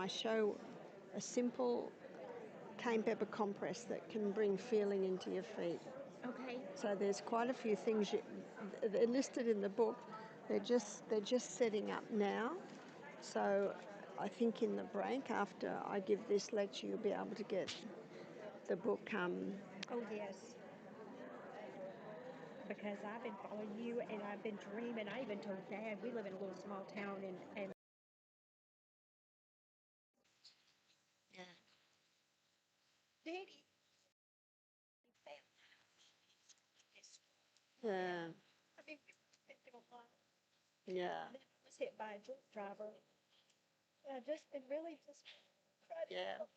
I show a simple cane pepper compress that can bring feeling into your feet. Okay. So there's quite a few things they're listed in the book. They're just setting up now. So I think in the break after I give this lecture, you'll be able to get the book. Oh, yes. Because I've been following you and I've been dreaming. I even told Dad, we live in a little small town and Daddy, Yeah, I mean, we've been through a lot. yeah, Then I was hit by a drunk driver. I just been really just trying to yeah. help.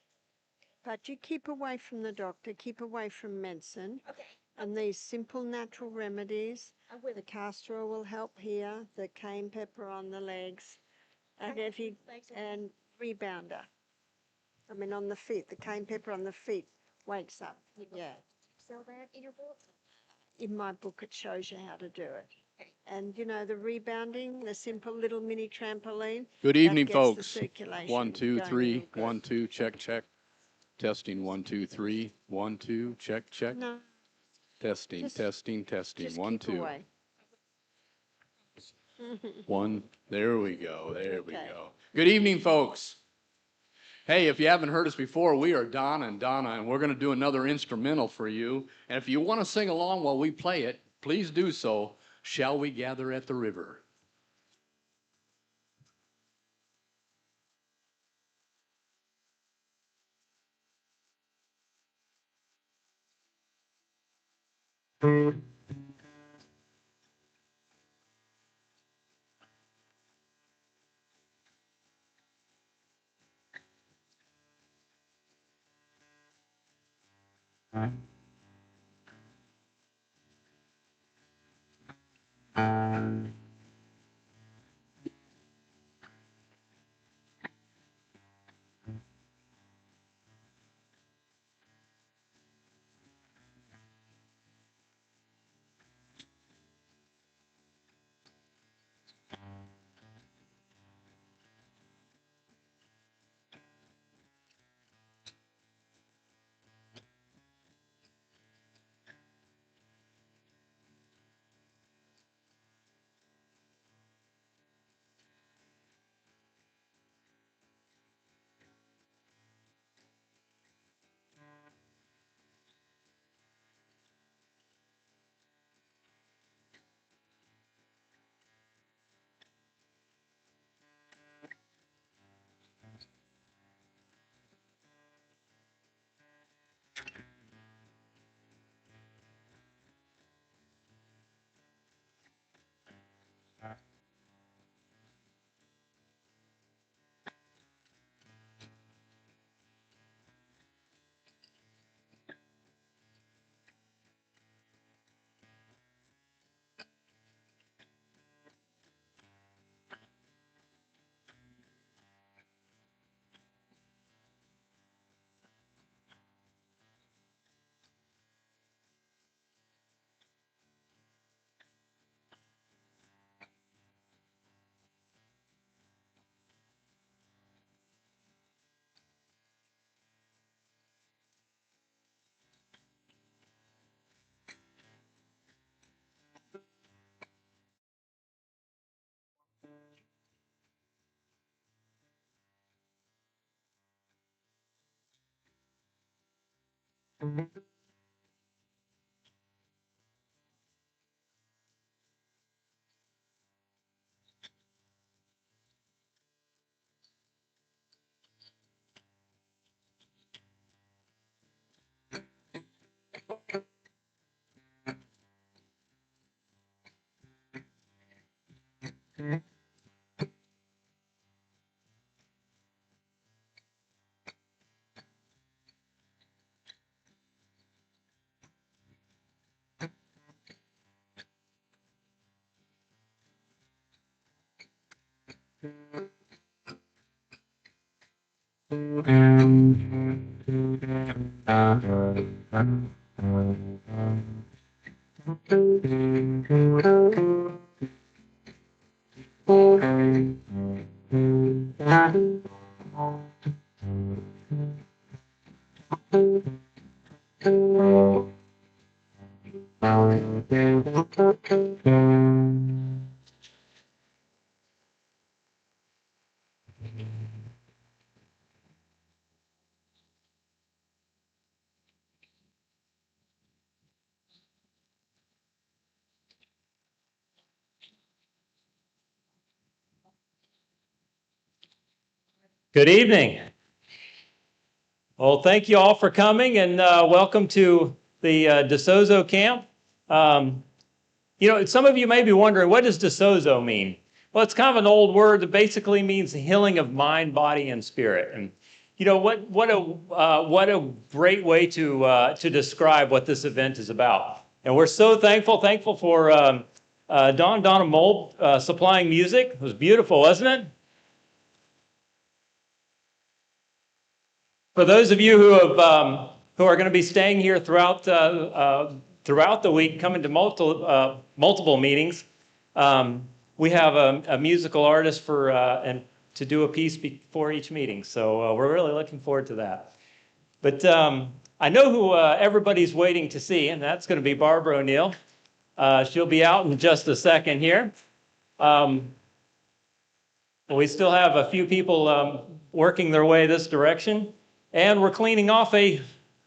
But you keep away from the doctor, keep away from medicine, Okay, and these simple natural remedies. I will. The castor oil will help here, the cane pepper on the legs, and Okay. if you Thanks. and rebounder. I mean, on the feet, the cane pepper on the feet wakes up. Yeah. Sell that in your book? In my book, it shows you how to do it. Okay. And you know, the rebounding, the simple little mini trampoline, Good that evening, gets the folks. circulation 1, 2, going 3. real good. 1, 2, check, check. Testing 1, 2, 3. 1, 2, check, check. No, Testing, just, testing, testing. just 1, keep 2. away. 1. There we go. There we Okay. go. Good evening, folks. Hey, if you haven't heard us before, we are Donna, and we're going to do another instrumental for you. And if you want to sing along while we play it, please do so. Shall we gather at the river? Good evening. Well, thank you all for coming, and welcome to the DeSozo camp. Some of you may be wondering, what does DeSozo mean? Well, it's kind of an old word that basically means the healing of mind, body, and spirit. And what a great way to describe what this event is about. And we're so thankful for Donna Mold supplying music. It was beautiful, wasn't it? For those of you who are going to be staying here throughout the week, coming to multiple meetings, we have a musical artist and to do a piece before each meeting. So we're really looking forward to that. But I know who everybody's waiting to see, and that's going to be Barbara O'Neill. She'll be out in just a second here. We still have a few people working their way this direction. And we're cleaning off a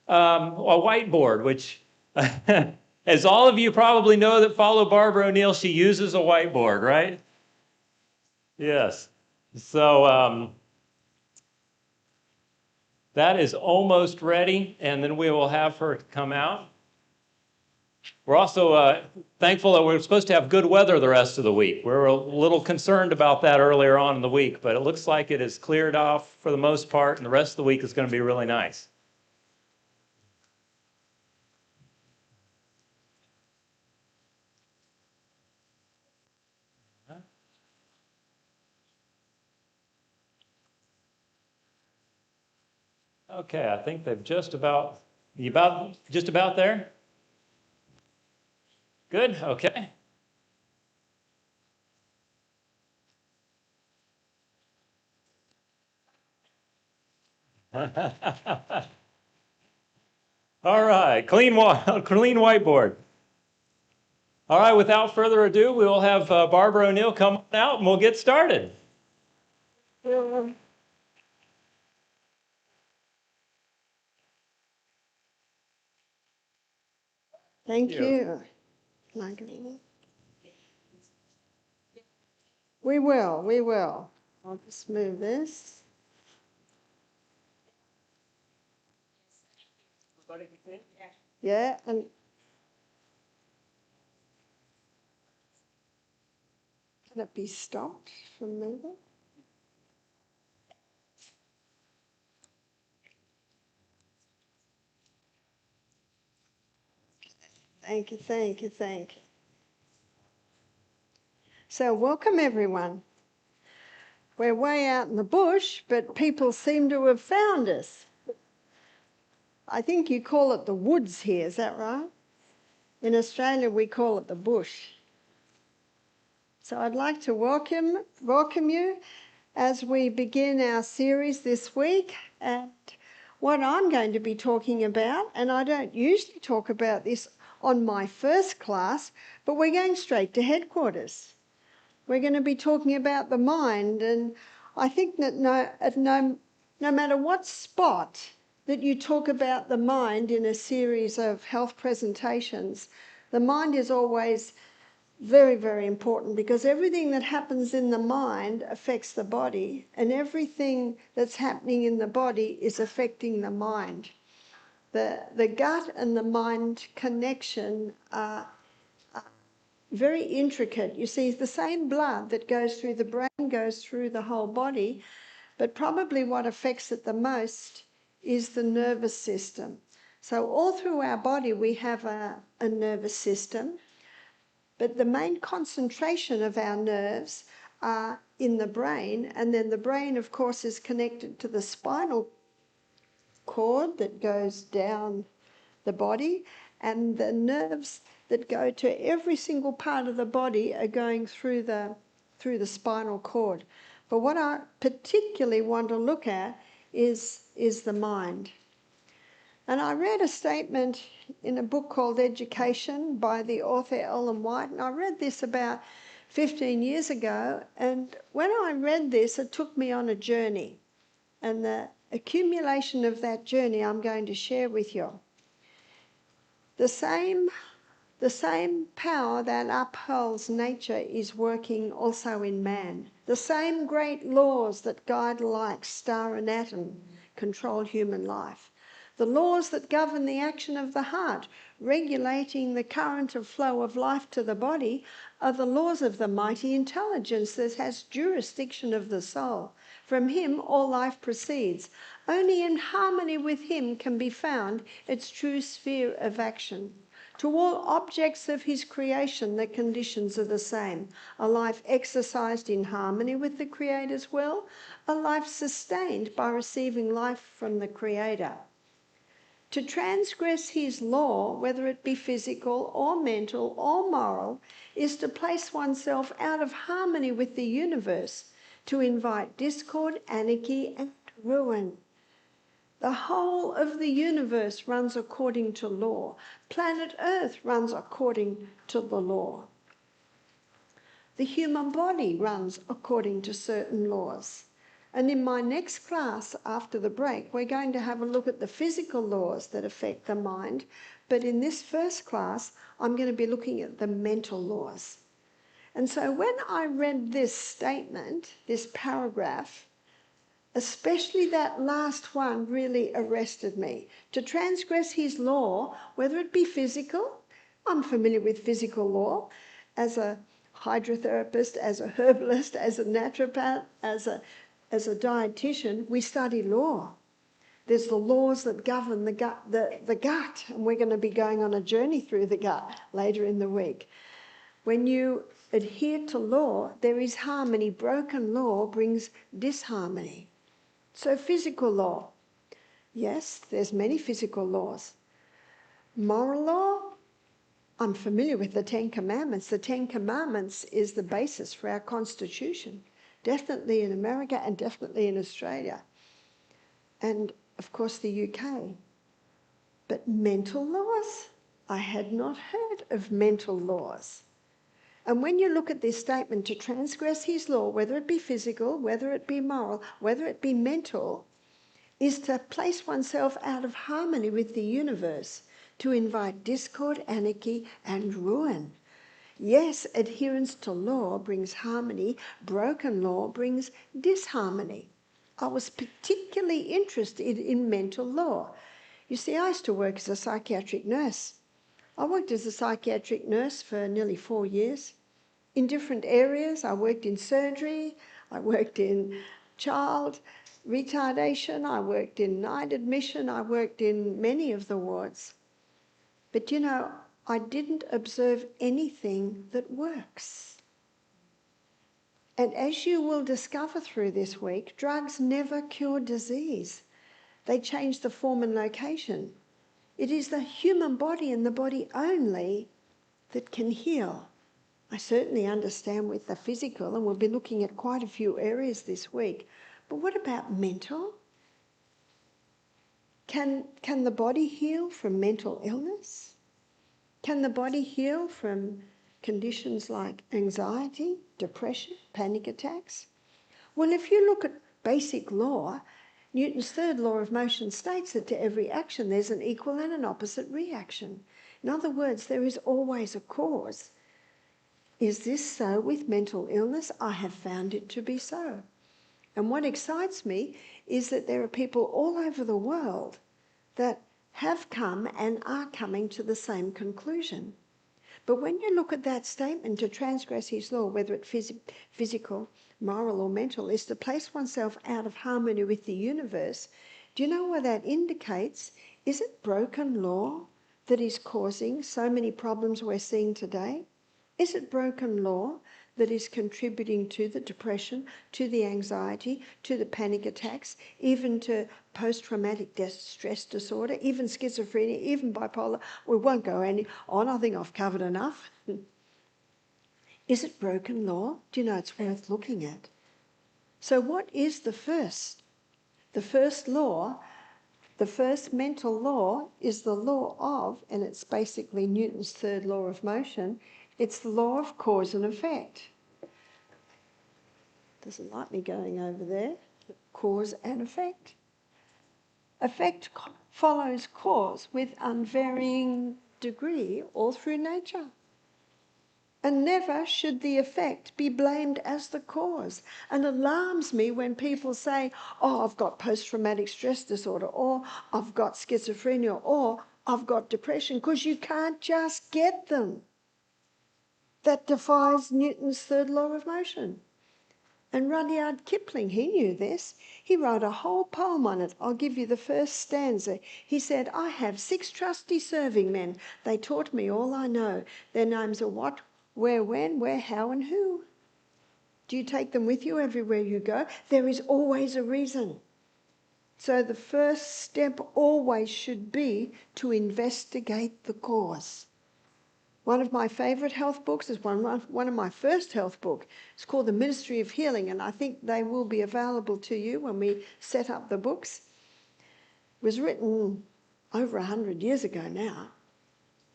whiteboard, which, as all of you probably know that follow Barbara O'Neill, she uses a whiteboard, right? Yes. So that is almost ready, and then we will have her come out. We're also thankful that we're supposed to have good weather the rest of the week. We were a little concerned about that earlier on in the week, but it looks like it is cleared off for the most part, and the rest of the week is going to be really nice. Okay, I think they've just about there? Good, okay. All right, clean whiteboard. All right, without further ado, we will have Barbara O'Neill come out and we'll get started. Thank you. We will. I'll just move this. Yeah, and can it be stopped from moving? Thank you. So welcome everyone. We're way out in the bush, but people seem to have found us. I think you call it the woods here, is that right? In Australia, we call it the bush. So I'd like to welcome you as we begin our series this week. And what I'm going to be talking about, and I don't usually talk about this on my first class, but we're going straight to headquarters. We're going to be talking about the mind, and I think that no matter what spot that you talk about the mind in a series of health presentations, the mind is always very, very important, because everything that happens in the mind affects the body, and everything that's happening in the body is affecting the mind. The gut and the mind connection are very intricate. You see, the same blood that goes through the brain goes through the whole body, but probably what affects it the most is the nervous system. So all through our body we have a nervous system, but the main concentration of our nerves are in the brain, and then the brain, of course, is connected to the spinal cord that goes down the body, and the nerves that go to every single part of the body are going through the spinal cord. But what I particularly want to look at is the mind. And I read a statement in a book called Education by the author Ellen White, and I read this about 15 years ago, and when I read this, it took me on a journey. And the accumulation of that journey I'm going to share with you. The same power that upholds nature is working also in man. The same great laws that guide like star and atom control human life. The laws that govern the action of the heart, regulating the current of flow of life to the body, are the laws of the mighty intelligence that has jurisdiction of the soul. From him all life proceeds. Only in harmony with him can be found its true sphere of action. To all objects of his creation, the conditions are the same. A life exercised in harmony with the Creator's will, a life sustained by receiving life from the Creator. To transgress his law, whether it be physical or mental or moral, is to place oneself out of harmony with the universe, to invite discord, anarchy, and ruin. The whole of the universe runs according to law. Planet Earth runs according to the law. The human body runs according to certain laws. And in my next class after the break, we're going to have a look at the physical laws that affect the mind. But in this first class, I'm going to be looking at the mental laws. And so when I read this statement, this paragraph, especially that last one really arrested me. To transgress his law, whether it be physical, I'm familiar with physical law as a hydrotherapist, as a herbalist, as a naturopath, as a dietitian, we study law. There's the laws that govern the gut, and we're going to be going on a journey through the gut later in the week. When you adhere to law, there is harmony. Broken law brings disharmony. So physical law, yes, there's many physical laws. Moral law, I'm familiar with the Ten Commandments. The Ten Commandments is the basis for our Constitution, definitely in America and definitely in Australia, and of course the UK. But mental laws, I had not heard of mental laws. And when you look at this statement, to transgress his law, whether it be physical, whether it be moral, whether it be mental, is to place oneself out of harmony with the universe, to invite discord, anarchy, and ruin. Yes, adherence to law brings harmony. Broken law brings disharmony. I was particularly interested in mental law. You see, I used to work as a psychiatric nurse. I worked as a psychiatric nurse for nearly 4 years in different areas. I worked in surgery, I worked in child retardation, I worked in night admission, I worked in many of the wards. But you know, I didn't observe anything that works. And as you will discover through this week, drugs never cure disease. They change the form and location. It is the human body and the body only that can heal. I certainly understand with the physical, and we'll be looking at quite a few areas this week. But what about mental? Can the body heal from mental illness? Can the body heal from conditions like anxiety, depression, panic attacks? Well, if you look at basic law, Newton's third law of motion states that to every action there's an equal and an opposite reaction. In other words, there is always a cause. Is this so with mental illness? I have found it to be so. And what excites me is that there are people all over the world that have come and are coming to the same conclusion. But when you look at that statement, to transgress his law, whether it's physical, moral or mental, is to place oneself out of harmony with the universe, do you know what that indicates? Is it broken law that is causing so many problems we're seeing today? Is it broken law that is contributing to the depression, to the anxiety, to the panic attacks, even to post-traumatic stress disorder, even schizophrenia, even bipolar? We won't go on. I think I've covered enough. Is it broken law? Do you know it's worth looking at? So what is the first? The first law, the first mental law is the law of, and it's basically Newton's third law of motion, it's the law of cause and effect. Doesn't like me going over there. Cause and effect. Effect follows cause with unvarying degree all through nature. And never should the effect be blamed as the cause. And it alarms me when people say, oh, I've got post-traumatic stress disorder, or I've got schizophrenia, or I've got depression, because you can't just get them. That defies Newton's third law of motion. And Rudyard Kipling, he knew this. He wrote a whole poem on it. I'll give you the first stanza. He said, I have 6 trusty serving men. They taught me all I know. Their names are what, where, when, where, how, and who. Do you take them with you everywhere you go? There is always a reason. So the first step always should be to investigate the cause. One of my favourite health books is one of my first health book. It's called The Ministry of Healing, and I think they will be available to you when we set up the books. It was written over 100 years ago now.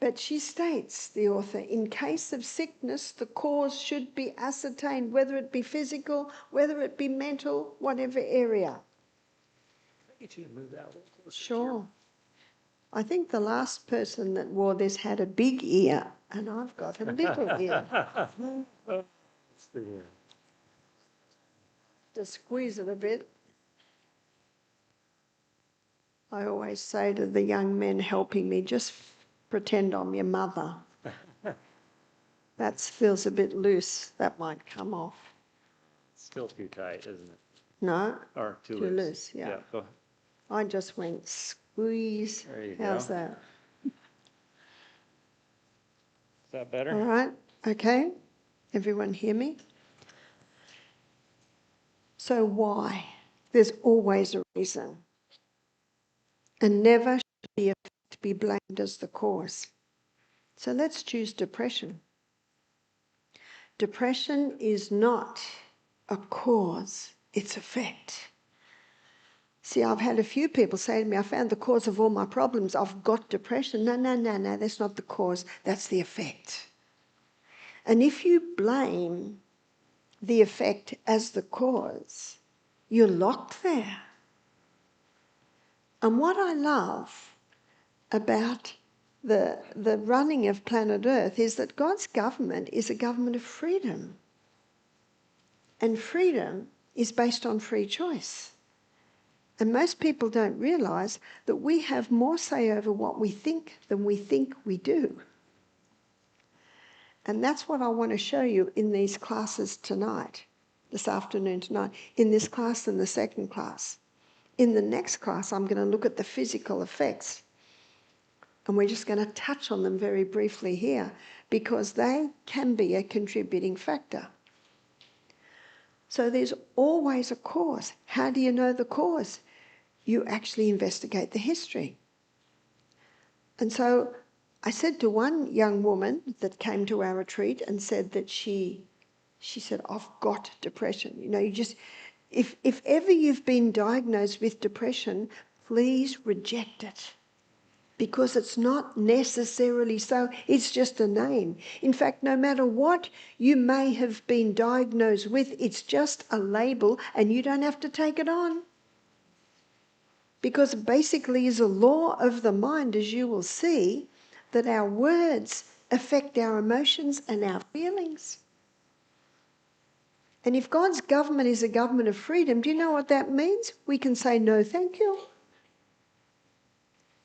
But she states, the author, in case of sickness, the cause should be ascertained, whether it be physical, whether it be mental, whatever area. Can I get you to move that a little closer? Sure. I think the last person that wore this had a big ear, and I've got a little ear. Let's see here. Just squeeze it a bit. I always say to the young men helping me, just pretend I'm your mother. That feels a bit loose. That might come off. Still too tight, isn't it? No, Or too too loose? loose, yeah. Go ahead. I just went squeeze. There you How's go. that? Is that better? All right, okay. Everyone hear me? So why? There's always a reason. And never should the effect be blamed as the cause. So let's choose depression. Depression is not a cause, it's effect. See, I've had a few people say to me, I found the cause of all my problems. I've got depression. No, that's not the cause, that's the effect. And if you blame the effect as the cause, you're locked there. And what I love about the running of planet Earth is that God's government is a government of freedom. And freedom is based on free choice. And most people don't realise that we have more say over what we think than we think we do. And that's what I want to show you in these classes tonight, this afternoon tonight, in this class and the second class. In the next class, I'm going to look at the physical effects. And we're just going to touch on them very briefly here because they can be a contributing factor. So there's always a cause. How do you know the cause? You actually investigate the history. And so I said to one young woman that came to our retreat and said that she said, I've got depression. You know, if ever you've been diagnosed with depression, please reject it. Because it's not necessarily so, it's just a name. In fact, no matter what you may have been diagnosed with, it's just a label and you don't have to take it on. Because it basically is a law of the mind, as you will see, that our words affect our emotions and our feelings. And if God's government is a government of freedom, do you know what that means? We can say no, thank you.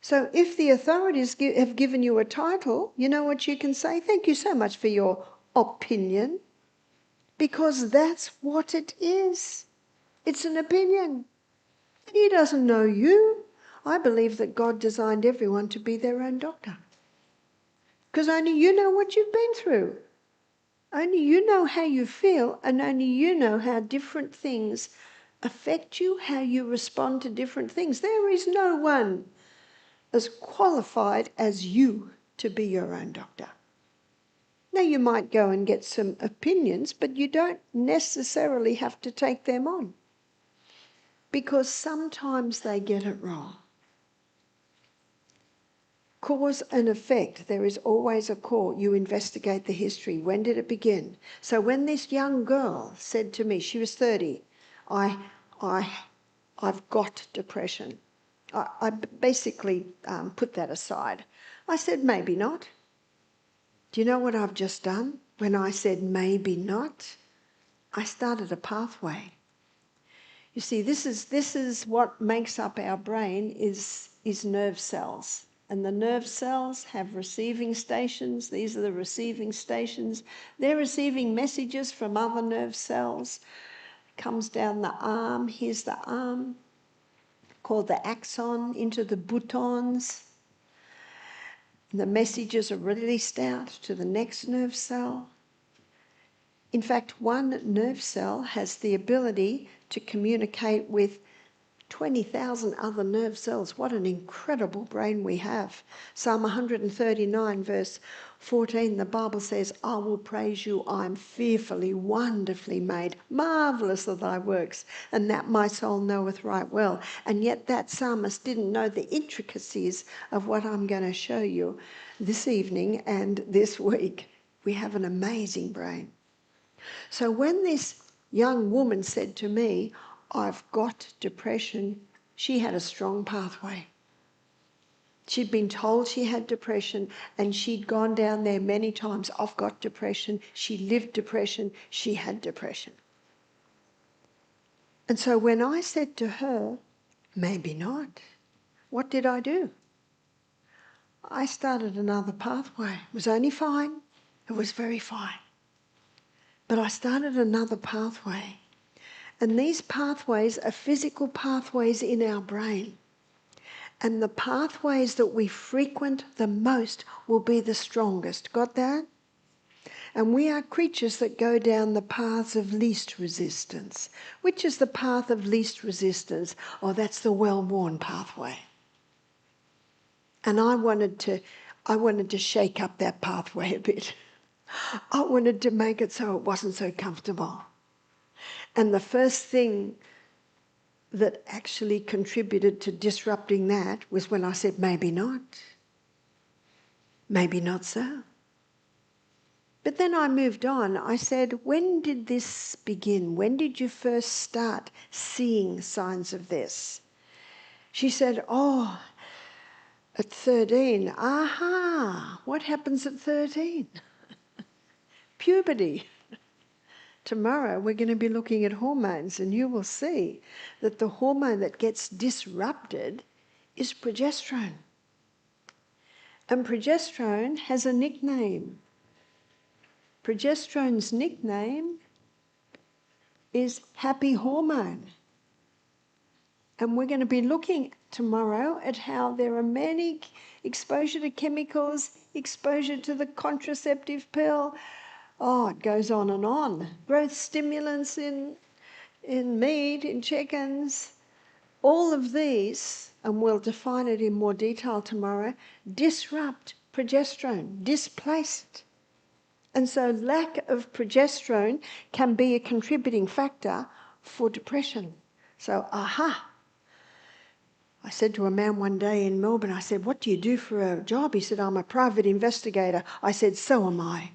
So if the authorities have given you a title, you know what you can say? Thank you so much for your opinion. Because that's what it is. It's an opinion. He doesn't know you. I believe that God designed everyone to be their own doctor. Because only you know what you've been through. Only you know how you feel, and only you know how different things affect you, how you respond to different things. There is no one as qualified as you to be your own doctor. Now, you might go and get some opinions, but you don't necessarily have to take them on, because sometimes they get it wrong. Cause and effect, there is always a cause. You investigate the history. When did it begin? So when this young girl said to me, she was 30, I've got depression. I basically put that aside. I said, maybe not. Do you know what I've just done? When I said maybe not, I started a pathway. You see, this is what makes up our brain is nerve cells. And the nerve cells have receiving stations. These are the receiving stations. They're receiving messages from other nerve cells. Comes down the arm. Here's the arm, called the axon, into the boutons. And the messages are released out to the next nerve cell. In fact, one nerve cell has the ability to communicate with 20,000 other nerve cells. What an incredible brain we have. Psalm 139 verse 14, the Bible says, I will praise you, I am fearfully, wonderfully made. Marvellous are thy works, and that my soul knoweth right well. And yet that psalmist didn't know the intricacies of what I'm going to show you this evening and this week. We have an amazing brain. So when this young woman said to me, I've got depression, she had a strong pathway. She'd been told she had depression, and she'd gone down there many times. I've got depression. She lived depression. She had depression. And so when I said to her, maybe not, what did I do? I started another pathway. It was only fine. It was very fine. But I started another pathway. And these pathways are physical pathways in our brain. And the pathways that we frequent the most will be the strongest. Got that? And we are creatures that go down the paths of least resistance. Which is the path of least resistance? Oh, that's the well-worn pathway. And I wanted to shake up that pathway a bit. I wanted to make it so it wasn't so comfortable. And the first thing that actually contributed to disrupting that was when I said, maybe not. Maybe not so. But then I moved on. I said, when did this begin? When did you first start seeing signs of this? She said, oh, at 13. Aha, what happens at 13? Puberty. Tomorrow we're going to be looking at hormones, and you will see that the hormone that gets disrupted is progesterone. And progesterone has a nickname. Progesterone's nickname is happy hormone. And we're going to be looking tomorrow at how there are many exposure to chemicals, exposure to the contraceptive pill. Oh, it goes on and on. Growth stimulants in meat, in chickens. All of these, and we'll define it in more detail tomorrow, disrupt progesterone, displace it. And so lack of progesterone can be a contributing factor for depression. So, aha. I said to a man one day in Melbourne, I said, what do you do for a job? He said, I'm a private investigator. I said, so am I.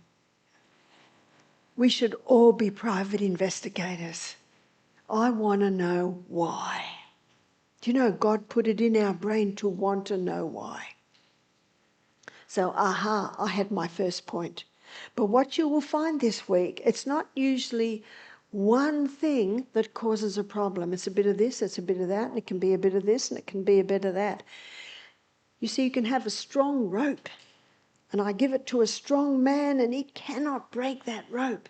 We should all be private investigators. I want to know why. Do you know God put it in our brain to want to know why? So, aha, I had my first point. But what you will find this week, it's not usually one thing that causes a problem. It's a bit of this, it's a bit of that, and it can be a bit of this, and it can be a bit of that. You see, you can have a strong rope, and I give it to a strong man, and he cannot break that rope.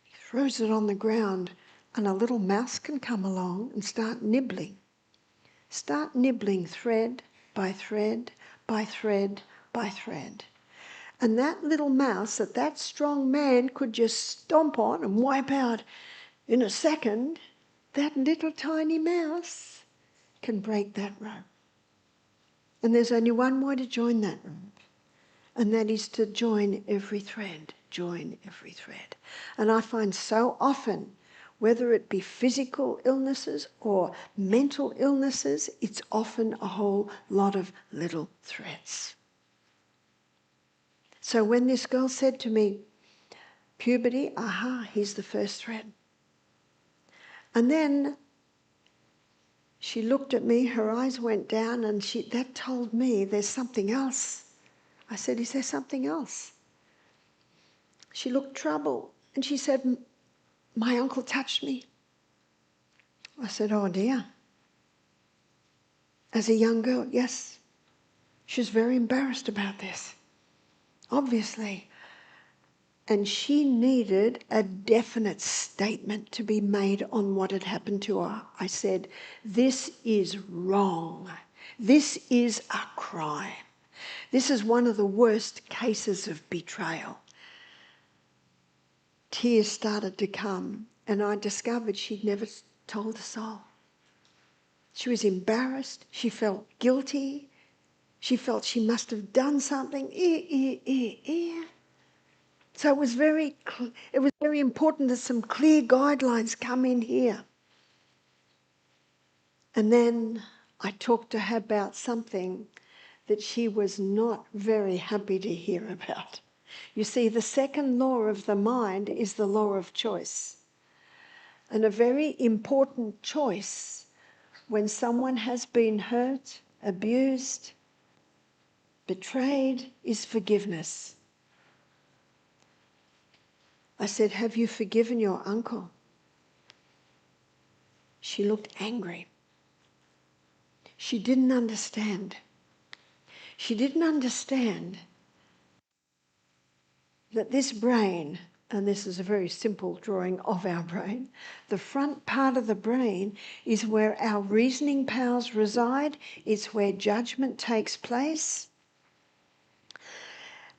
He throws it on the ground, and a little mouse can come along and start nibbling. Start nibbling thread by thread by thread by thread. And that little mouse that strong man could just stomp on and wipe out in a second, that little tiny mouse can break that rope. And there's only one way to join that rope. and that is to join every thread, join every thread. And I find so often, whether it be physical illnesses or mental illnesses, it's often a whole lot of little threads. So when this girl said to me, puberty, aha, here's the first thread. And then she looked at me, her eyes went down, and that told me there's something else. I said, is there something else? She looked troubled and she said, my uncle touched me. I said, oh dear. As a young girl, yes. She was very embarrassed about this, obviously. And she needed a definite statement to be made on what had happened to her. I said, this is wrong. This is a crime. This is one of the worst cases of betrayal. Tears started to come, and I discovered she'd never told a soul. She was embarrassed. She felt guilty. She felt she must have done something. So it was very important that some clear guidelines come in here. And then I talked to her about something that she was not very happy to hear about. You see, the second law of the mind is the law of choice. And a very important choice when someone has been hurt, abused, betrayed, is forgiveness. I said, have you forgiven your uncle? She looked angry. She didn't understand. She didn't understand that this brain, and this is a very simple drawing of our brain, the front part of the brain is where our reasoning powers reside. It's where judgment takes place.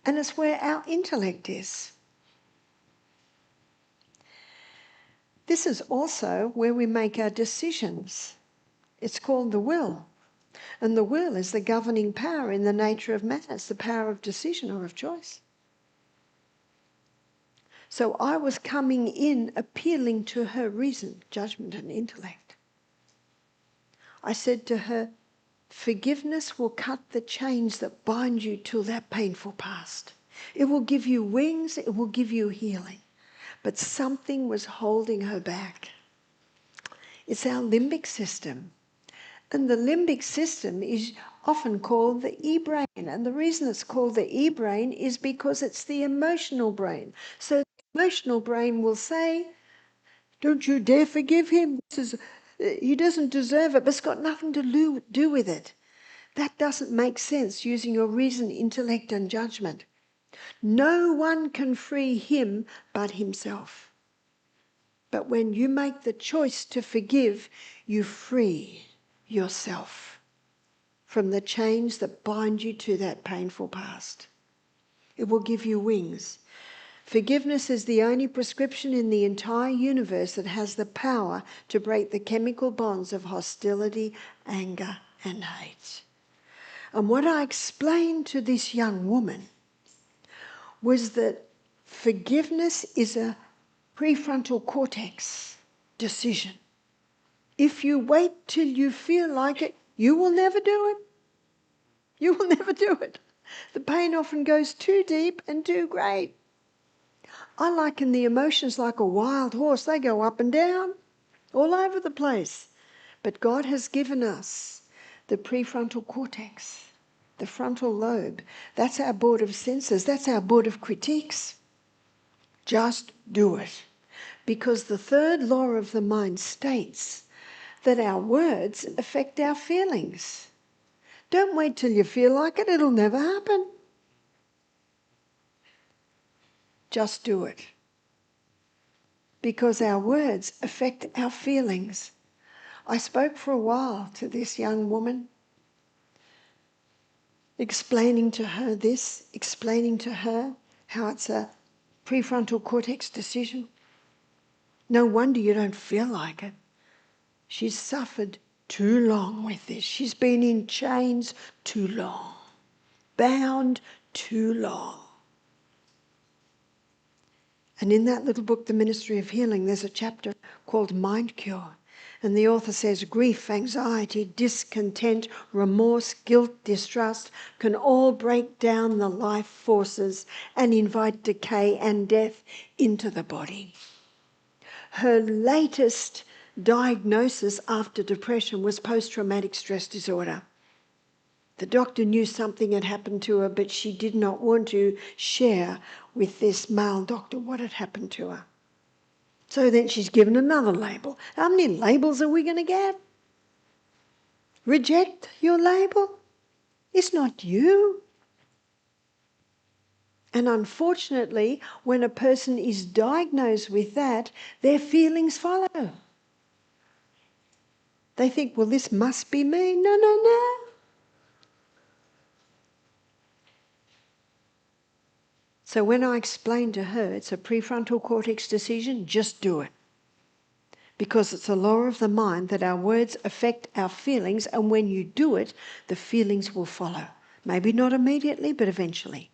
And it's where our intellect is. This is also where we make our decisions. It's called the will. And the will is the governing power in the nature of matter. It's the power of decision or of choice. So I was coming in appealing to her reason, judgment and intellect. I said to her, forgiveness will cut the chains that bind you to that painful past. It will give you wings, it will give you healing. But something was holding her back. It's our limbic system. And the limbic system is often called the e-brain. And the reason it's called the e-brain is because it's the emotional brain. So the emotional brain will say, don't you dare forgive him. He doesn't deserve it, but it's got nothing to do with it. That doesn't make sense using your reason, intellect and judgment. No one can free him but himself. But when you make the choice to forgive, you free yourself from the chains that bind you to that painful past. It will give you wings. Forgiveness is the only prescription in the entire universe that has the power to break the chemical bonds of hostility, anger, and hate. And what I explained to this young woman was that forgiveness is a prefrontal cortex decision. If you wait till you feel like it, you will never do it. You will never do it. The pain often goes too deep and too great. I liken the emotions like a wild horse. They go up and down, all over the place. But God has given us the prefrontal cortex, the frontal lobe. That's our board of senses. That's our board of critiques. Just do it. Because the third law of the mind states that our words affect our feelings. Don't wait till you feel like it. It'll never happen. Just do it. Because our words affect our feelings. I spoke for a while to this young woman, explaining to her this, explaining to her how it's a prefrontal cortex decision. No wonder you don't feel like it. She's suffered too long with this. She's been in chains too long, bound too long. And in that little book, The Ministry of Healing, there's a chapter called Mind Cure. And the author says grief, anxiety, discontent, remorse, guilt, distrust can all break down the life forces and invite decay and death into the body. Her latest diagnosis after depression was post-traumatic stress disorder. The doctor knew something had happened to her, but she did not want to share with this male doctor what had happened to her. So then she's given another label. How many labels are we going to get? Reject your label? It's not you. And unfortunately, when a person is diagnosed with that, their feelings follow. They think, well, this must be me. No, no, no. So when I explained to her it's a prefrontal cortex decision, just do it. Because it's a law of the mind that our words affect our feelings, and when you do it, the feelings will follow. Maybe not immediately, but eventually.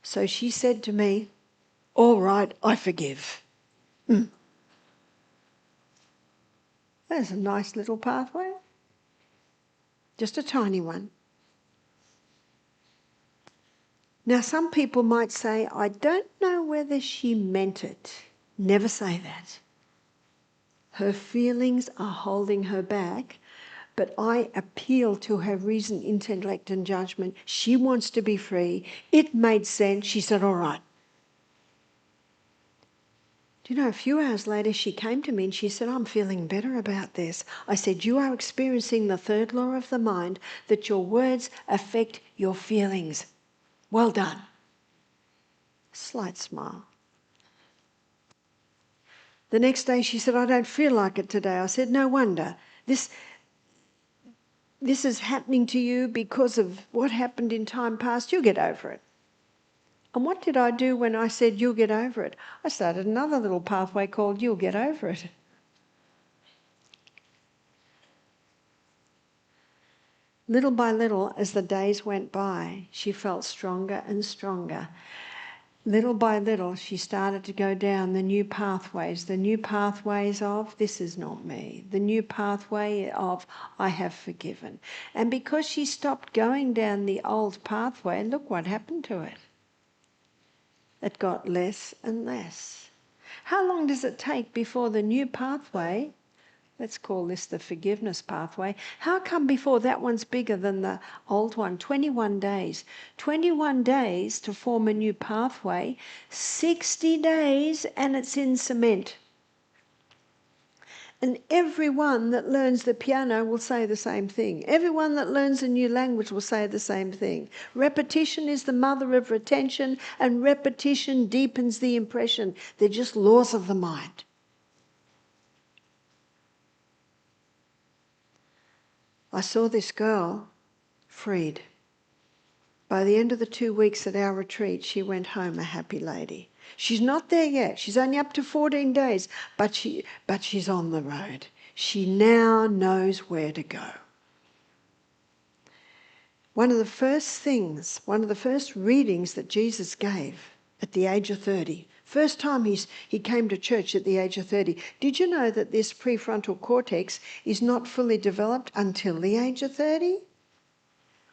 So she said to me, all right, I forgive. There's a nice little pathway. Just a tiny one. Now, some people might say, I don't know whether she meant it. Never say that. Her feelings are holding her back, but I appeal to her reason, intellect and judgment. She wants to be free. It made sense. She said, all right. Do you know, a few hours later she came to me and she said, I'm feeling better about this. I said, you are experiencing the third law of the mind, that your words affect your feelings. Well done. Slight smile. The next day she said, I don't feel like it today. I said, no wonder. This is happening to you because of what happened in time past. You'll get over it. And what did I do when I said you'll get over it? I started another little pathway called You'll Get Over It. Little by little, as the days went by, she felt stronger and stronger. Little by little, she started to go down the new pathways of this is not me, the new pathway of I have forgiven. And because she stopped going down the old pathway, look what happened to it. It got less and less. How long does it take before the new pathway, let's call this the forgiveness pathway, how come before that one's bigger than the old one? 21 days. 21 days to form a new pathway, 60 days and it's in cement. And everyone that learns the piano will say the same thing. Everyone that learns a new language will say the same thing. Repetition is the mother of retention, and repetition deepens the impression. They're just laws of the mind. I saw this girl freed. By the end of the 2 weeks at our retreat, she went home a happy lady. She's not there yet. She's only up to 14 days, but she's on the road. She now knows where to go. One of the first readings that Jesus gave at the age of 30, first time he came to church at the age of 30. Did you know that this prefrontal cortex is not fully developed until the age of 30?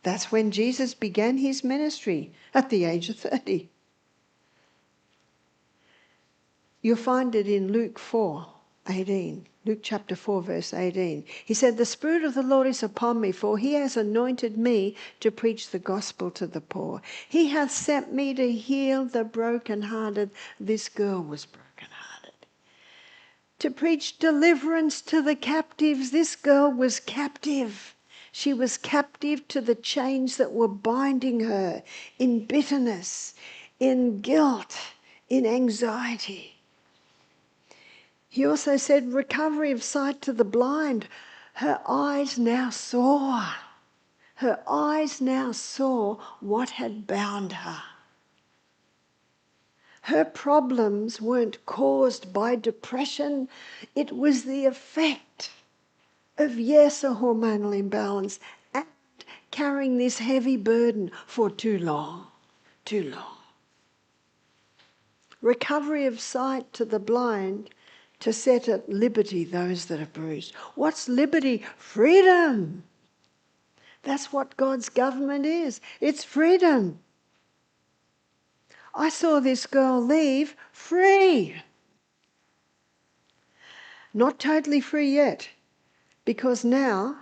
That's when Jesus began his ministry, at the age of 30. You'll find it in Luke 4:18. Luke chapter 4, verse 18. He said, the Spirit of the Lord is upon me, for he has anointed me to preach the gospel to the poor. He hath sent me to heal the brokenhearted. This girl was brokenhearted. To preach deliverance to the captives. This girl was captive. She was captive to the chains that were binding her in bitterness, in guilt, in anxiety. He also said recovery of sight to the blind. Her eyes now saw. Her eyes now saw what had bound her. Her problems weren't caused by depression. It was the effect of, yes, a hormonal imbalance and carrying this heavy burden for too long, too long. Recovery of sight to the blind, to set at liberty those that are bruised. What's liberty? Freedom. That's what God's government is. It's freedom. I saw this girl leave free. Not totally free yet, because now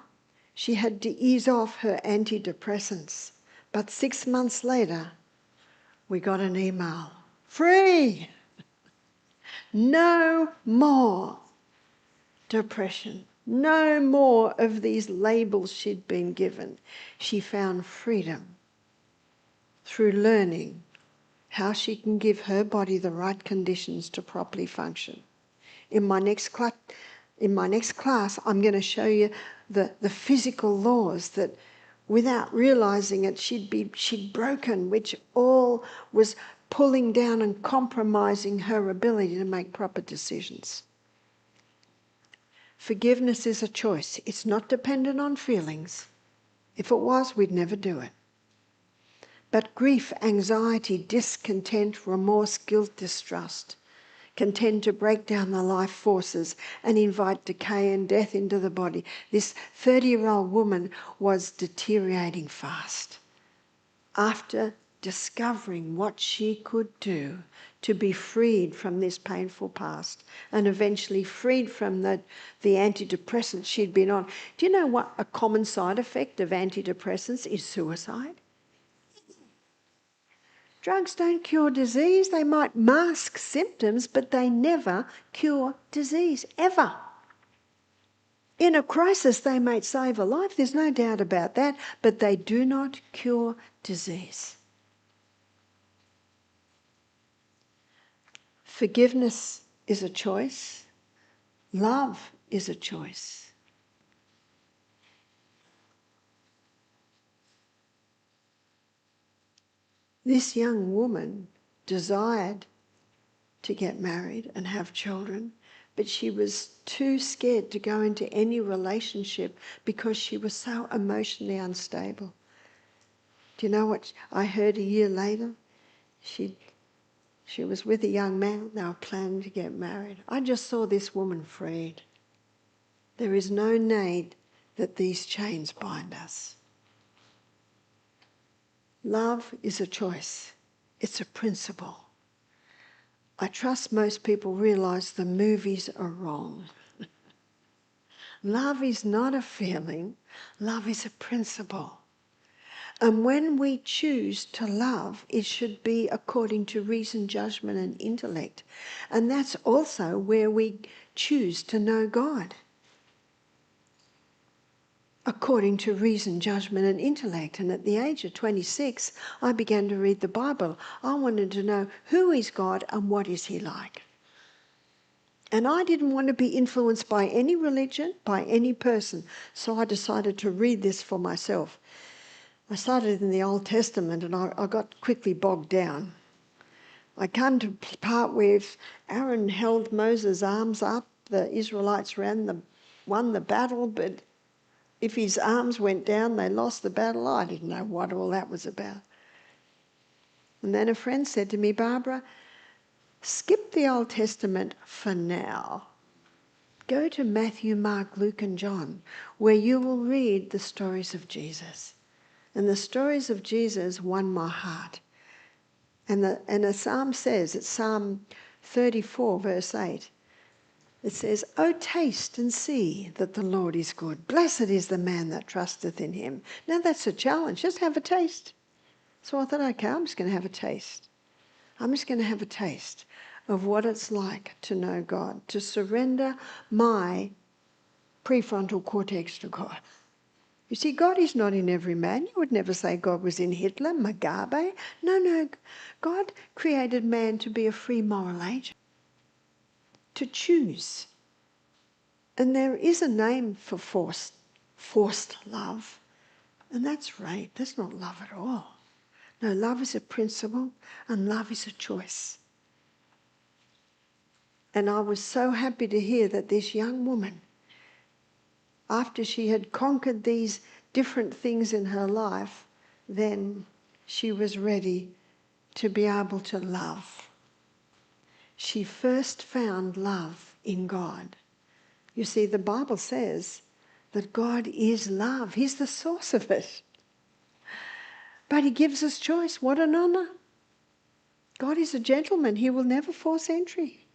she had to ease off her antidepressants. But 6 months later, we got an email. Free! No more depression. No more of these labels she'd been given. She found freedom through learning how she can give her body the right conditions to properly function. In my next class, I'm going to show you the physical laws that, without realising it, she'd broken, which all was pulling down and compromising her ability to make proper decisions. Forgiveness is a choice. It's not dependent on feelings. If it was, we'd never do it. But grief, anxiety, discontent, remorse, guilt, distrust can tend to break down the life forces and invite decay and death into the body. This 30-year-old woman was deteriorating fast. After discovering what she could do to be freed from this painful past and eventually freed from the antidepressants she'd been on. Do you know what a common side effect of antidepressants is? Suicide. Drugs don't cure disease. They might mask symptoms, but they never cure disease, ever. In a crisis, they may save a life, there's no doubt about that, but they do not cure disease. Forgiveness is a choice. Love is a choice. This young woman desired to get married and have children, but she was too scared to go into any relationship because she was so emotionally unstable. Do you know what I heard a year later? She was with a young man, they were planning to get married. I just saw this woman freed. There is no need that these chains bind us. Love is a choice. It's a principle. I trust most people realise the movies are wrong. Love is not a feeling. Love is a principle. And when we choose to love, it should be according to reason, judgment and intellect. And that's also where we choose to know God. According to reason, judgment and intellect. And at the age of 26, I began to read the Bible. I wanted to know who is God and what is he like. And I didn't want to be influenced by any religion, by any person. So I decided to read this for myself. I started in the Old Testament and I got quickly bogged down. I come to the part where Aaron held Moses' arms up, the Israelites won the battle, but if his arms went down, they lost the battle. I didn't know what all that was about. And then a friend said to me, Barbara, skip the Old Testament for now. Go to Matthew, Mark, Luke and John, where you will read the stories of Jesus. And the stories of Jesus won my heart. And the psalm says, it's Psalm 34, verse 8, it says, "O taste and see that the Lord is good. Blessed is the man that trusteth in him." Now that's a challenge. Just have a taste. So I thought, okay, I'm just going to have a taste. I'm just going to have a taste of what it's like to know God, to surrender my prefrontal cortex to God. You see, God is not in every man. You would never say God was in Hitler, Mugabe. No. God created man to be a free moral agent, to choose. And there is a name for forced love, and that's rape. That's not love at all. No, love is a principle and love is a choice. And I was so happy to hear that this young woman after she had conquered these different things in her life, then she was ready to be able to love. She first found love in God. You see, the Bible says that God is love. He's the source of it. But he gives us choice. What an honour. God is a gentleman. He will never force entry.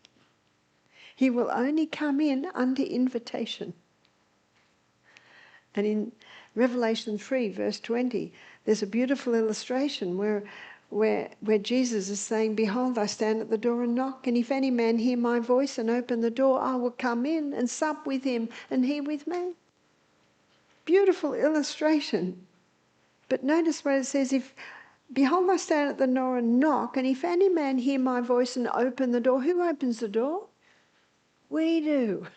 He will only come in under invitation. And in Revelation 3, verse 20, there's a beautiful illustration where Jesus is saying, "Behold, I stand at the door and knock, and if any man hear my voice and open the door, I will come in and sup with him and he with me." Beautiful illustration. But notice what it says, "Behold, I stand at the door and knock, and if any man hear my voice and open the door," who opens the door? We do.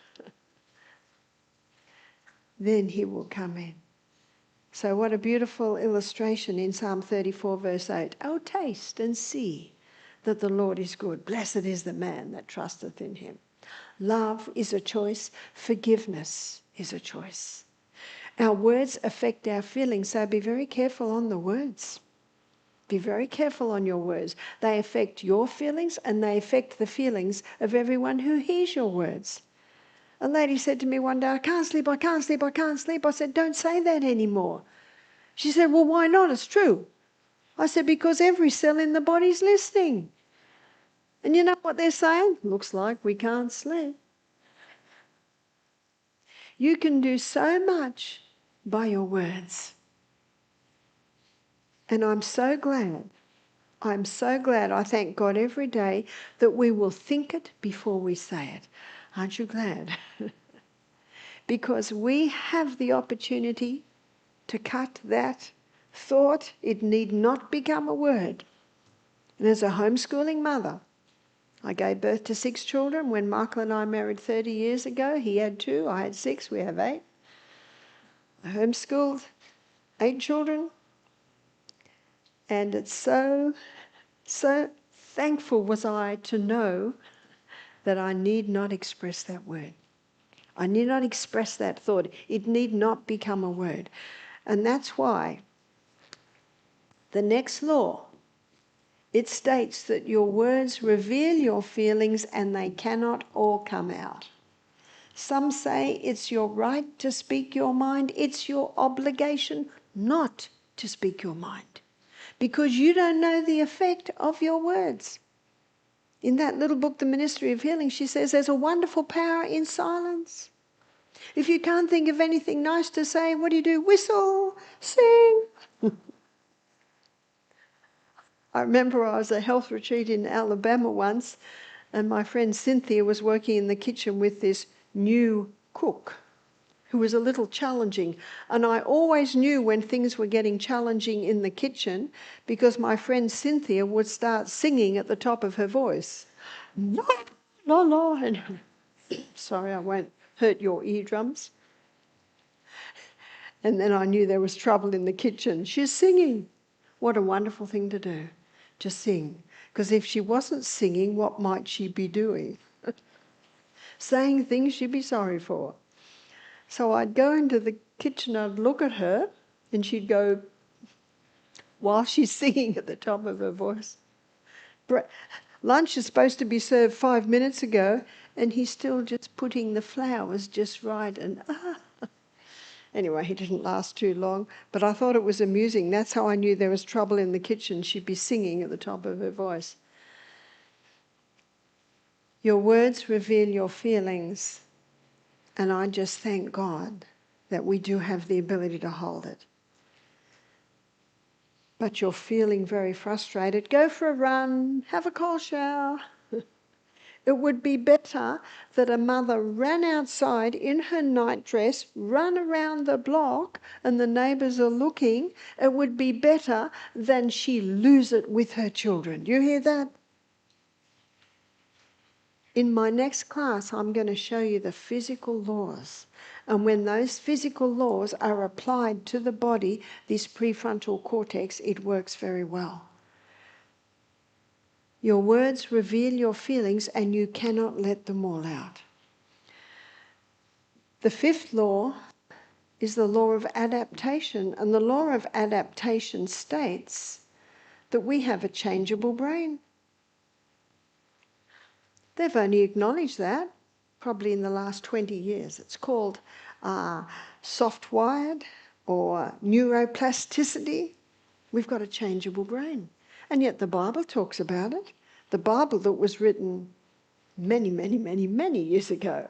"Then he will come in." So what a beautiful illustration in Psalm 34 verse 8. "Oh, taste and see that the Lord is good. Blessed is the man that trusteth in him." Love is a choice. Forgiveness is a choice. Our words affect our feelings, so be very careful on the words. Be very careful on your words. They affect your feelings and they affect the feelings of everyone who hears your words. A lady said to me one day, "I can't sleep, I can't sleep, I can't sleep." I said, "Don't say that anymore." She said, "Well, why not? It's true." I said, "Because every cell in the body's listening. And you know what they're saying? Looks like we can't sleep." You can do so much by your words. And I'm so glad, I thank God every day that we will think it before we say it. Aren't you glad? Because we have the opportunity to cut that thought. It need not become a word. And as a homeschooling mother, I gave birth to 6 children. When Michael and I married 30 years ago, he had 2, I had 6, we have 8. I homeschooled 8 children. And it's so thankful was I to know that I need not express that word. I need not express that thought. It need not become a word. And that's why the next law, it states that your words reveal your feelings and they cannot all come out. Some say it's your right to speak your mind. It's your obligation not to speak your mind, because you don't know the effect of your words. In that little book, The Ministry of Healing, she says there's a wonderful power in silence. If you can't think of anything nice to say, what do? Whistle, sing. I remember I was at a health retreat in Alabama once, and my friend Cynthia was working in the kitchen with this new cook who was a little challenging. And I always knew when things were getting challenging in the kitchen because my friend Cynthia would start singing at the top of her voice. La, la, la. And sorry, I won't hurt your eardrums. And then I knew there was trouble in the kitchen. She's singing. What a wonderful thing to do, to sing. Because if she wasn't singing, what might she be doing? Saying things she'd be sorry for. So I'd go into the kitchen, I'd look at her, and she'd go, while she's singing at the top of her voice, "Lunch is supposed to be served 5 minutes ago, and he's still just putting the flowers just right." And Anyway, he didn't last too long, but I thought it was amusing. That's how I knew there was trouble in the kitchen. She'd be singing at the top of her voice. Your words reveal your feelings, and I just thank God that we do have the ability to hold it. But you're feeling very frustrated, go for a run, have a cold shower. It would be better that a mother ran outside in her nightdress, run around the block, and the neighbours are looking. It would be better than she lose it with her children. Do you hear that? In my next class, I'm going to show you the physical laws. And when those physical laws are applied to the body, this prefrontal cortex, it works very well. Your words reveal your feelings and you cannot let them all out. The 5th law is the law of adaptation. And the law of adaptation states that we have a changeable brain. They've only acknowledged that probably in the last 20 years. It's called soft-wired or neuroplasticity. We've got a changeable brain. And yet the Bible talks about it. The Bible that was written many, many, many, many years ago.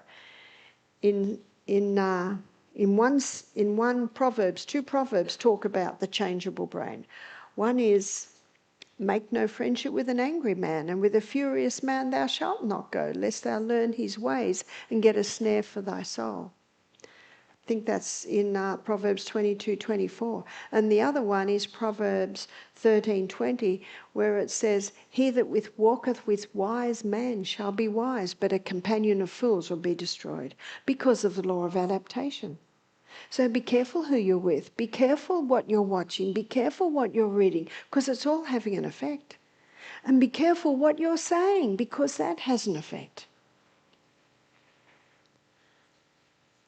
In one Proverbs, two Proverbs talk about the changeable brain. One is, make no friendship with an angry man, and with a furious man thou shalt not go, lest thou learn his ways and get a snare for thy soul. I think that's in Proverbs 22:24. And the other one is Proverbs 13:20, where it says, he that walketh with wise men shall be wise, but a companion of fools will be destroyed, because of the law of adaptation. So be careful who you're with. Be careful what you're watching. Be careful what you're reading, because it's all having an effect. And be careful what you're saying, because that has an effect.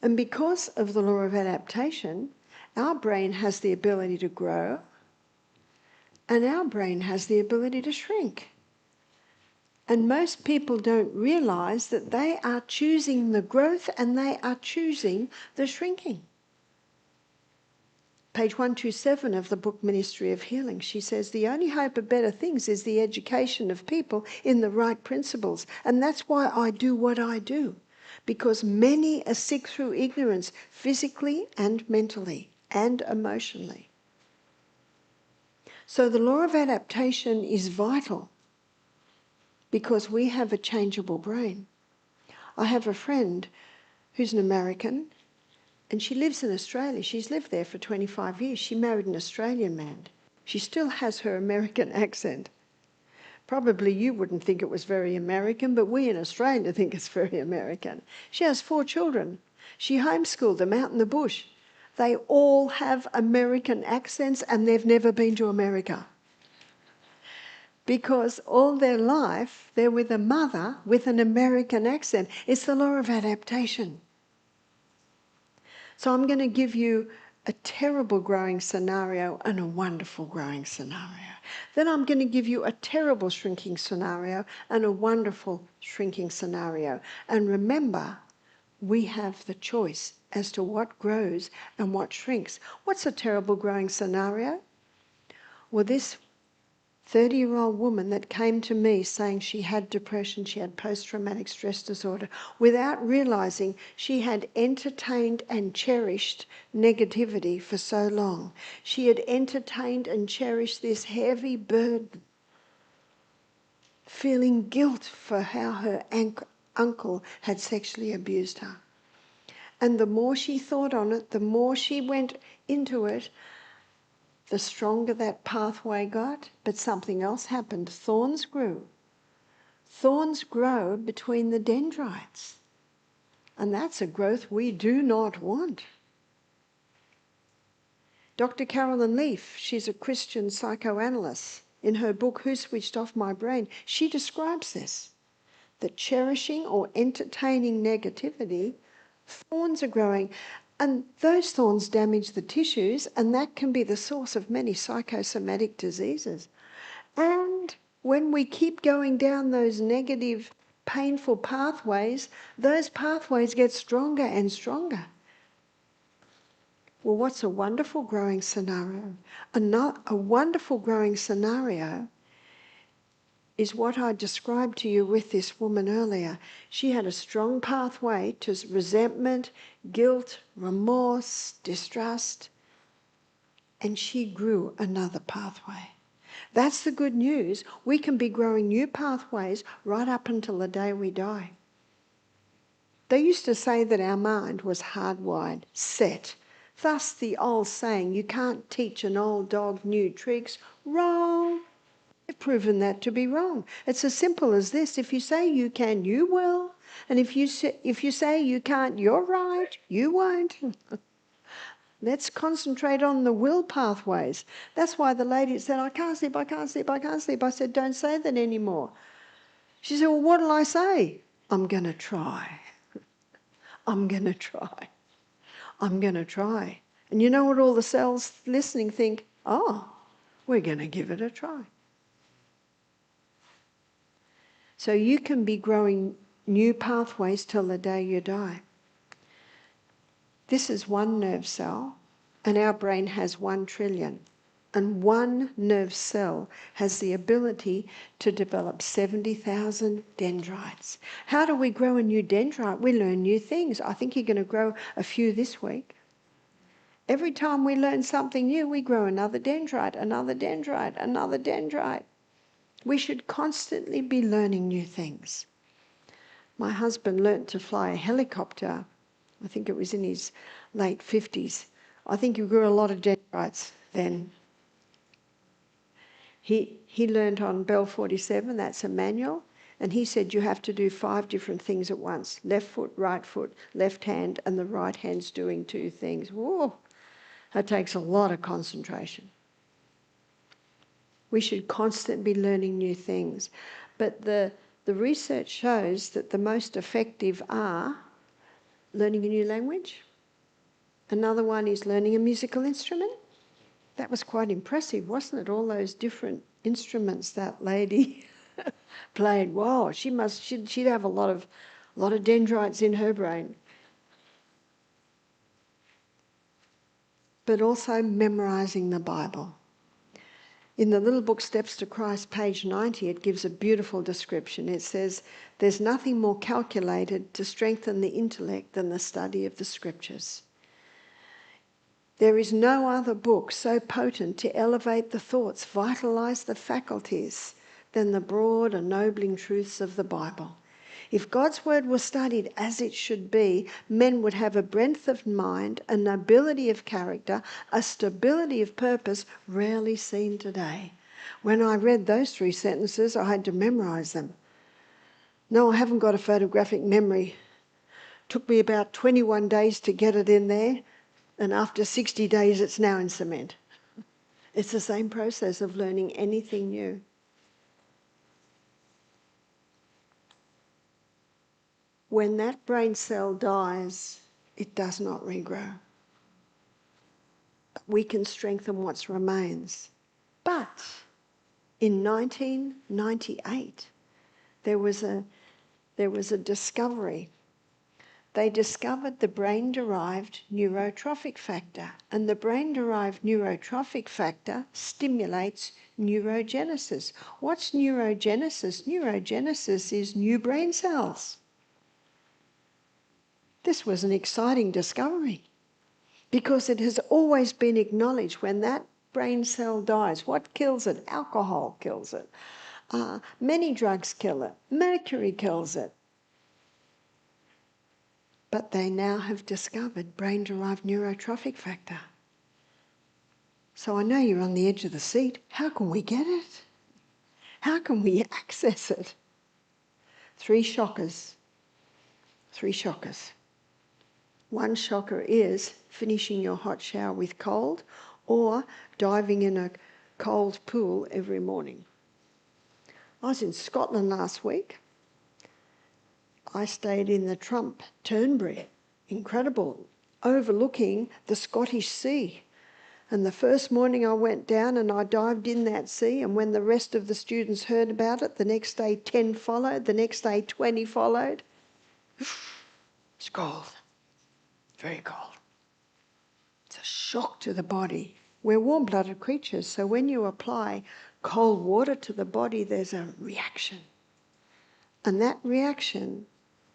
And because of the law of adaptation, our brain has the ability to grow and our brain has the ability to shrink. And most people don't realise that they are choosing the growth and they are choosing the shrinking. Page 127 of the book Ministry of Healing, she says, the only hope of better things is the education of people in the right principles. And that's why I do what I do. Because many are sick through ignorance, physically and mentally and emotionally. So the law of adaptation is vital because we have a changeable brain. I have a friend who's an American and she lives in Australia. She's lived there for 25 years. She married an Australian man. She still has her American accent. Probably you wouldn't think it was very American, but we in Australia think it's very American. She has 4 children. She homeschooled them out in the bush. They all have American accents and they've never been to America. Because all their life they're with a mother with an American accent. It's the law of adaptation. So I'm going to give you a terrible growing scenario and a wonderful growing scenario. Then I'm going to give you a terrible shrinking scenario and a wonderful shrinking scenario. And remember, we have the choice as to what grows and what shrinks. What's a terrible growing scenario? Well, this 30-year-old woman that came to me saying she had depression, she had post-traumatic stress disorder, without realising she had entertained and cherished negativity for so long. She had entertained and cherished this heavy burden, feeling guilt for how her uncle had sexually abused her. And the more she thought on it, the more she went into it, the stronger that pathway got, but something else happened. Thorns grew. Thorns grow between the dendrites. And that's a growth we do not want. Dr. Carolyn Leaf, she's a Christian psychoanalyst. In her book, Who Switched Off My Brain, she describes this, that cherishing or entertaining negativity, thorns are growing. And those thorns damage the tissues, and that can be the source of many psychosomatic diseases. And when we keep going down those negative, painful pathways, those pathways get stronger and stronger. Well, what's a wonderful growing scenario? A wonderful growing scenario is what I described to you with this woman earlier. She had a strong pathway to resentment, guilt, remorse, distrust, and she grew another pathway. That's the good news. We can be growing new pathways right up until the day we die. They used to say that our mind was hardwired, set. Thus the old saying, you can't teach an old dog new tricks. Wrong. They've proven that to be wrong. It's as simple as this. If you say you can, you will. And if you say you can't, you're right, you won't. Let's concentrate on the will pathways. That's why the lady said, I can't sleep, I can't sleep, I can't sleep. I said, don't say that anymore. She said, well, what'll I say? I'm going to try. I'm going to try. I'm going to try. And you know what all the cells listening think? Oh, we're going to give it a try. So you can be growing new pathways till the day you die. This is one nerve cell, and our brain has 1 trillion. And one nerve cell has the ability to develop 70,000 dendrites. How do we grow a new dendrite? We learn new things. I think you're going to grow a few this week. Every time we learn something new, we grow another dendrite, another dendrite, another dendrite. We should constantly be learning new things. My husband learnt to fly a helicopter. I think it was in his late 50s. I think he grew a lot of dendrites then. He learned on Bell 47, that's a manual, and he said you have to do 5 different things at once. Left foot, left hand, and the right hand's doing 2 things. Whoa, that takes a lot of concentration. We should constantly be learning new things. But the research shows that the most effective are learning a new language. Another one is learning a musical instrument. That was quite impressive, wasn't it? All those different instruments that lady played. Wow, she'd have a lot of dendrites in her brain. But also memorising the Bible. In the little book Steps to Christ, page 90, it gives a beautiful description. It says, there's nothing more calculated to strengthen the intellect than the study of the Scriptures. There is no other book so potent to elevate the thoughts, vitalise the faculties, than the broad, ennobling truths of the Bible. If God's word was studied as it should be, men would have a breadth of mind, a nobility of character, a stability of purpose rarely seen today. When I read those 3 sentences, I had to memorise them. No, I haven't got a photographic memory. Took me about 21 days to get it in there. And after 60 days, it's now in cement. It's the same process of learning anything new. When that brain cell dies, it does not regrow. We can strengthen what remains. But in 1998, there was a discovery. They discovered the brain-derived neurotrophic factor, and the brain-derived neurotrophic factor stimulates neurogenesis. What's neurogenesis? Neurogenesis is new brain cells. This was an exciting discovery because it has always been acknowledged when that brain cell dies. What kills it? Alcohol kills it. Many drugs kill it. Mercury kills it. But they now have discovered brain-derived neurotrophic factor. So I know you're on the edge of the seat. How can we get it? How can we access it? 3 shockers. 3 shockers. One shocker is finishing your hot shower with cold or diving in a cold pool every morning. I was in Scotland last week. I stayed in the Trump Turnberry, incredible, overlooking the Scottish Sea. And the first morning I went down and I dived in that sea, and when the rest of the students heard about it, the next day 10 followed, the next day 20 followed. It's cold, very cold. It's a shock to the body. We're warm-blooded creatures, so when you apply cold water to the body, there's a reaction. And that reaction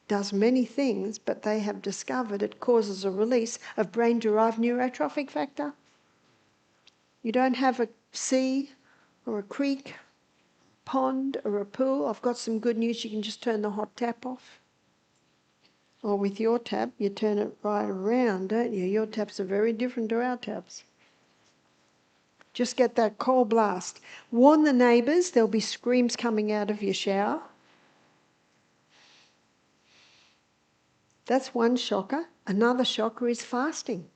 does many things, but they have discovered it causes a release of brain-derived neurotrophic factor. You don't have a sea or a creek, pond or a pool. I've got some good news. You can just turn the hot tap off. Or with your tap, you turn it right around, don't you? Your taps are very different to our taps. Just get that cold blast. Warn the neighbours, there'll be screams coming out of your shower. That's one shocker. Another shocker is fasting.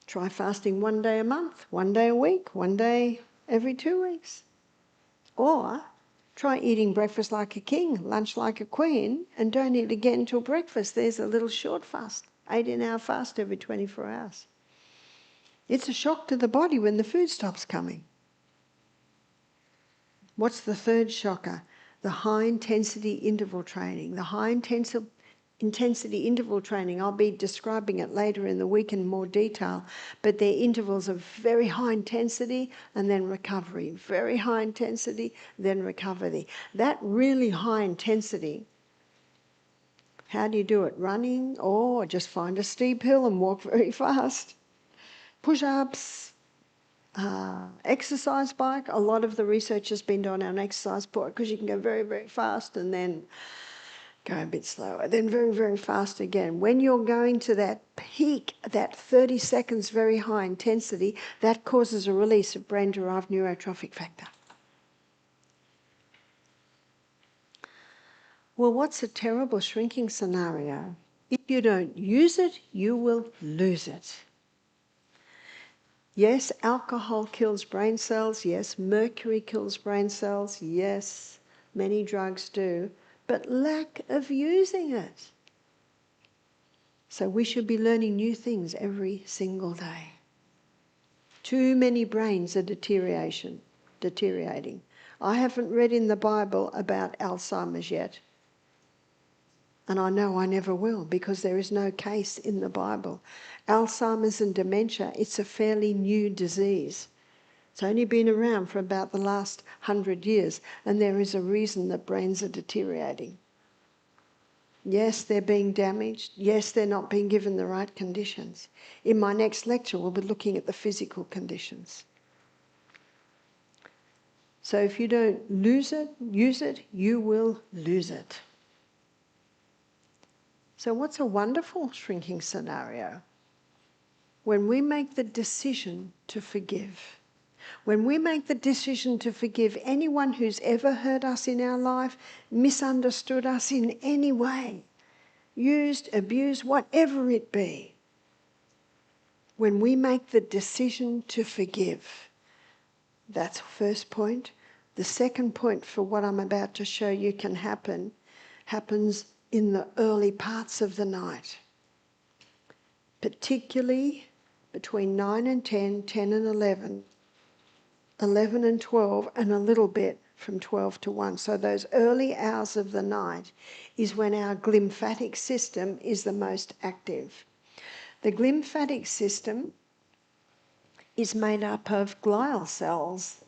Try fasting 1 day a month, 1 day a week, 1 day every 2 weeks. Or try eating breakfast like a king, lunch like a queen, and don't eat again till breakfast. There's a little short fast. 18-hour fast every 24 hours. It's a shock to the body when the food stops coming. What's the third shocker? The high-intensity interval training. The high-intensity interval training, I'll be describing it later in the week in more detail, but they're intervals of very high intensity and then recovery. Very high intensity, then recovery. That really high intensity, how do you do it? Running, or just find a steep hill and walk very fast. Push-ups, exercise bike. A lot of the research has been done on exercise bike because you can go very, very fast and then go a bit slower, then very, very fast again. When you're going to that peak, that 30 seconds very high intensity, that causes a release of brain-derived neurotrophic factor. Well, what's a terrible shrinking scenario? If you don't use it, you will lose it. Yes, alcohol kills brain cells. Yes, mercury kills brain cells. Yes, many drugs do. But lack of using it. So we should be learning new things every single day. Too many brains are deteriorating. I haven't read in the Bible about Alzheimer's yet. And I know I never will because there is no case in the Bible. Alzheimer's and dementia, it's a fairly new disease. It's only been around for about the last 100 years, and there is a reason that brains are deteriorating. Yes, they're being damaged. Yes, they're not being given the right conditions. In my next lecture, we'll be looking at the physical conditions. So if you don't use it, you will lose it. So what's a wonderful shrinking scenario? When we make the decision to forgive. When we make the decision to forgive anyone who's ever hurt us in our life, misunderstood us in any way, used, abused, whatever it be. When we make the decision to forgive. That's the first point. The second point for what I'm about to show you can happens in the early parts of the night, particularly between 9 and 10, 10 and 11, 11 and 12, and a little bit from 12 to 1. So those early hours of the night is when our glymphatic system is the most active. The glymphatic system is made up of glial cells,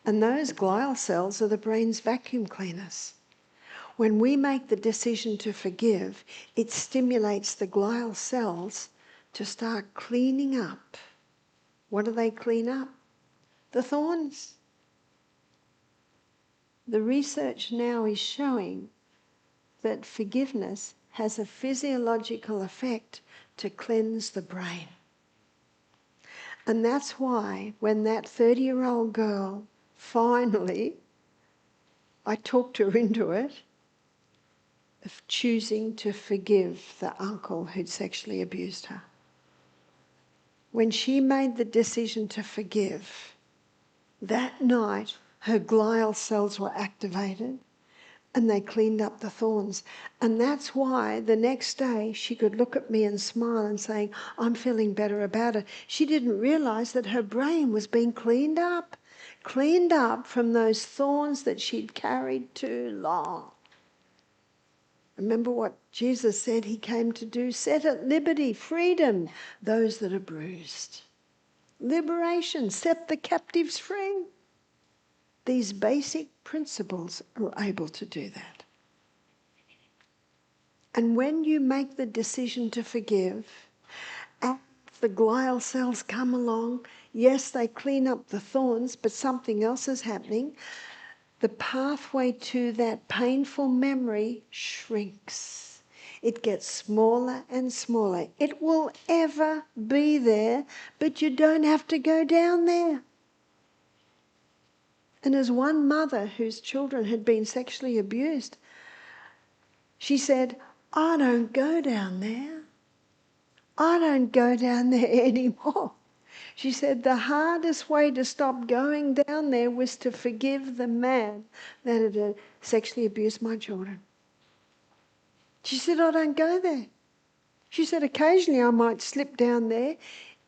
and those glial cells are the brain's vacuum cleaners. When we make the decision to forgive, it stimulates the glial cells to start cleaning up. What do they clean up? The thorns. The research now is showing that forgiveness has a physiological effect to cleanse the brain. And that's why when that 30-year-old girl finally, I talked her into it, of choosing to forgive the uncle who'd sexually abused her. When she made the decision to forgive, that night her glial cells were activated and they cleaned up the thorns. And that's why the next day she could look at me and smile and saying, I'm feeling better about it. She didn't realise that her brain was being cleaned up from those thorns that she'd carried too long. Remember what Jesus said he came to do? Set at liberty, freedom, those that are bruised. Liberation, set the captives free. These basic principles are able to do that. And when you make the decision to forgive, the glial cells come along. Yes, they clean up the thorns, but something else is happening. The pathway to that painful memory shrinks. It gets smaller and smaller. It will ever be there, but you don't have to go down there. And as one mother whose children had been sexually abused, she said, I don't go down there. I don't go down there anymore. She said the hardest way to stop going down there was to forgive the man that had sexually abused my children. She said, I don't go there. She said, occasionally I might slip down there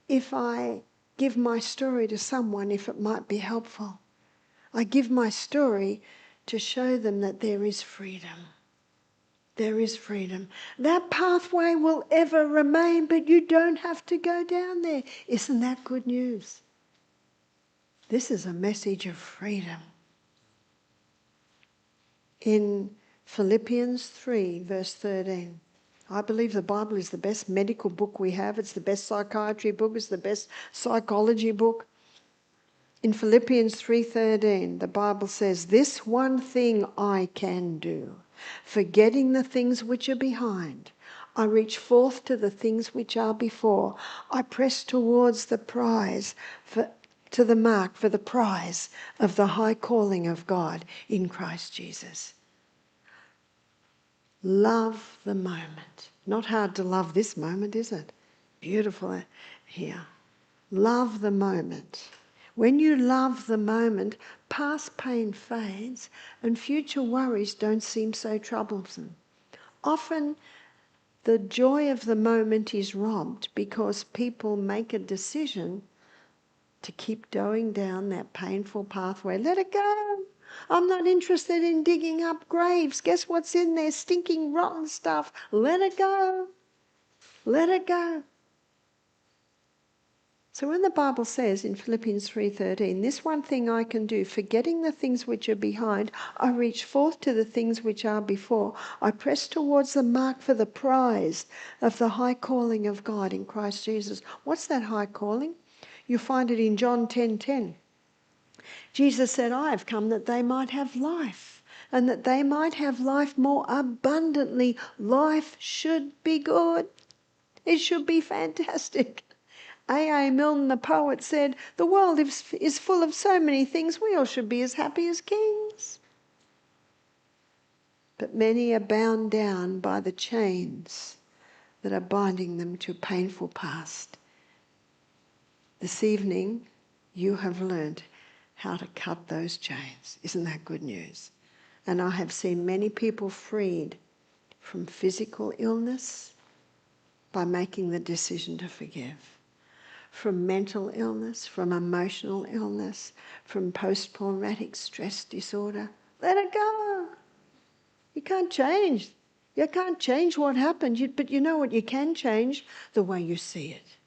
if I give my story to someone, if it might be helpful. I give my story to show them that there is freedom. There is freedom. That pathway will ever remain, but you don't have to go down there. Isn't that good news? This is a message of freedom. In Philippians 3, verse 13, I believe the Bible is the best medical book we have. It's the best psychiatry book. It's the best psychology book. In Philippians 3:13, the Bible says, "This one thing I can do, forgetting the things which are behind, I reach forth to the things which are before. I press towards the prize, to the mark for the prize of the high calling of God in Christ Jesus." Love the moment. Not hard to love this moment, is it? Beautiful here. Love the moment. When you love the moment, past pain fades and future worries don't seem so troublesome. Often the joy of the moment is robbed because people make a decision to keep going down that painful pathway. Let it go. I'm not interested in digging up graves. Guess what's in there? Stinking, rotten stuff. Let it go. Let it go. So when the Bible says in Philippians 3:13, "This one thing I can do, forgetting the things which are behind, I reach forth to the things which are before. I press towards the mark for the prize of the high calling of God in Christ Jesus." What's that high calling? You find it in John 10:10. Jesus said, "I have come that they might have life, and that they might have life more abundantly." Life should be good. It should be fantastic. A. Milne, the poet, said, "The world is full of so many things, we all should be as happy as kings." But many are bound down by the chains that are binding them to a painful past. This evening, you have learned how to cut those chains. Isn't that good news? And I have seen many people freed from physical illness by making the decision to forgive. From mental illness, from emotional illness, from post-traumatic stress disorder. Let it go. You can't change. You can't change what happened, but you know what you can change? The way you see it.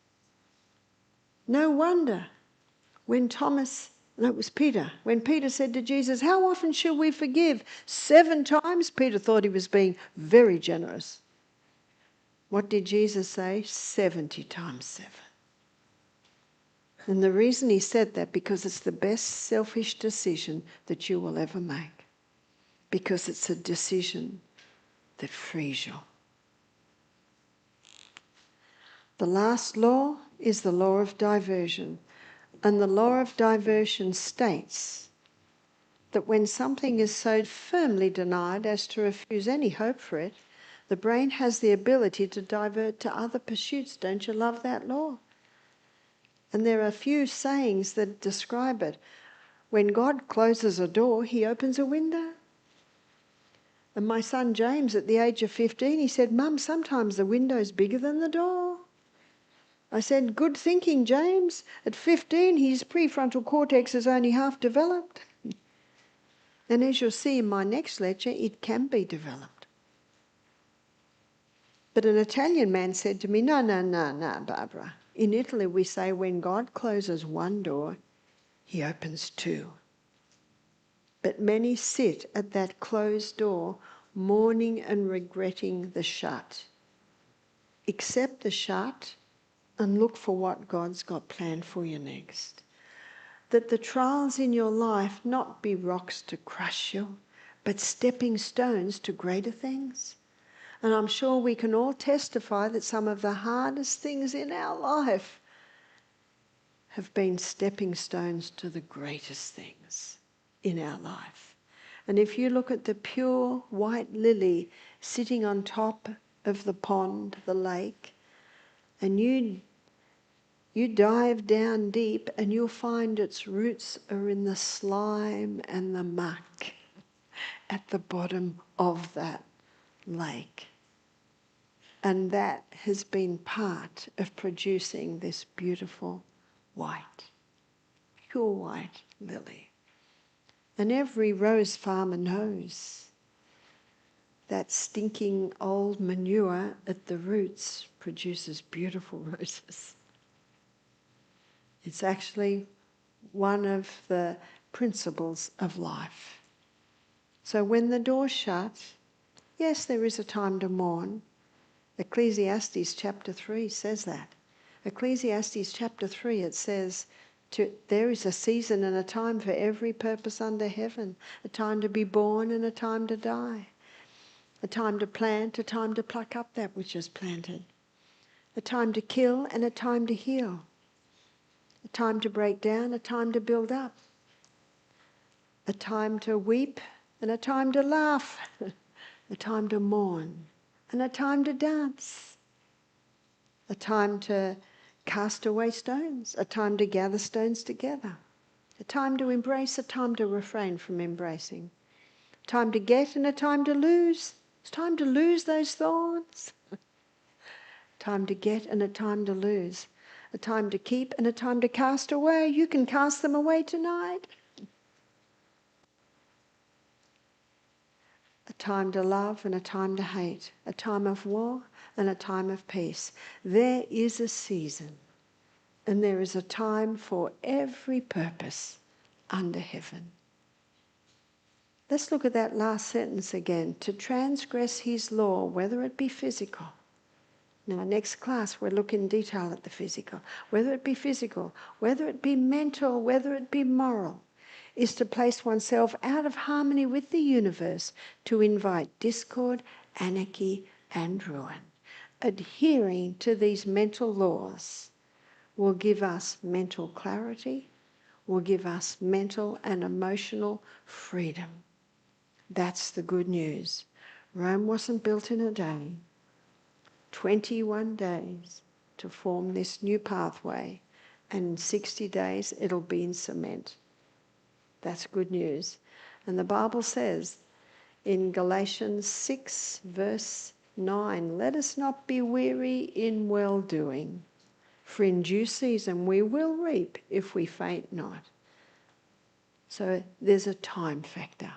No wonder when Peter said to Jesus, "How often shall we forgive? 7 times? Peter thought he was being very generous. What did Jesus say? 70 times 7. And the reason he said that, because it's the best selfish decision that you will ever make. Because it's a decision that frees you. The last law is the law of diversion. And the law of diversion states that when something is so firmly denied as to refuse any hope for it, the brain has the ability to divert to other pursuits. Don't you love that law? And there are a few sayings that describe it. When God closes a door, he opens a window. And my son James, at the age of 15, he said, "Mum, sometimes the window's bigger than the door." I said, "Good thinking, James." At 15, his prefrontal cortex is only half developed. And as you'll see in my next lecture, it can be developed. But an Italian man said to me, no, Barbara. In Italy, we say when God closes one door, he opens 2. But many sit at that closed door, mourning and regretting the shut. Accept the shut and look for what God's got planned for you next. That the trials in your life not be rocks to crush you, but stepping stones to greater things. And I'm sure we can all testify that some of the hardest things in our life have been stepping stones to the greatest things in our life. And if you look at the pure white lily sitting on top of the pond, the lake, and you dive down deep and you'll find its roots are in the slime and the muck at the bottom of that lake. And that has been part of producing this beautiful white, pure white lily. And every rose farmer knows that stinking old manure at the roots produces beautiful roses. It's actually one of the principles of life. So when the door's shut, yes, there is a time to mourn. Ecclesiastes chapter 3 says that. Ecclesiastes chapter 3, it says, there is a season and a time for every purpose under heaven, a time to be born and a time to die, a time to plant, a time to pluck up that which is planted, a time to kill and a time to heal, a time to break down, a time to build up, a time to weep and a time to laugh, a time to mourn and a time to dance, a time to cast away stones, a time to gather stones together, a time to embrace, a time to refrain from embracing, a time to get and a time to lose. It's time to lose those thorns. Time to get and a time to lose, a time to keep and a time to cast away. You can cast them away tonight. A time to love and a time to hate, a time of war and a time of peace. There is a season and there is a time for every purpose under heaven. Let's look at that last sentence again. To transgress his law, whether it be physical. Now, next class, we'll look in detail at the physical. Whether it be physical, whether it be mental, whether it be moral, is to place oneself out of harmony with the universe, to invite discord, anarchy, and ruin. Adhering to these mental laws will give us mental clarity, will give us mental and emotional freedom. That's the good news. Rome wasn't built in a day. 21 days to form this new pathway, and in 60 days it'll be in cement. That's good news. And the Bible says in Galatians 6 verse 9, let us not be weary in well-doing, for in due season we will reap if we faint not. So there's a time factor.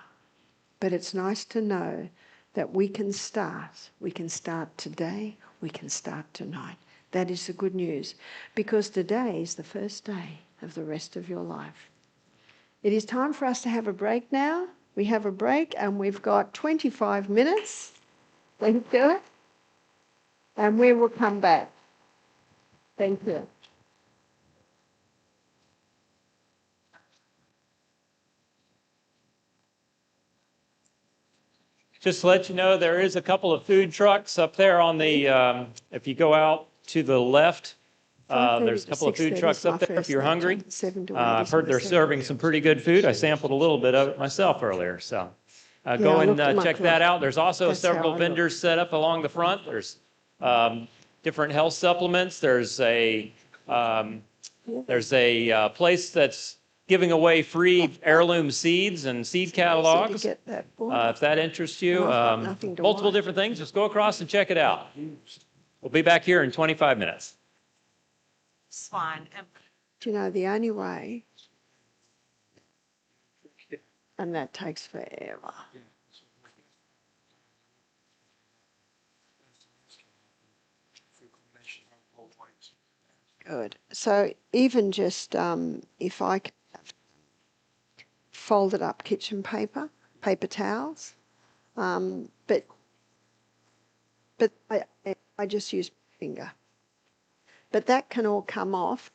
But it's nice to know that we can start. We can start today, we can start tonight. That is the good news, because today is the first day of the rest of your life. It is time for us to have a break now. We have a break and we've got 25 minutes. Thank you. And we will come back. Thank you. Just to let you know, there is a couple of food trucks up there on the, if you go out to the left, there's a couple of food trucks up there if you're hungry. I've heard they're serving some pretty good food. I sampled a little bit of it myself earlier, so go and check that out. There's also several vendors set up along the front. There's different health supplements. There's a place that's giving away free heirloom seeds and seed catalogs. If that interests you, multiple different things, just go across and check it out. We'll be back here in 25 minutes. It's fine. Do you know the only way, and that takes forever. Good. So even just if I could have folded up kitchen paper, paper towels, but I just use my finger. But that can all come off.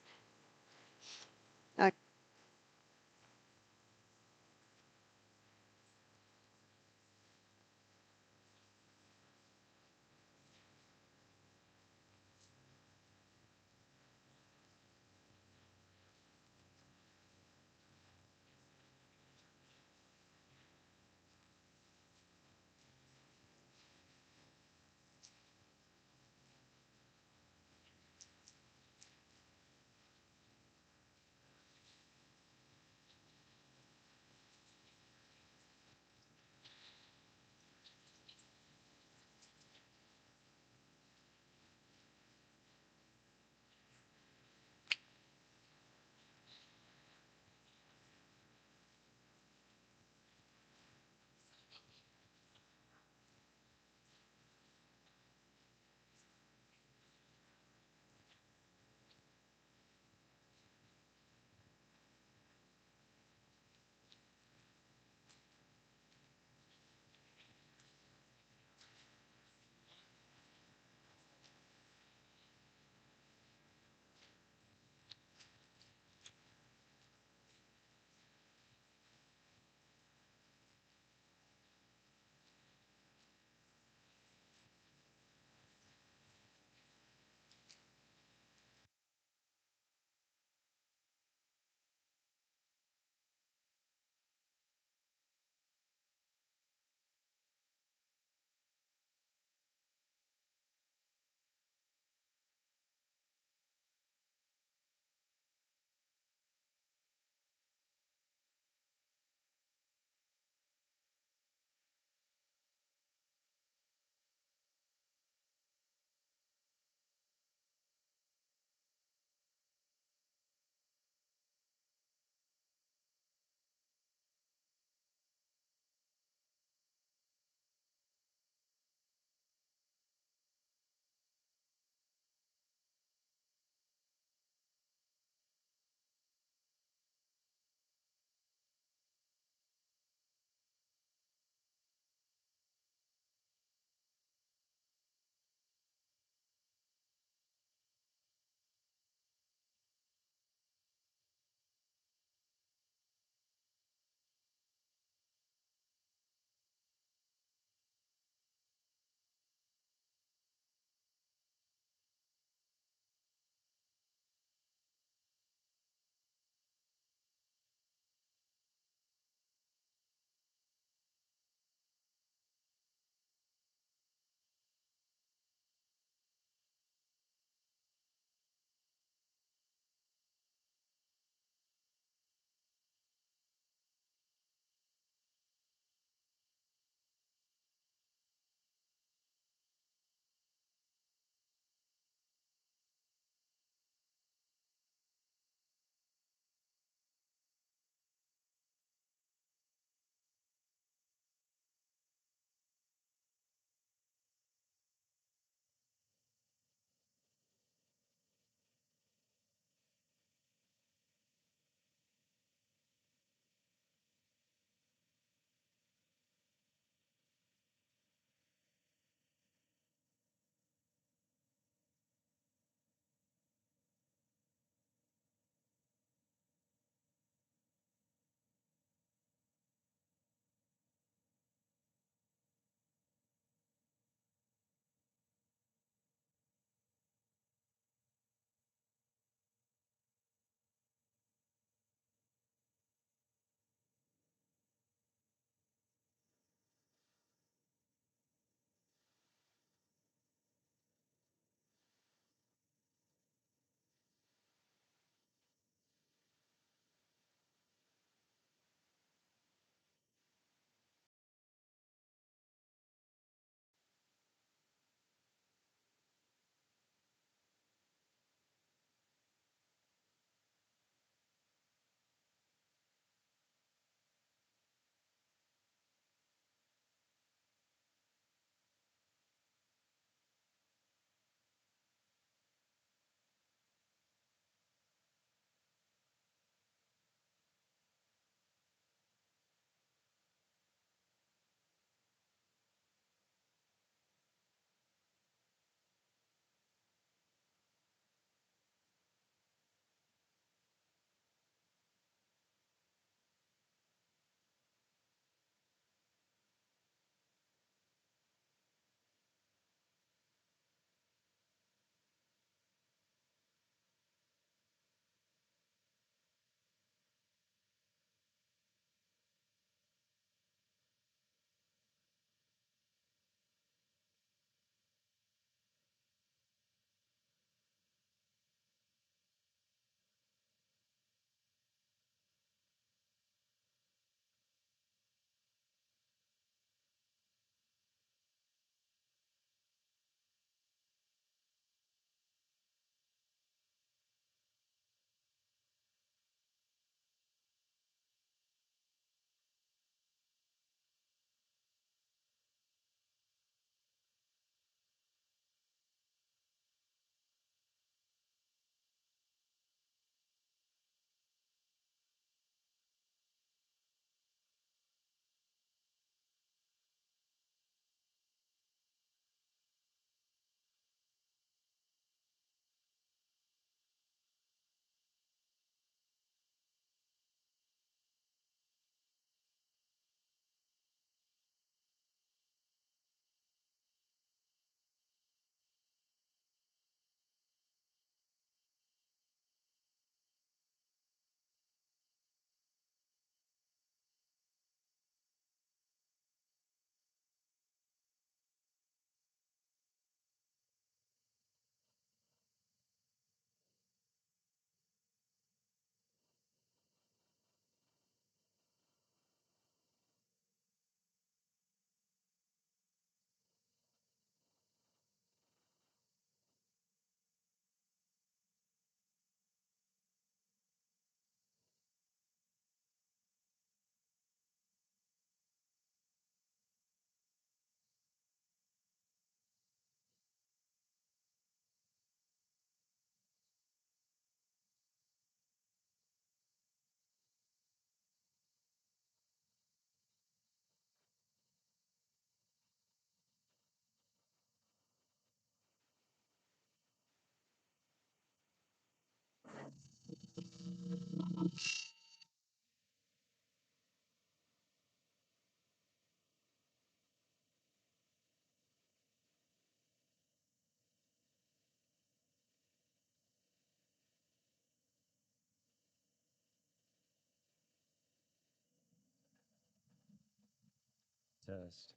Test,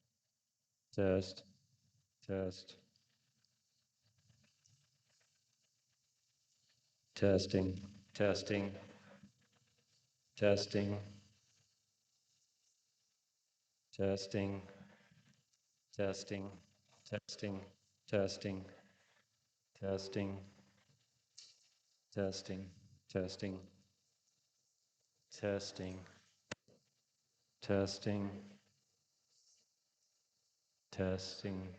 test, test. Testing, testing, testing, testing, testing, testing, testing, testing, testing, testing, testing, testing, testing.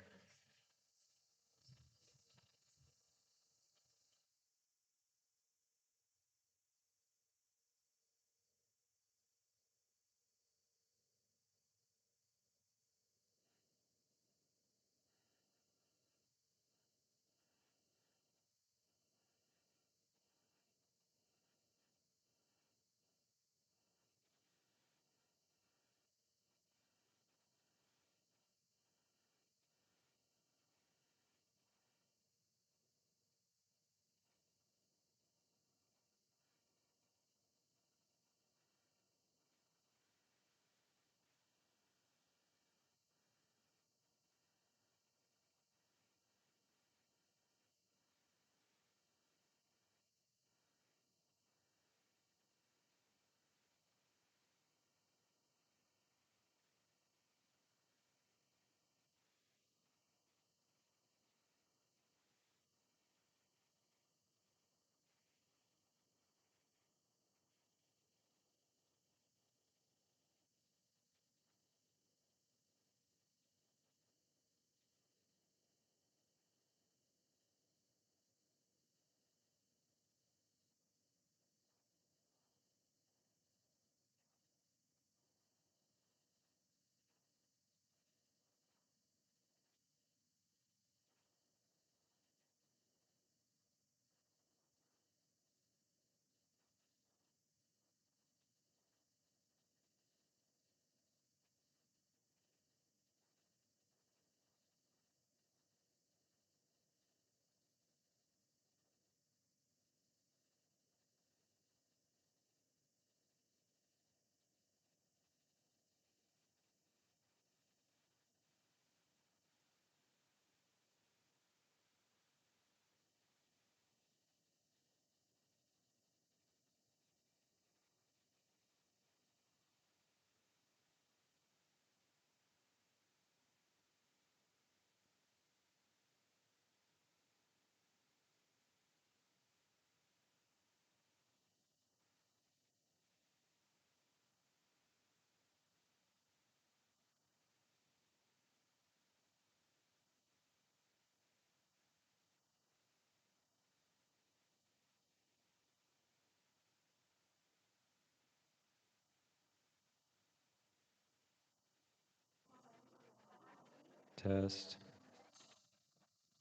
Test,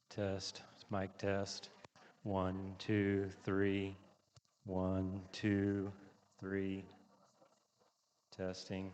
test, mic test. 1, 2, 3. 1, 2, 3. Testing.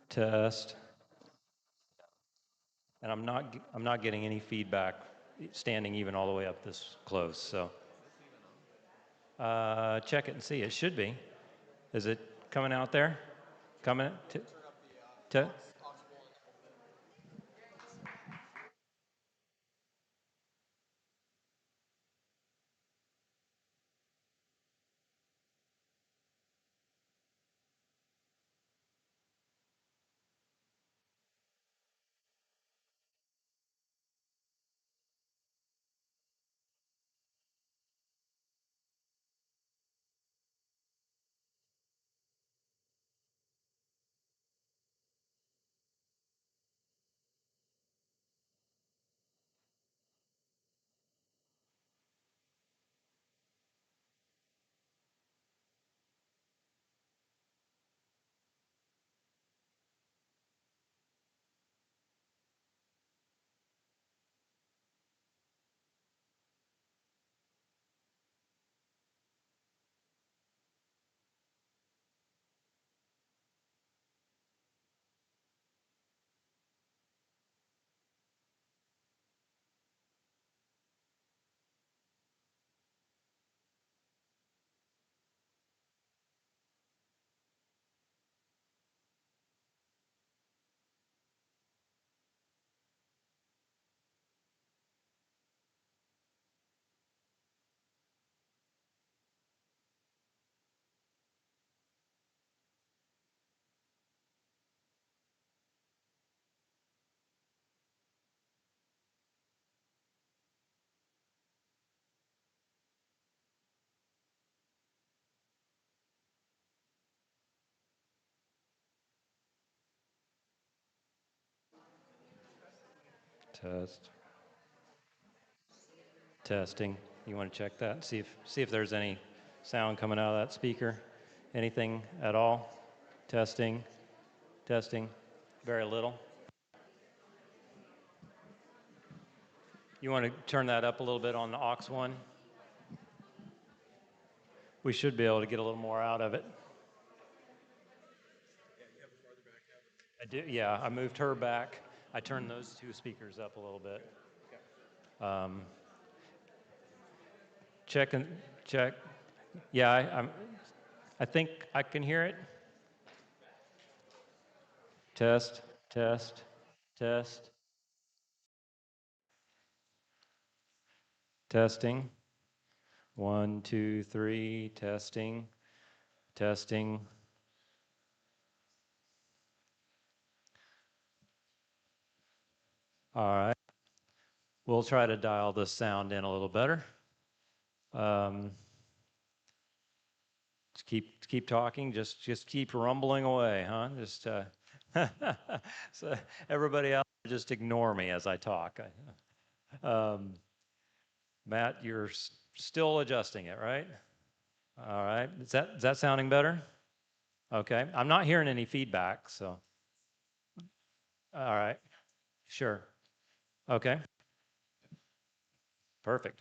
Test. And I'm not getting any feedback standing even all the way up this close. So check it and see. It should be. Is it coming out there? Coming to Test. Testing. You want to check that? See if there's any sound coming out of that speaker. Anything at all? Testing. Testing. Very little. You want to turn that up a little bit on the aux one? We should be able to get a little more out of it. I do, yeah, I moved her back. I turned those two speakers up a little bit. Check and check. Yeah, I think I can hear it. Test, test, test. Testing. 1, 2, 3, testing, testing. All right. We'll try to dial the sound in a little better. Keep talking. Just keep rumbling away, huh? Just so everybody else just ignore me as I talk. Matt, you're still adjusting it, right? All right. Is that sounding better? Okay. I'm not hearing any feedback, so. All right. Sure. Okay. Perfect.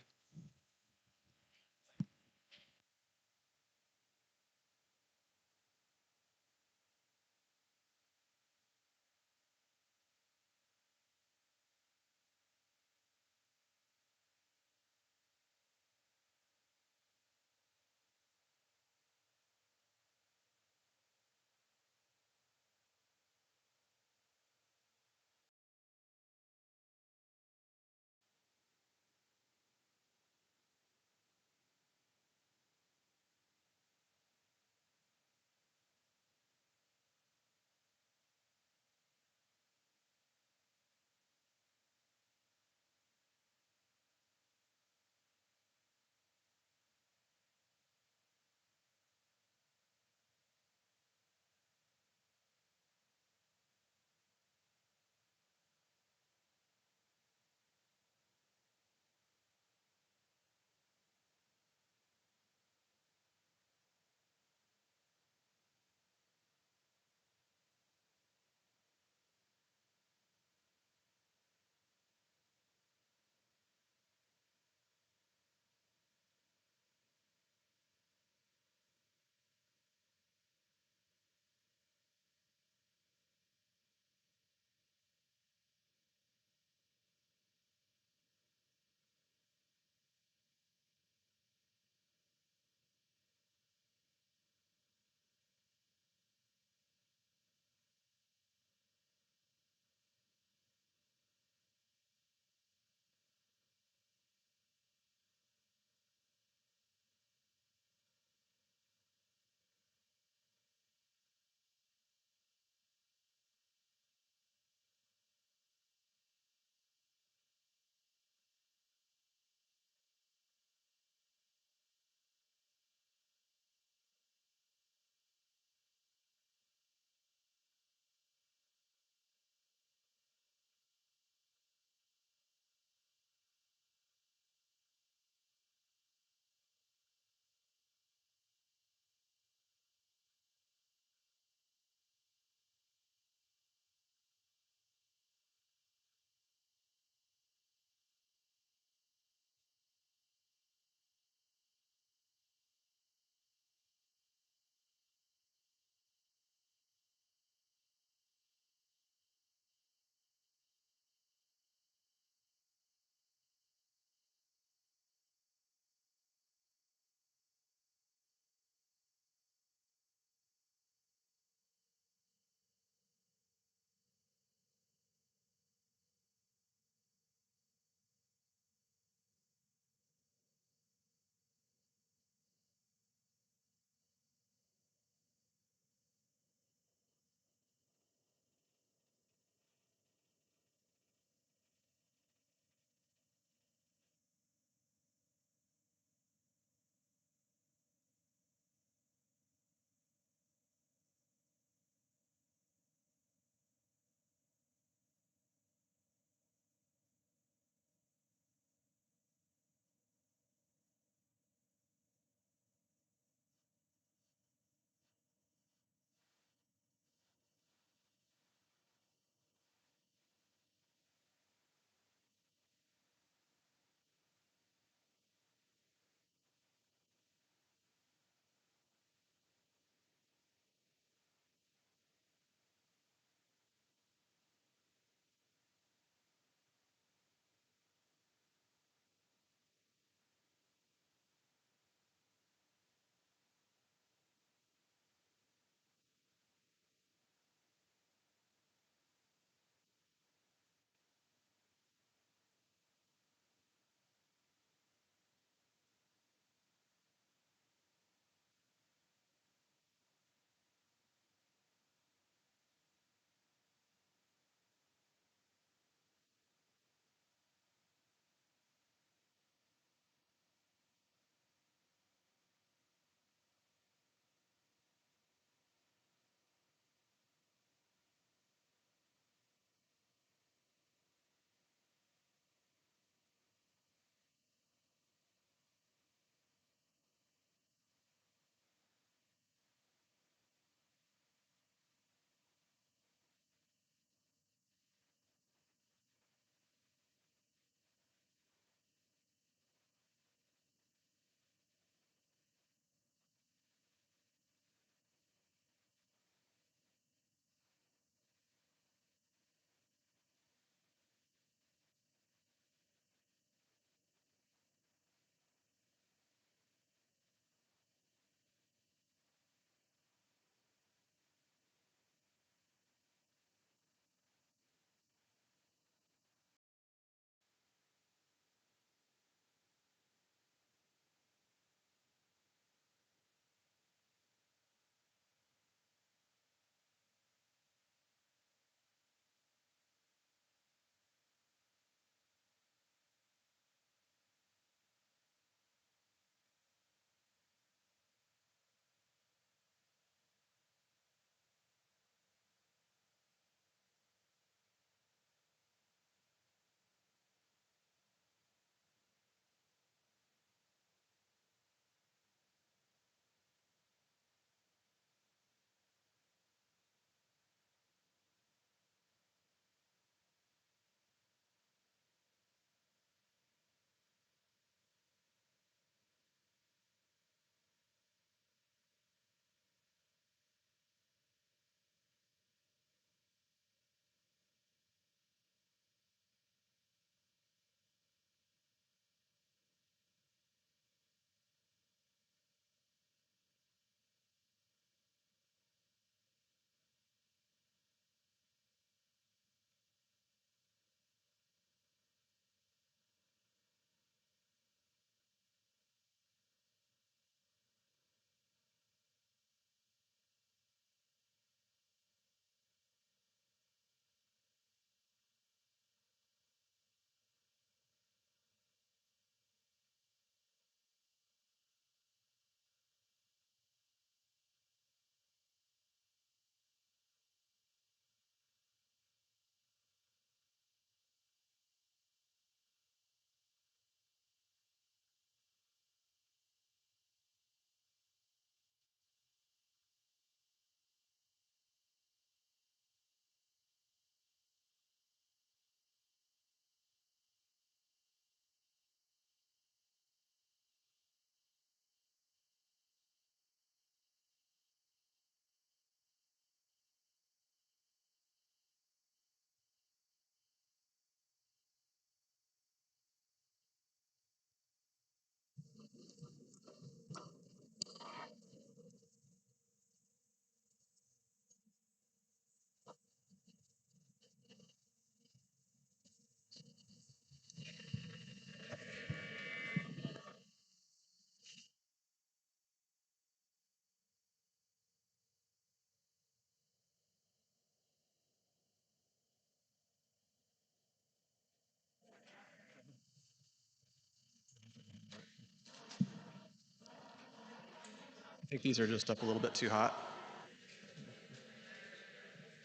I think these are just up a little bit too hot.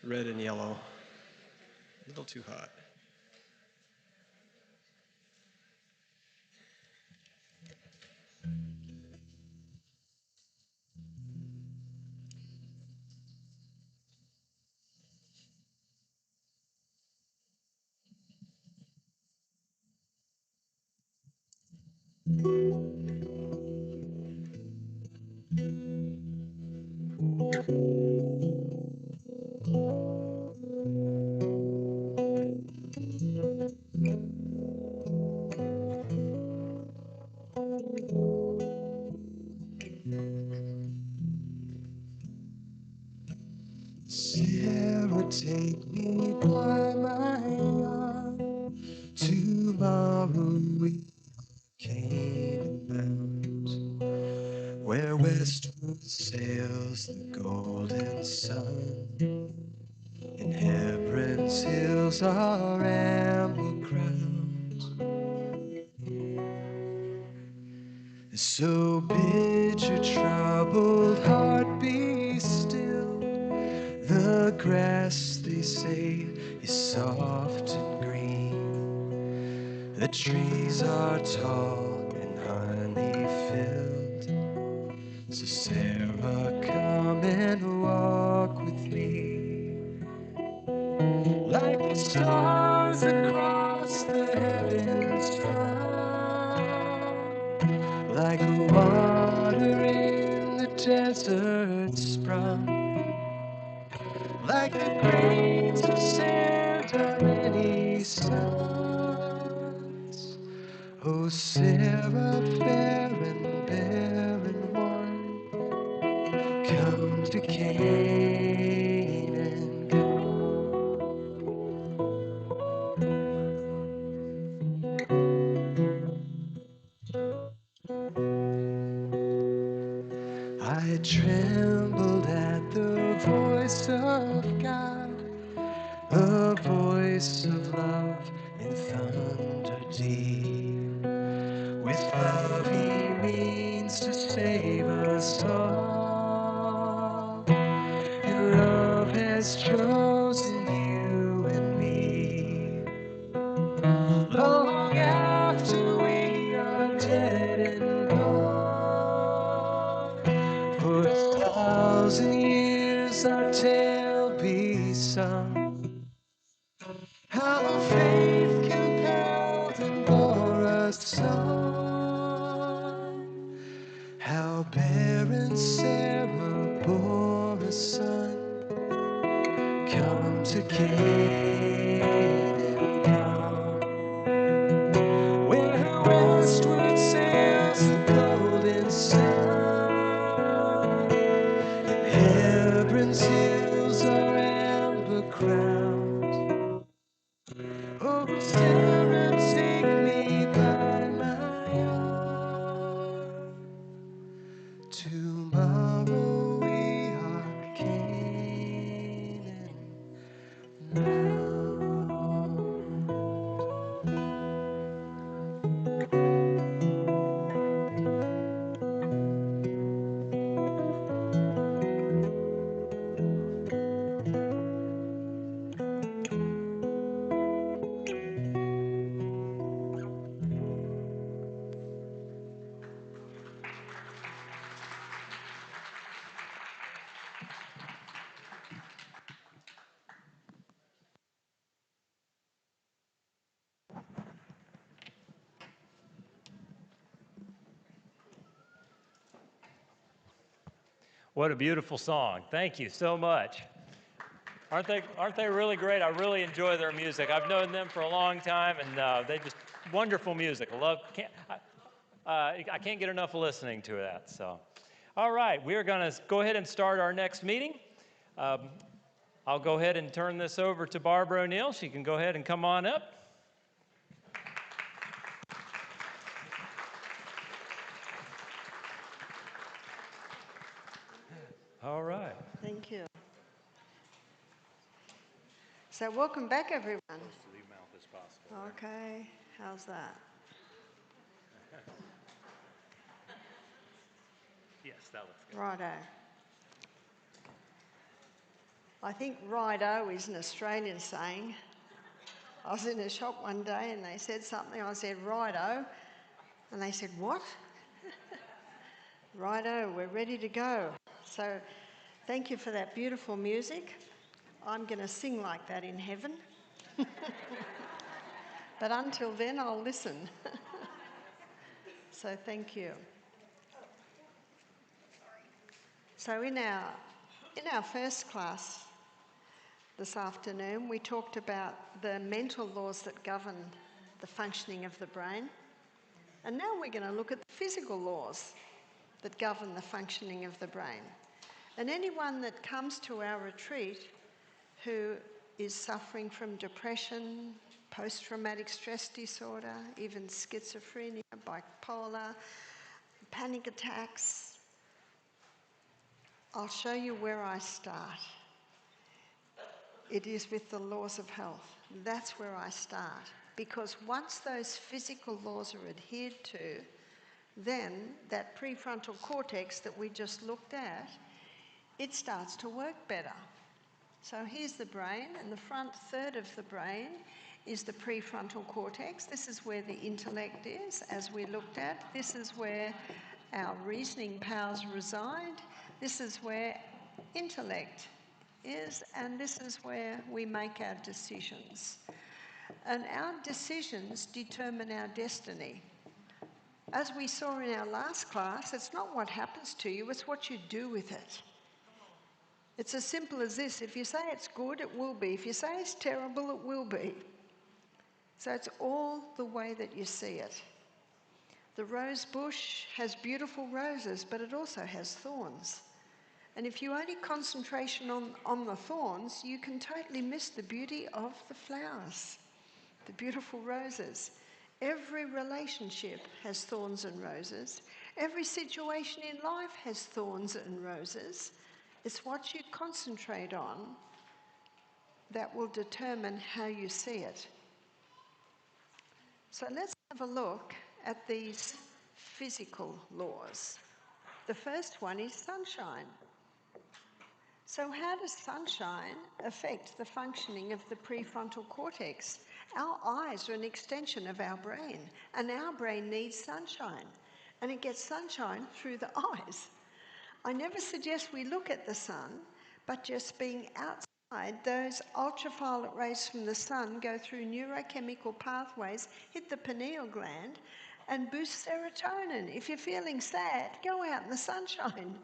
Red and yellow. A little too hot. Sarah, take me by my arm. Tomorrow we came bound, where westward sails the golden sun, and Hebron's hills are amber ground. So bid your troubled heart be still. The grass, they say, is soft and green. The trees are tall and honey filled. So Sarah, come and walk with me. Like the stars across the heavens front, like the water in the desert sprung, like the grains of sand on any suns. Oh, Sarah, fair and barren one, come to Canaan, go. I trembled at the voice of God, a voice of love in thunder deep. With love he means to save us all, and love has chosen you and me. Long after we are dead and gone, for 1,000 years our tale be sung. How faith compelled and bore a son. How barren Sarah bore a son. Come to Canaan, come, where her westward sails the golden sun. Hebron's hills are amber crowned. Oh, Sarah, take me by my arm. Tomorrow we are Canaan bound. What a beautiful song. Thank you so much. Aren't they really great? I really enjoy their music. I've known them for a long time, and they just wonderful music. I can't get enough of listening to that. So, all right, we are going to go ahead and start our next meeting. I'll go ahead and turn this over to Barbara O'Neill. She can go ahead and come on up. All right. Thank you. So welcome back, everyone. Leave mouth as possible. Okay, how's that? Yes, that looks good. Righto. I think righto is an Australian saying. I was in a shop one day and they said something. I said righto, and they said what? Righto, we're ready to go. So thank you for that beautiful music. I'm going to sing like that in heaven. But until then, I'll listen. So thank you. So in our first class this afternoon, we talked about the mental laws that govern the functioning of the brain. And now we're going to look at the physical laws that govern the functioning of the brain. And anyone that comes to our retreat who is suffering from depression, post-traumatic stress disorder, even schizophrenia, bipolar, panic attacks, I'll show you where I start. It is with the laws of health. That's where I start. Because once those physical laws are adhered to, then that prefrontal cortex that we just looked at, it starts to work better. So here's the brain, and the front third of the brain is the prefrontal cortex. This is where the intellect is, as we looked at. This is where our reasoning powers reside. This is where intellect is, and this is where we make our decisions. And our decisions determine our destiny. As we saw in our last class, it's not what happens to you, it's what you do with it. It's as simple as this. If you say it's good, it will be. If you say it's terrible, it will be. So it's all the way that you see it. The rose bush has beautiful roses, but it also has thorns. And if you only concentrate on the thorns, you can totally miss the beauty of the flowers, the beautiful roses. Every relationship has thorns and roses. Every situation in life has thorns and roses. It's what you concentrate on that will determine how you see it. So let's have a look at these physical laws. The first one is sunshine. So how does sunshine affect the functioning of the prefrontal cortex? Our eyes are an extension of our brain, and our brain needs sunshine, and it gets sunshine through the eyes. I never suggest we look at the sun, but just being outside, those ultraviolet rays from the sun go through neurochemical pathways, hit the pineal gland, and boost serotonin. If you're feeling sad, go out in the sunshine,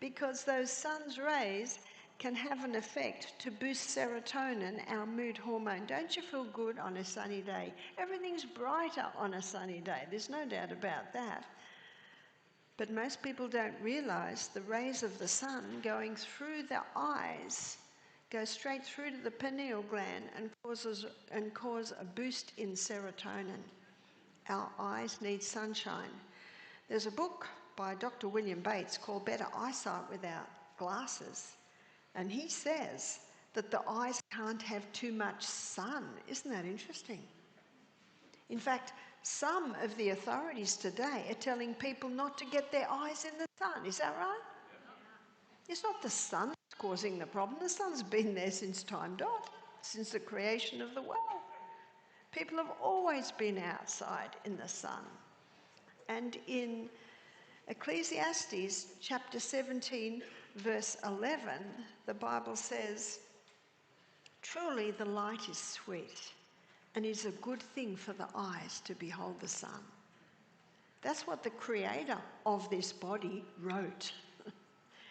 because those sun's rays can have an effect to boost serotonin, our mood hormone. Don't you feel good on a sunny day? Everything's brighter on a sunny day. There's no doubt about that. But most people don't realise the rays of the sun going through the eyes go straight through to the pineal gland and cause a boost in serotonin. Our eyes need sunshine. There's a book by Dr. William Bates called Better Eyesight Without Glasses, and he says that the eyes can't have too much sun. Isn't that interesting? In fact, some of the authorities today are telling people not to get their eyes in the sun. Is that right? It's not the sun that's causing the problem. The sun's been there since time dot, since the creation of the world. People have always been outside in the sun. And in Ecclesiastes chapter 17, verse 11, the Bible says, "Truly the light is sweet, and it is a good thing for the eyes to behold the sun." That's what the creator of this body wrote.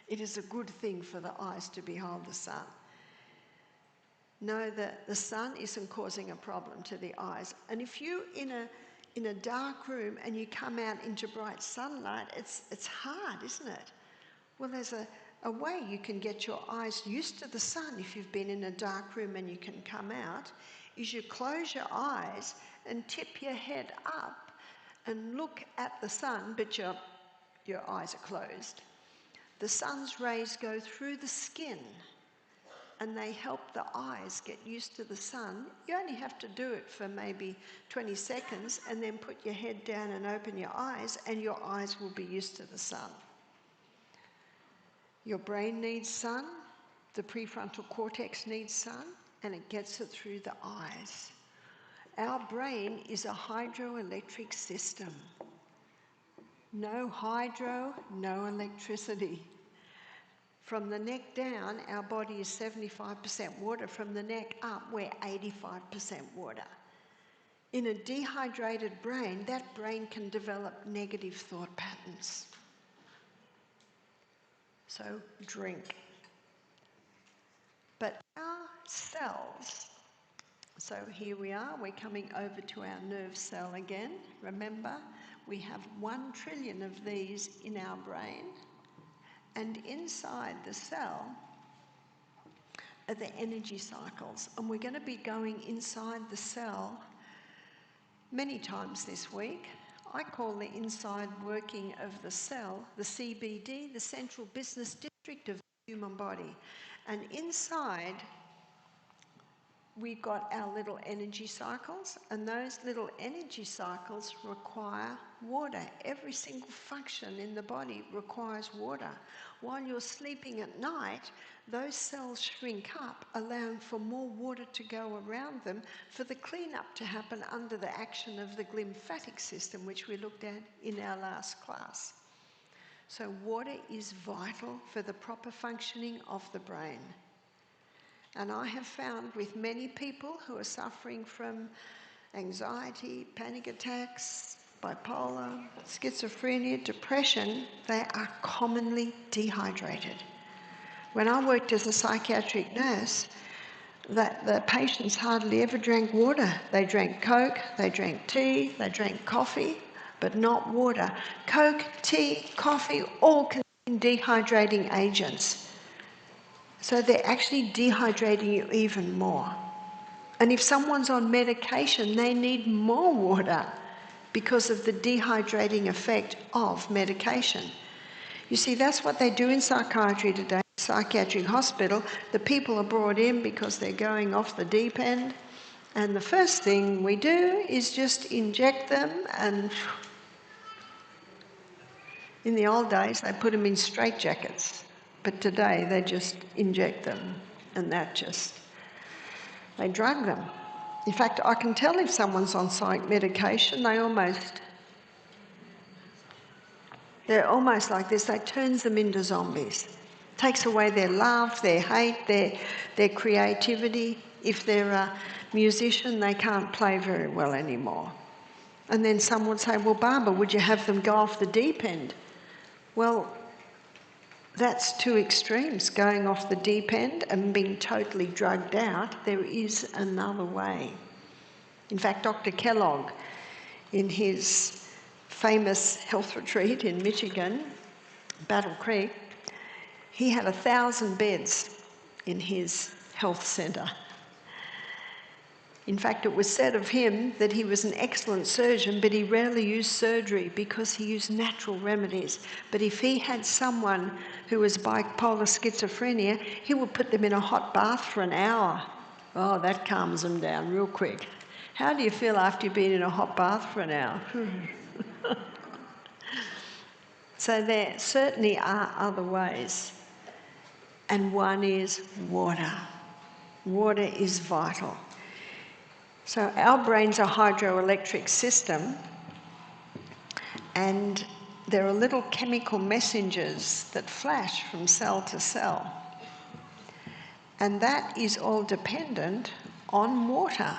It is a good thing for the eyes to behold the sun. Know that the sun isn't causing a problem to the eyes. And if you're in a dark room and you come out into bright sunlight, it's hard, isn't it? Well, there's a way you can get your eyes used to the sun if you've been in a dark room and you can come out, is you close your eyes and tip your head up and look at the sun, but your eyes are closed. The sun's rays go through the skin and they help the eyes get used to the sun. You only have to do it for maybe 20 seconds and then put your head down and open your eyes, and your eyes will be used to the sun. Your brain needs sun, the prefrontal cortex needs sun, and it gets it through the eyes. Our brain is a hydroelectric system. No hydro, no electricity. From the neck down, our body is 75% water. From the neck up, we're 85% water. In a dehydrated brain, that brain can develop negative thought patterns. So drink. But our cells, so here we are, we're coming over to our nerve cell again. Remember, we have 1 trillion of these in our brain, and inside the cell are the energy cycles. And we're going to be going inside the cell many times this week. I call the inside working of the cell the CBD, the Central Business District of the human body. And inside, we've got our little energy cycles, and those little energy cycles require water. Every single function in the body requires water. While you're sleeping at night, those cells shrink up, allowing for more water to go around them for the cleanup to happen under the action of the glymphatic system, which we looked at in our last class. So water is vital for the proper functioning of the brain. And I have found with many people who are suffering from anxiety, panic attacks, bipolar, schizophrenia, depression, they are commonly dehydrated. When I worked as a psychiatric nurse, the patients hardly ever drank water. They drank Coke, they drank tea, they drank coffee, but not water. Coke, tea, coffee, all contain dehydrating agents. So they're actually dehydrating you even more. And if someone's on medication, they need more water because of the dehydrating effect of medication. You see, that's what they do in psychiatry today. Psychiatric hospital, the people are brought in because they're going off the deep end. And the first thing we do is just inject them, and in the old days, they put them in straitjackets. But today, they just inject them, and they drug them. In fact, I can tell if someone's on psych medication, they're almost like this. They turns them into zombies. Takes away their love, their hate, their creativity. If they're a musician, they can't play very well anymore. And then someone would say, well, Barbara, would you have them go off the deep end? Well, that's two extremes, going off the deep end and being totally drugged out. There is another way. In fact, Dr. Kellogg, in his famous health retreat in Michigan, Battle Creek, he had 1,000 beds in his health centre. In fact, it was said of him that he was an excellent surgeon, but he rarely used surgery because he used natural remedies. But if he had someone who was bipolar schizophrenia, he would put them in a hot bath for an hour. Oh, that calms them down real quick. How do you feel after you've been in a hot bath for an hour? So there certainly are other ways. And one is water. Water is vital. So our brain's a hydroelectric system, and there are little chemical messengers that flash from cell to cell. And that is all dependent on water.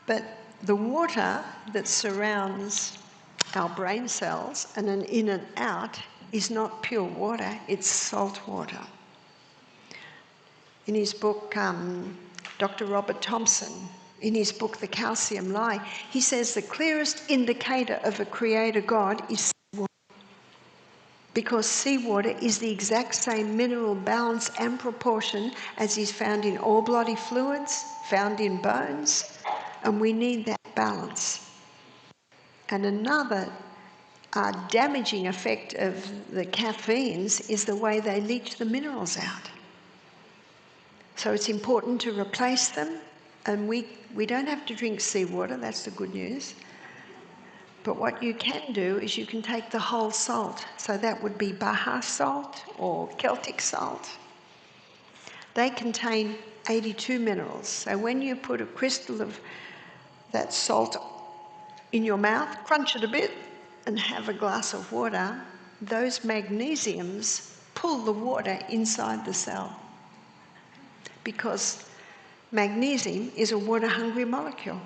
But the water that surrounds our brain cells and an in and out is not pure water, it's salt water. In his book, Dr. Robert Thompson, in his book, The Calcium Lie, he says the clearest indicator of a creator God is seawater, because seawater is the exact same mineral balance and proportion as is found in all bloody fluids, found in bones, and we need that balance. And another damaging effect of the caffeines is the way they leach the minerals out. So it's important to replace them, and we don't have to drink seawater, that's the good news. But what you can do is you can take the whole salt. So that would be Baja salt or Celtic salt. They contain 82 minerals. So when you put a crystal of that salt in your mouth, crunch it a bit and have a glass of water, those magnesiums pull the water inside the cell, because magnesium is a water-hungry molecule.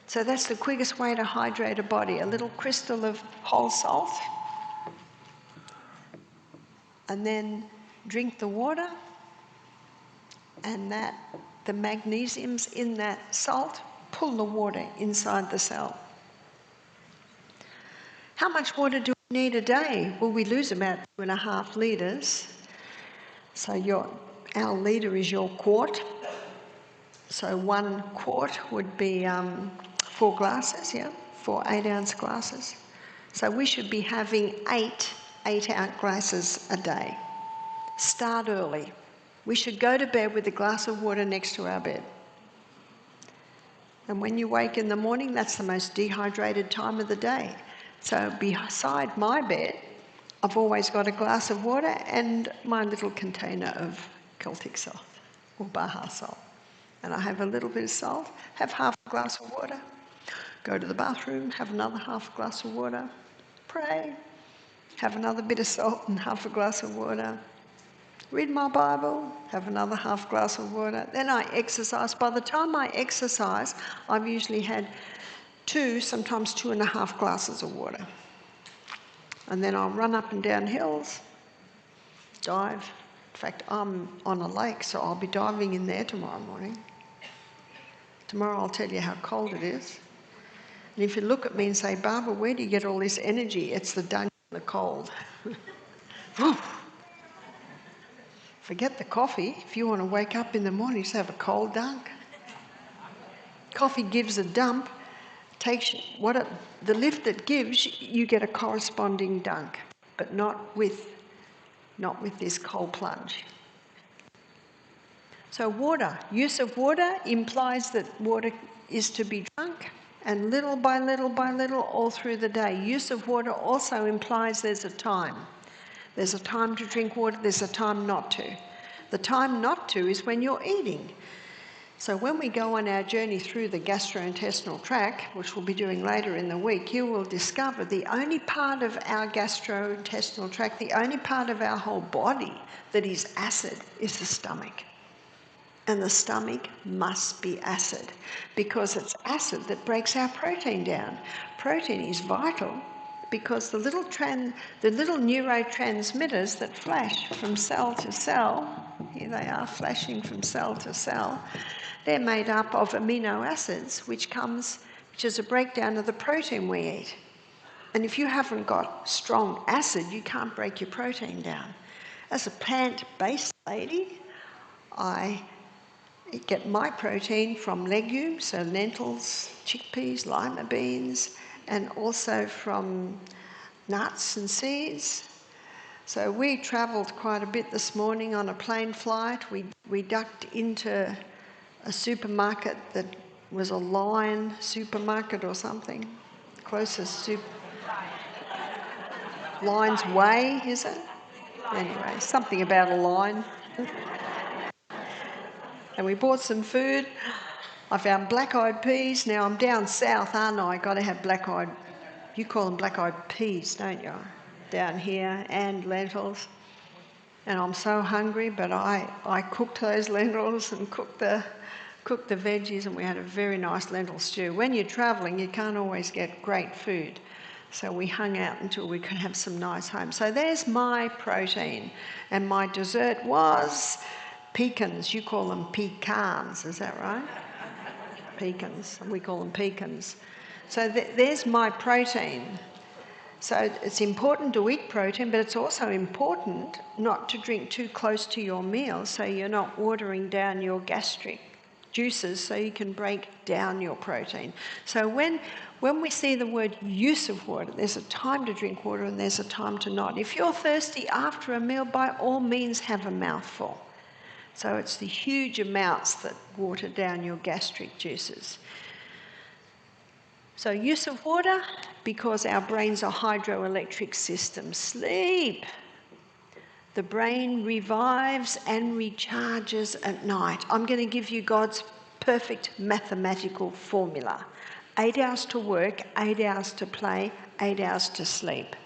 So that's the quickest way to hydrate a body, a little crystal of whole salt, and then drink the water, and the magnesiums in that salt pull the water inside the cell. How much water do we need a day? Well, we lose about 2.5 litres. So our litre is your quart. So 1 quart would be 4 glasses, 4 8-ounce glasses. So we should be having 8 8-ounce glasses a day. Start early. We should go to bed with a glass of water next to our bed. And when you wake in the morning, that's the most dehydrated time of the day. So beside my bed, I've always got a glass of water and my little container of Celtic salt or Baja salt. And I have a little bit of salt, have half a glass of water, go to the bathroom, have another half a glass of water, pray, have another bit of salt and half a glass of water, read my Bible, have another half glass of water. Then I exercise. By the time I exercise, I've usually had 2, sometimes 2.5 glasses of water. And then I'll run up and down hills, dive. In fact, I'm on a lake, so I'll be diving in there tomorrow morning. Tomorrow I'll tell you how cold it is. And if you look at me and say, Barbara, where do you get all this energy? It's the dunk and the cold. Forget the coffee. If you want to wake up in the morning, just have a cold dunk. Coffee gives a dump, takes the lift it gives, you get a corresponding dunk, but not with this cold plunge. So water, use of water implies that water is to be drunk, and little by little by little all through the day. Use of water also implies there's a time. There's a time to drink water, there's a time not to. The time not to is when you're eating. So when we go on our journey through the gastrointestinal tract, which we'll be doing later in the week, you will discover the only part of our gastrointestinal tract, the only part of our whole body that is acid is the stomach. And the stomach must be acid, because it's acid that breaks our protein down. Protein is vital because the little neurotransmitters that flash from cell to cell, here they are flashing from cell to cell, they're made up of amino acids, which is a breakdown of the protein we eat. And if you haven't got strong acid, you can't break your protein down. As a plant-based lady, I get my protein from legumes, so lentils, chickpeas, lima beans, and also from nuts and seeds. So we travelled quite a bit this morning on a plane flight. We ducked into a supermarket that was a Lion supermarket or something. Closest Lion's Way, is it? Anyway, something about a lion. And we bought some food. I found black-eyed peas. Now I'm down south, aren't I? Got to have black-eyed, you call them black-eyed peas, don't you? Down here, and lentils. And I'm so hungry, but I cooked those lentils and cooked the veggies, and we had a very nice lentil stew. When you're travelling, you can't always get great food. So we hung out until we could have some nice home. So there's my protein. And my dessert was pecans. You call them pecans, is that right? Pecans. We call them pecans. So there's my protein. So it's important to eat protein, but it's also important not to drink too close to your meal so you're not watering down your gastric juices so you can break down your protein. So when we see the word use of water, there's a time to drink water and there's a time to not. If you're thirsty after a meal, by all means have a mouthful. So it's the huge amounts that water down your gastric juices. So use of water, because our brains are hydroelectric systems. Sleep. The brain revives and recharges at night. I'm going to give you God's perfect mathematical formula. 8 hours to work, 8 hours to play, 8 hours to sleep.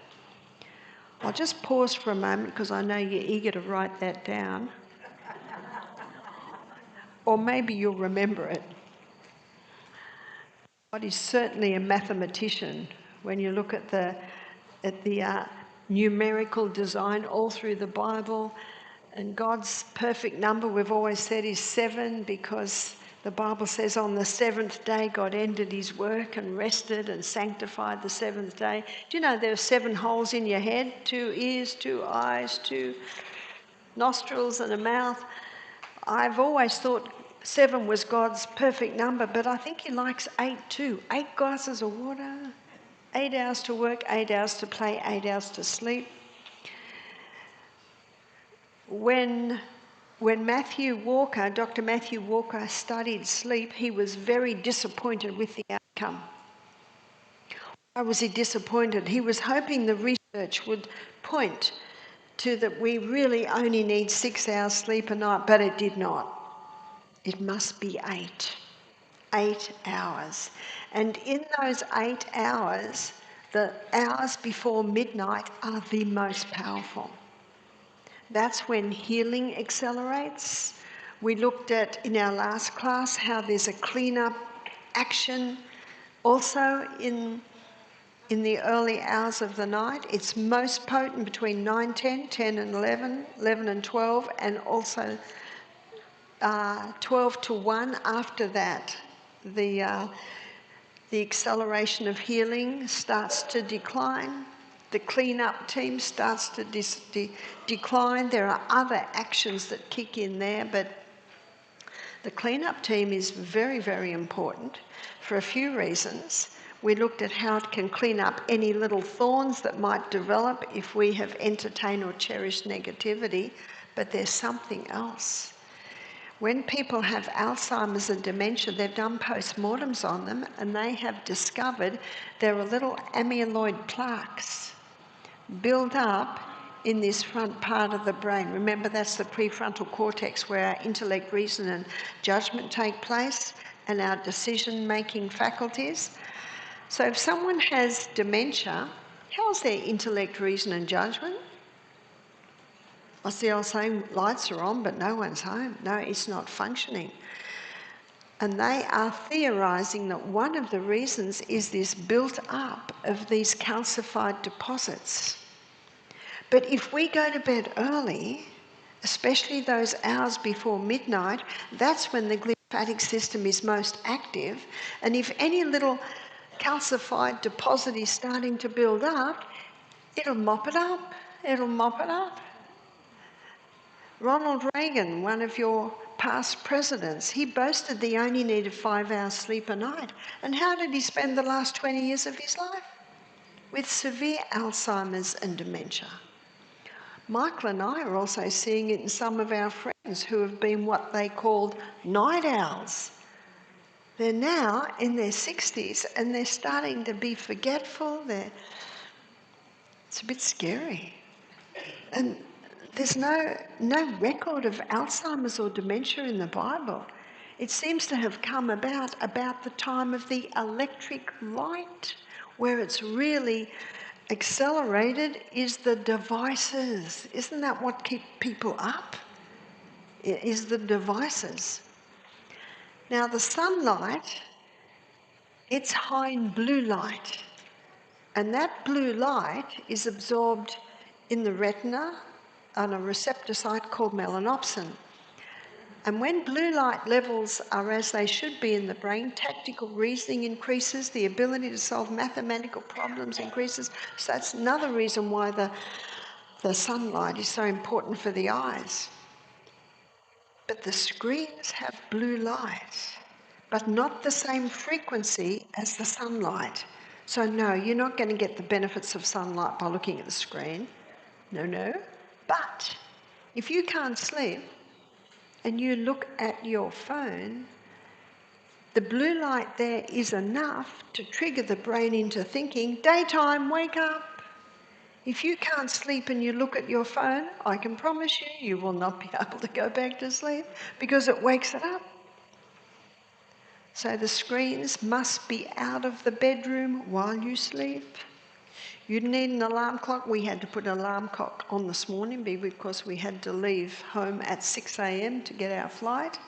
I'll just pause for a moment because I know you're eager to write that down. Or maybe you'll remember it. God is certainly a mathematician. When you look at the numerical design all through the Bible, and God's perfect number, we've always said, is 7, because the Bible says on the seventh day God ended his work and rested and sanctified the seventh day. Do you know there are 7 holes in your head? 2 ears, 2 eyes, 2 nostrils and a mouth. I've always thought 7 was God's perfect number, but I think he likes 8 too. 8 glasses of water, 8 hours to work, 8 hours to play, 8 hours to sleep. When Matthew Walker, Dr. Matthew Walker, studied sleep, he was very disappointed with the outcome. Why was he disappointed? He was hoping the research would point to that we really only need 6 hours sleep a night, but it did not. It must be 8. 8 hours. And in those 8 hours, the hours before midnight are the most powerful. That's when healing accelerates. We looked at in our last class how there's a clean-up action also in the early hours of the night. It's most potent between 9, 10, 10 and 11, 11 and 12, and also 12 to 1 after that. The acceleration of healing starts to decline. The clean-up team starts to decline. There are other actions that kick in there, but the clean-up team is very, very important for a few reasons. We looked at how it can clean up any little thorns that might develop if we have entertained or cherished negativity, but there's something else. When people have Alzheimer's and dementia, they've done postmortems on them, and they have discovered there are little amyloid plaques build up in this front part of the brain. Remember, that's the prefrontal cortex where our intellect, reason and judgment take place, and our decision-making faculties. So if someone has dementia, how's their intellect, reason and judgment? What's the old saying? Lights are on, but no one's home. No, it's not functioning. And they are theorising that one of the reasons is this built up of these calcified deposits. But if we go to bed early, especially those hours before midnight, that's when the glymphatic system is most active. And if any little calcified deposit is starting to build up, it'll mop it up. It'll mop it up. Ronald Reagan, one of your past presidents, he boasted he only needed 5 hours sleep a night. And how did he spend the last 20 years of his life? With severe Alzheimer's and dementia. Michael and I are also seeing it in some of our friends who have been what they called night owls. They're now in their 60s and they're starting to be forgetful. It's a bit scary. And there's no record of Alzheimer's or dementia in the Bible. It seems to have come about the time of the electric light, where it's really accelerated is the devices. Isn't that what keeps people up? It is the devices. Now the sunlight, it's high in blue light. And that blue light is absorbed in the retina on a receptor site called melanopsin. And when blue light levels are as they should be in the brain, tactical reasoning increases, the ability to solve mathematical problems increases. So that's another reason why the sunlight is so important for the eyes. But the screens have blue light, but not the same frequency as the sunlight. So no, you're not going to get the benefits of sunlight by looking at the screen. No. But if you can't sleep and you look at your phone, The blue light there is enough to trigger the brain into thinking, daytime, wake up. If you can't sleep and you look at your phone, I can promise you, you will not be able to go back to sleep because it wakes it up. So the screens must be out of the bedroom while you sleep. You need an alarm clock. We had to put an alarm clock on this morning because we had to leave home at 6 a.m. to get our flight.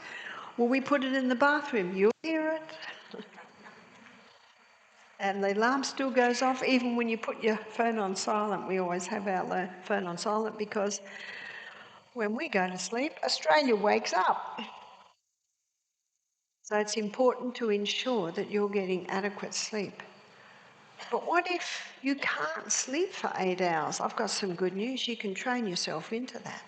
Well, we put it in the bathroom. You'll hear it. And the alarm still goes off even when you put your phone on silent. We always have our phone on silent because when we go to sleep, Australia wakes up. So it's important to ensure that you're getting adequate sleep. But what if you can't sleep for 8 hours? I've got some good news. You can train yourself into that.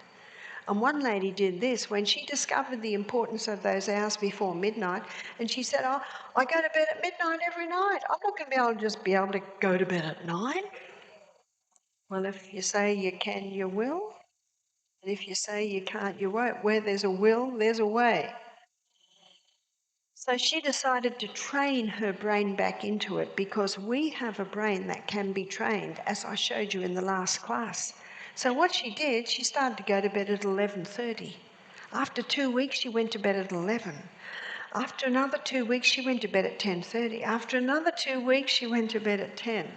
And one lady did this when she discovered the importance of those hours before midnight. And she said, oh, I go to bed at midnight every night. I'm not going to be able to go to bed at 9. Well, if you say you can, you will. And if you say you can't, you won't. Where there's a will, there's a way. So she decided to train her brain back into it because we have a brain that can be trained, as I showed you in the last class. So what she did, she started to go to bed at 11:30. After 2 weeks, she went to bed at 11. After another 2 weeks, she went to bed at 10:30. After another 2 weeks, she went to bed at 10,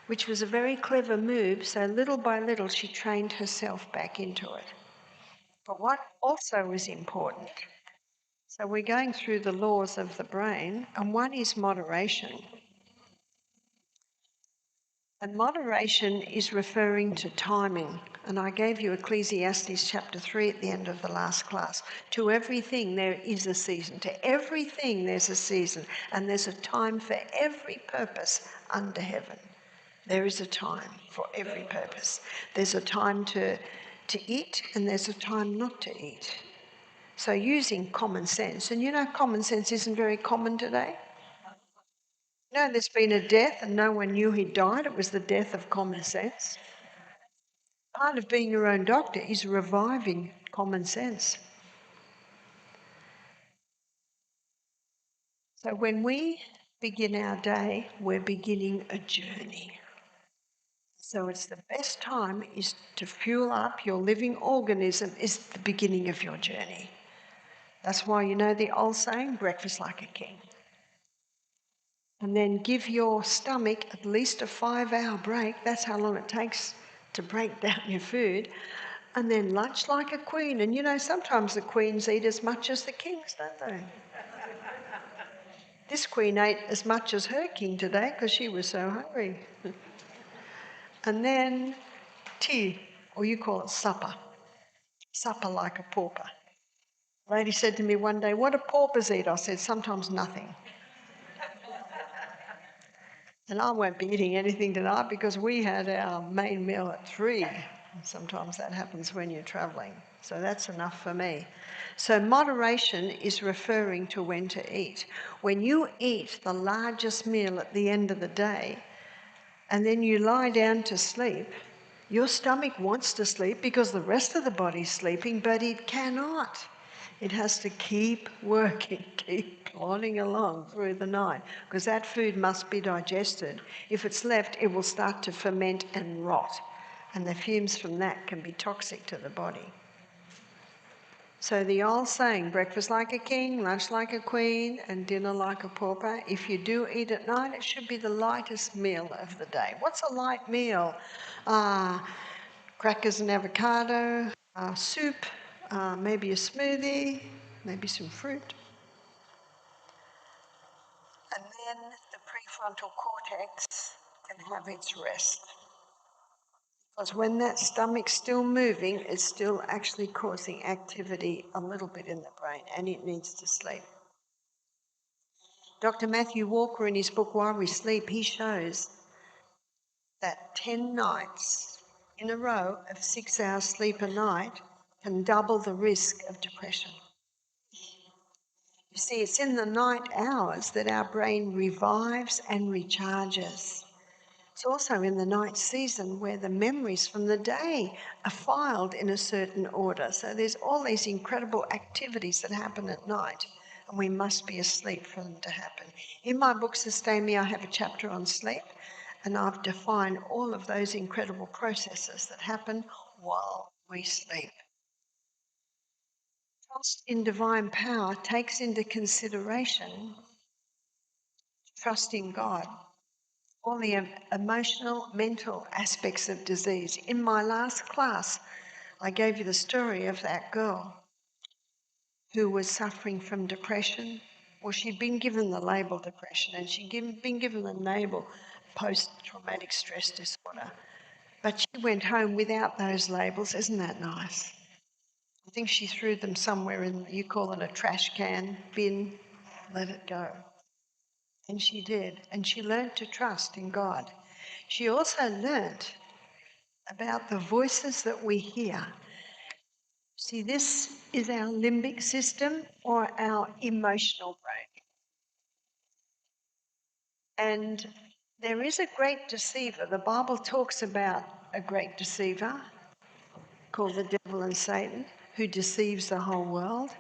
which was a very clever move. So little by little, she trained herself back into it. But what also is important, so we're going through the laws of the brain, and one is moderation. And moderation is referring to timing. And I gave you Ecclesiastes chapter 3 at the end of the last class. To everything there is a season. To everything there's a season. And there's a time for every purpose under heaven. There is a time for every purpose. There's a time to eat and there's a time not to eat. So using common sense, and you know common sense isn't very common today. No, there's been a death and no one knew he died. It was the death of common sense. Part of being your own doctor is reviving common sense. So when we begin our day, we're beginning a journey. So it's the best time is to fuel up your living organism is the beginning of your journey. That's why you know the old saying, breakfast like a king. And then give your stomach at least a 5-hour break. That's how long it takes to break down your food. And then lunch like a queen. And you know, sometimes the queens eat as much as the kings, don't they? This queen ate as much as her king today because she was so hungry. And then tea, or you call it supper. Supper like a pauper. A lady said to me one day, what do paupers eat? I said, sometimes nothing. And I won't be eating anything tonight because we had our main meal at 3. Sometimes that happens when you're travelling. So that's enough for me. So moderation is referring to when to eat. When you eat the largest meal at the end of the day and then you lie down to sleep, your stomach wants to sleep because the rest of the body's sleeping, but it cannot. It has to keep working, keep plodding along through the night because that food must be digested. If it's left, it will start to ferment and rot, and the fumes from that can be toxic to the body. So the old saying, breakfast like a king, lunch like a queen, and dinner like a pauper. If you do eat at night, it should be the lightest meal of the day. What's a light meal? Crackers and avocado, soup, maybe a smoothie, maybe some fruit. And then the prefrontal cortex can have its rest. Because when that stomach's still moving, it's still actually causing activity a little bit in the brain and it needs to sleep. Dr. Matthew Walker, in his book Why We Sleep, he shows that 10 nights in a row of 6 hours sleep a night can double the risk of depression. You see, it's in the night hours that our brain revives and recharges. It's also in the night season where the memories from the day are filed in a certain order. So there's all these incredible activities that happen at night. and we must be asleep for them to happen. In my book, Sustain Me, I have a chapter on sleep, and I've defined all of those incredible processes that happen while we sleep. Trust in divine power takes into consideration trust in God, all the emotional, mental aspects of disease. In my last class, I gave you the story of that girl who was suffering from depression. Well, she'd been given the label depression, and she'd been given the label post-traumatic stress disorder. But she went home without those labels. Isn't that nice? I think she threw them somewhere in, you call it a trash can, bin, let it go. And she did. And she learnt to trust in God. She also learnt about the voices that we hear. See, this is our limbic system or our emotional brain. And there is a great deceiver. The Bible talks about a great deceiver called the devil and Satan, who deceives the whole world.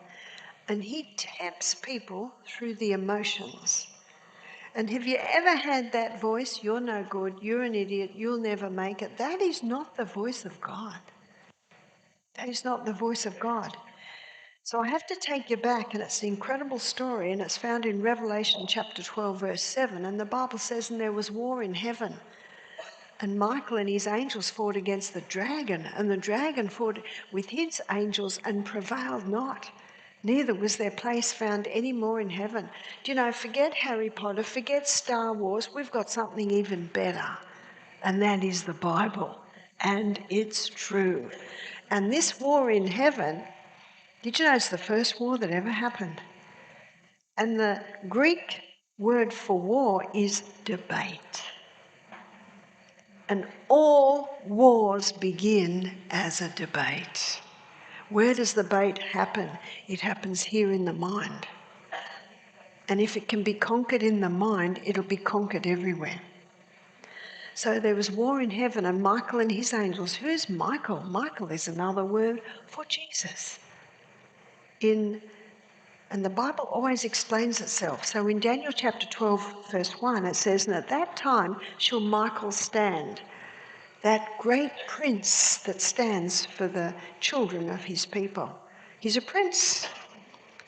And he tempts people through the emotions. And have you ever had that voice, you're no good, you're an idiot, you'll never make it? That is not the voice of God. That is not the voice of God. So I have to take you back, and it's an incredible story, and it's found in Revelation chapter 12, verse 7. And the Bible says, and there was war in heaven. And Michael and his angels fought against the dragon, and the dragon fought with his angels and prevailed not. Neither was their place found any more in heaven. Do you know, forget Harry Potter, forget Star Wars, we've got something even better, and that is the Bible. And it's true. And this war in heaven, did you know it's the first war that ever happened? And the Greek word for war is debate. And all wars begin as a debate. Where does the debate happen? It happens here in the mind. And if it can be conquered in the mind, it'll be conquered everywhere. So there was war in heaven, and Michael and his angels. Who's Michael? Michael is another word for Jesus. And the Bible always explains itself. So in Daniel chapter 12, verse 1, it says, and at that time shall Michael stand, that great prince that stands for the children of his people. He's a prince.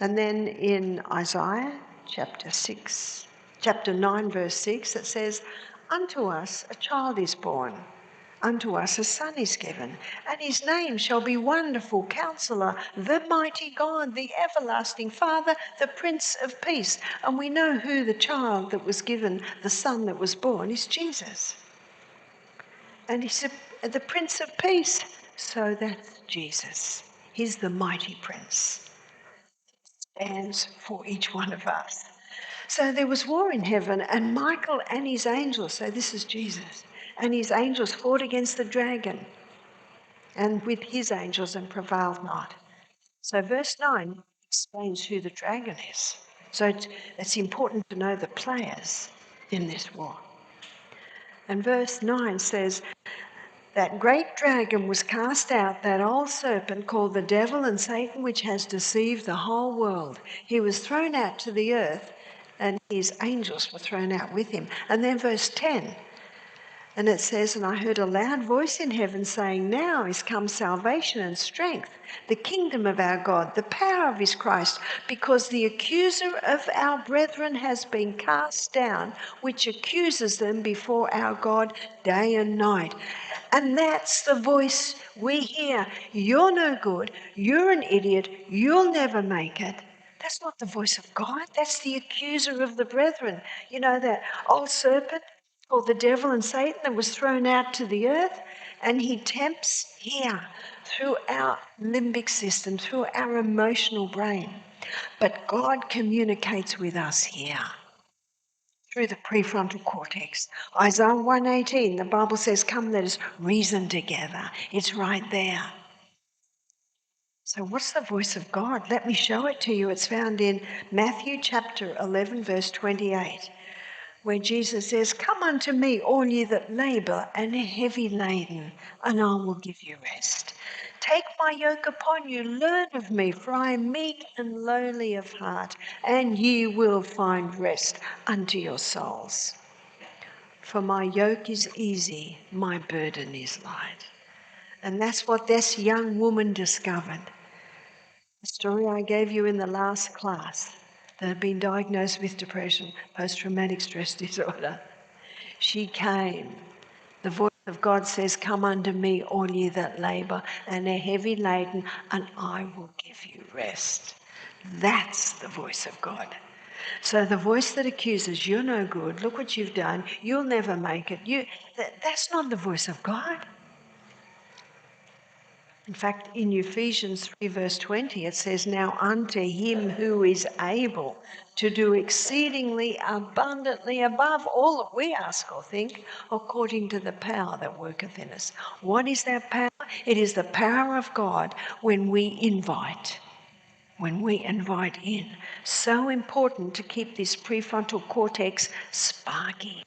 And then in Isaiah chapter 9, verse 6, it says, unto us a child is born, unto us a son is given, and his name shall be Wonderful Counselor, the Mighty God, the Everlasting Father, the Prince of Peace. And we know who the child that was given, the son that was born, is Jesus. And he's the Prince of Peace. So that's Jesus. He's the mighty Prince. Stands for each one of us. So there was war in heaven, and Michael and his angels, so this is Jesus, and his angels fought against the dragon and with his angels and prevailed not. So verse 9 explains who the dragon is. So it's important to know the players in this war. And verse 9 says, that great dragon was cast out, that old serpent called the devil and Satan, which has deceived the whole world. He was thrown out to the earth, and his angels were thrown out with him. And then verse 10, and it says, and I heard a loud voice in heaven saying, now is come salvation and strength, the kingdom of our God, the power of his Christ, because the accuser of our brethren has been cast down, which accuses them before our God day and night. And that's the voice we hear. You're no good. You're an idiot. You'll never make it. That's not the voice of God. That's the accuser of the brethren. You know, that old serpent called the devil and Satan that was thrown out to the earth, and he tempts here through our limbic system, through our emotional brain. But God communicates with us here through the prefrontal cortex. Isaiah 1:18, the Bible says, come, let us reason together. It's right there. So what's the voice of God? Let me show it to you. It's found in Matthew chapter 11, verse 28, where Jesus says, come unto me, all ye that labour and are heavy laden, and I will give you rest. Take my yoke upon you, learn of me, for I am meek and lowly of heart, and ye will find rest unto your souls. For my yoke is easy, my burden is light. And that's what this young woman discovered. The story I gave you in the last class that had been diagnosed with depression, post-traumatic stress disorder. She came. The voice of God says, come unto me, all ye that labour and are heavy laden, and I will give you rest. That's the voice of God. So the voice that accuses, you're no good, look what you've done, you'll never make it, that's not the voice of God. In fact, in Ephesians 3 verse 20, it says, now unto him who is able to do exceedingly abundantly above all that we ask or think, according to the power that worketh in us. What is that power? It is the power of God when we invite in. So important to keep this prefrontal cortex sparky.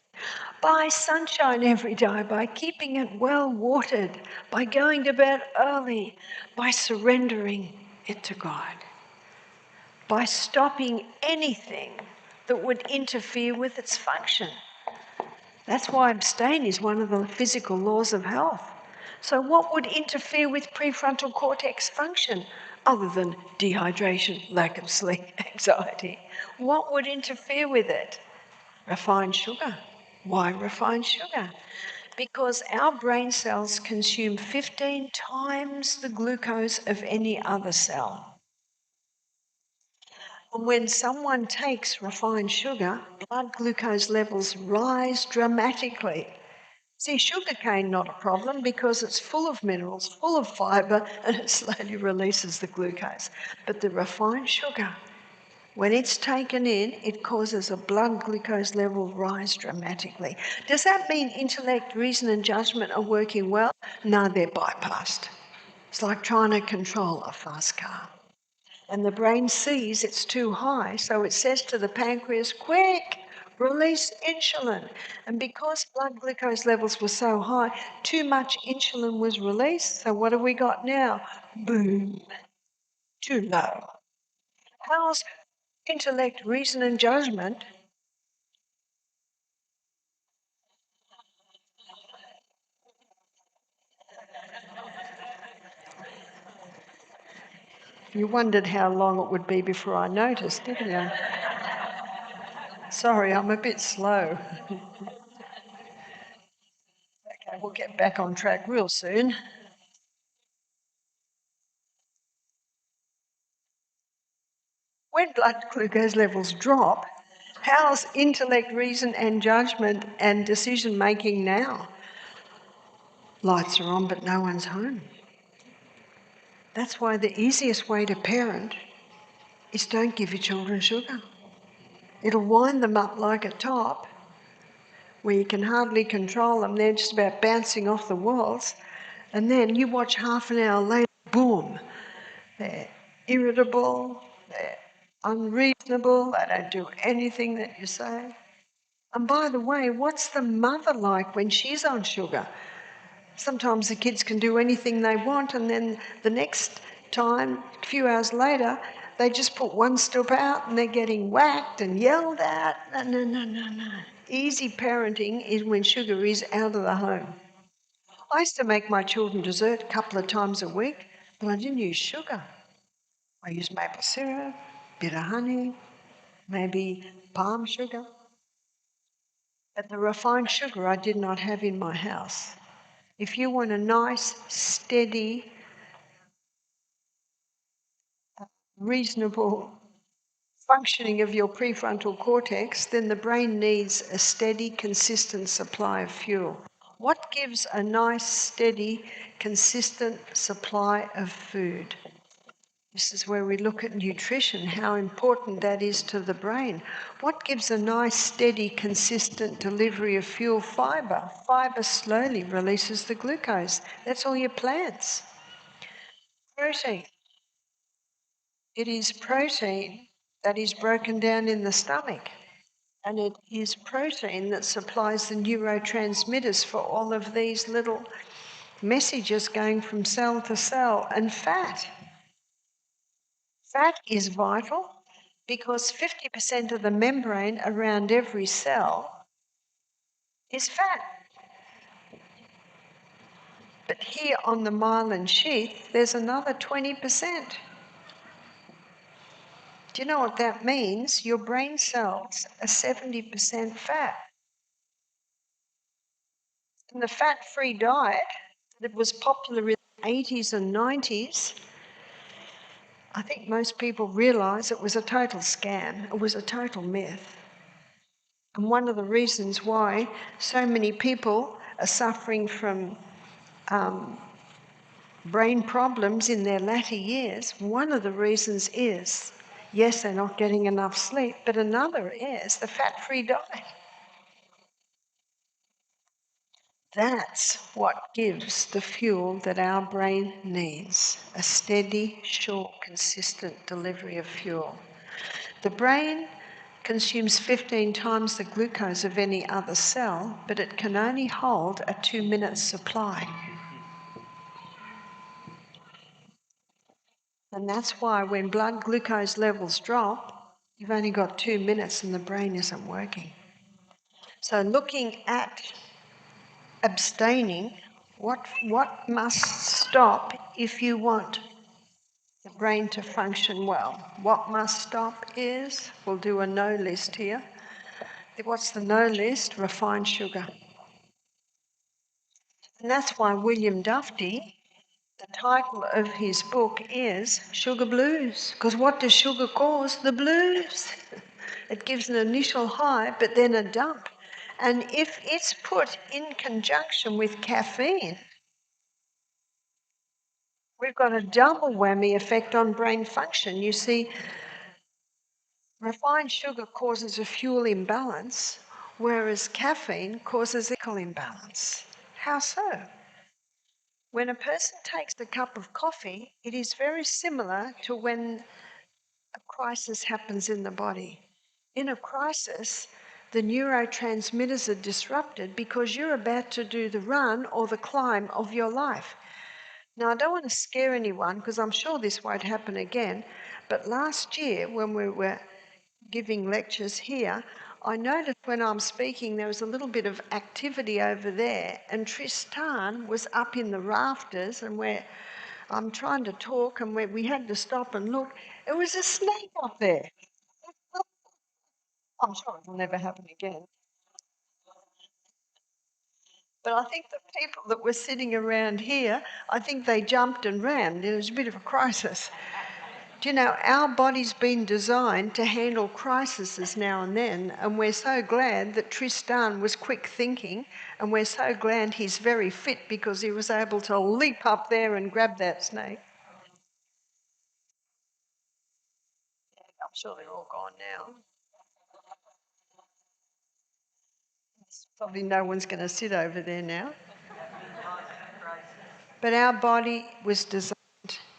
By sunshine every day, by keeping it well watered, by going to bed early, by surrendering it to God, by stopping anything that would interfere with its function. That's why abstain is one of the physical laws of health. So what would interfere with prefrontal cortex function other than dehydration, lack of sleep, anxiety? What would interfere with it? Refined sugar. Why refined sugar? Because our brain cells consume 15 times the glucose of any other cell. And when someone takes refined sugar, blood glucose levels rise dramatically. See, sugarcane not a problem because it's full of minerals, full of fibre, and it slowly releases the glucose. But the refined sugar, when it's taken in, it causes a blood glucose level rise dramatically. Does that mean intellect, reason and judgment are working well? No, they're bypassed. It's like trying to control a fast car. And the brain sees it's too high, so it says to the pancreas, quick, release insulin. And because blood glucose levels were so high, too much insulin was released. So what have we got now? Boom, too low. How's intellect, reason and judgment? You wondered how long it would be before I noticed, didn't you? Sorry, I'm a bit slow. Okay, we'll get back on track real soon. When blood glucose levels drop, how's intellect, reason and judgment and decision making now? Lights are on but no one's home. That's why the easiest way to parent is don't give your children sugar. It'll wind them up like a top where you can hardly control them. They're just about bouncing off the walls. And then you watch half an hour later, boom, they're irritable, they're unreasonable, they don't do anything that you say. And by the way, what's the mother like when she's on sugar? Sometimes the kids can do anything they want, and then the next time, a few hours later, they just put one step out and they're getting whacked and yelled at. No. Easy parenting is when sugar is out of the home. I used to make my children dessert a couple of times a week, but I didn't use sugar. I used maple syrup, bit of honey, maybe palm sugar. But the refined sugar I did not have in my house. If you want a nice, steady, reasonable functioning of your prefrontal cortex, then the brain needs a steady, consistent supply of fuel. What gives a nice, steady, consistent supply of food? This is where we look at nutrition, how important that is to the brain. What gives a nice, steady, consistent delivery of fuel? Fibre. Fibre slowly releases the glucose. That's all your plants. Protein. It is protein that is broken down in the stomach. And it is protein that supplies the neurotransmitters for all of these little messages going from cell to cell. And fat is vital because 50% of the membrane around every cell is fat. But here on the myelin sheath, there's another 20%. Do you know what that means? Your brain cells are 70% fat. And the fat-free diet that was popular in the 80s and 90s, I think most people realise it was a total scam. It was a total myth. And one of the reasons why so many people are suffering from brain problems in their latter years, one of the reasons is, yes, they're not getting enough sleep, but another is the fat-free diet. That's what gives the fuel that our brain needs, a steady, short, consistent delivery of fuel. The brain consumes 15 times the glucose of any other cell, but it can only hold a 2-minute supply. And that's why when blood glucose levels drop, you've only got 2 minutes and the brain isn't working. So looking at abstaining, what must stop if you want the brain to function well? What must stop is, we'll do a no list here. What's the no list? Refined sugar. And that's why William Duffy, the title of his book is Sugar Blues. Because what does sugar cause? The blues. It gives an initial high, but then a dump. And if it's put in conjunction with caffeine, we've got a double whammy effect on brain function. You see, refined sugar causes a fuel imbalance, whereas caffeine causes a chemical imbalance. How so? When a person takes a cup of coffee, it is very similar to when a crisis happens in the body. In a crisis, the neurotransmitters are disrupted because you're about to do the run or the climb of your life. Now, I don't want to scare anyone because I'm sure this won't happen again, but last year when we were giving lectures here, I noticed when I'm speaking there was a little bit of activity over there, and Tristan was up in the rafters, and I'm trying to talk and we had to stop and look. It was a snake up there. I'm sure it will never happen again. But I think the people that were sitting around here, I think they jumped and ran. There was a bit of a crisis. Do you know, our body's been designed to handle crises now and then, and we're so glad that Tristan was quick thinking, and we're so glad he's very fit because he was able to leap up there and grab that snake. I'm sure they're all gone now. Probably no one's going to sit over there now. But our body was designed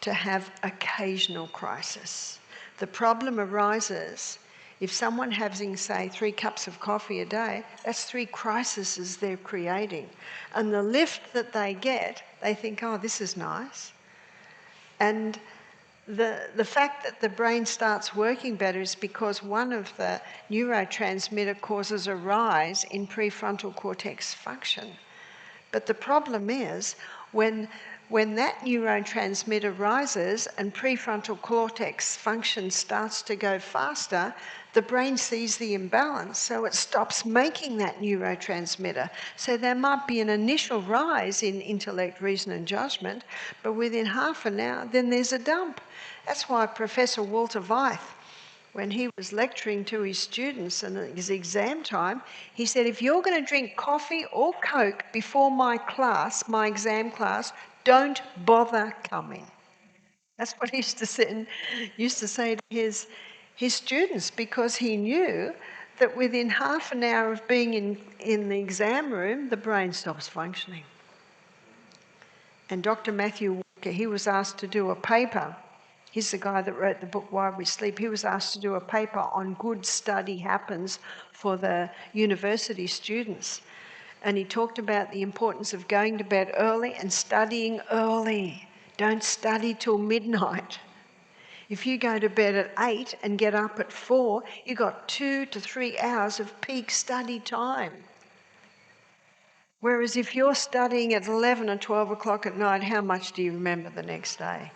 to have occasional crisis. The problem arises if someone having, say, 3 cups of coffee a day, that's 3 crises they're creating. And the lift that they get, they think, oh, this is nice. And the fact that the brain starts working better is because one of the neurotransmitter causes a rise in prefrontal cortex function. But the problem is when that neurotransmitter rises and prefrontal cortex function starts to go faster, the brain sees the imbalance, so it stops making that neurotransmitter. So there might be an initial rise in intellect, reason and judgment, but within half an hour, then there's a dump. That's why Professor Walter Weiss, when he was lecturing to his students and it was exam time, he said, if you're going to drink coffee or Coke before my class, my exam class, don't bother coming. That's what he used to say to his students, because he knew that within half an hour of being in the exam room, the brain stops functioning. And Dr. Matthew Walker, he was asked to do a paper. He's the guy that wrote the book Why We Sleep. He was asked to do a paper on good study happens for the university students. And he talked about the importance of going to bed early and studying early. Don't study till midnight. If you go to bed at 8 and get up at 4, you've got 2 to 3 hours of peak study time. Whereas if you're studying at 11 or 12 o'clock at night, how much do you remember the next day?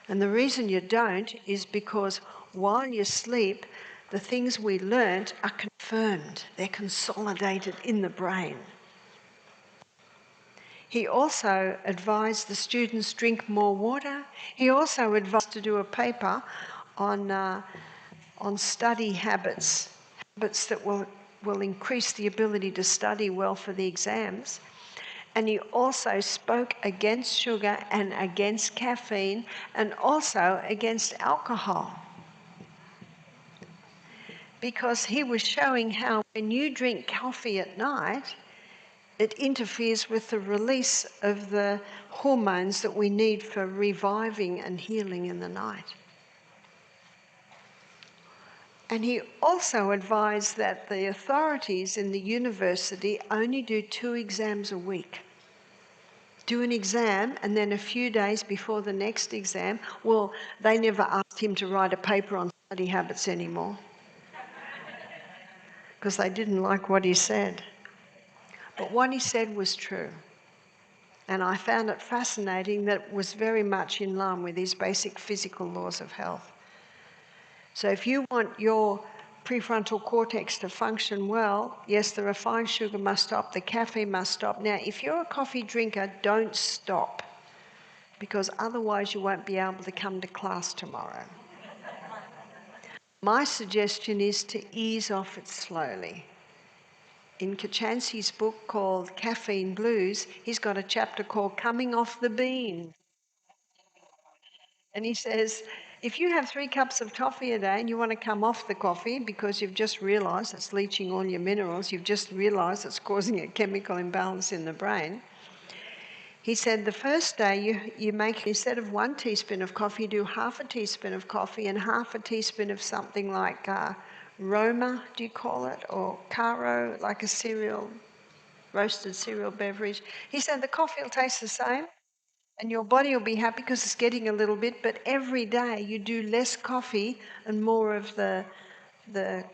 And the reason you don't is because while you sleep, the things we learnt are confirmed. They're consolidated in the brain. He also advised the students drink more water. He also advised to do a paper on study habits, habits that will increase the ability to study well for the exams. And he also spoke against sugar and against caffeine and also against alcohol. Because he was showing how when you drink coffee at night, it interferes with the release of the hormones that we need for reviving and healing in the night. And he also advised that the authorities in the university only do 2 exams a week. Do an exam and then a few days before the next exam, well, they never asked him to write a paper on study habits anymore because they didn't like what he said. But what he said was true. And I found it fascinating that it was very much in line with his basic physical laws of health. So if you want your prefrontal cortex to function well, yes, the refined sugar must stop, the caffeine must stop. Now, if you're a coffee drinker, don't stop, because otherwise you won't be able to come to class tomorrow. My suggestion is to ease off it slowly. In Kochanski's book called Caffeine Blues, he's got a chapter called Coming Off the Bean. And he says, if you have 3 cups of coffee a day and you want to come off the coffee because you've just realised it's leaching all your minerals, you've just realised it's causing a chemical imbalance in the brain, he said the first day you make, instead of 1 teaspoon of coffee, do half a teaspoon of coffee and half a teaspoon of something like Roma, do you call it, or Caro, like a cereal, roasted cereal beverage. He said the coffee will taste the same and your body will be happy because it's getting a little bit, but every day you do less coffee and more of the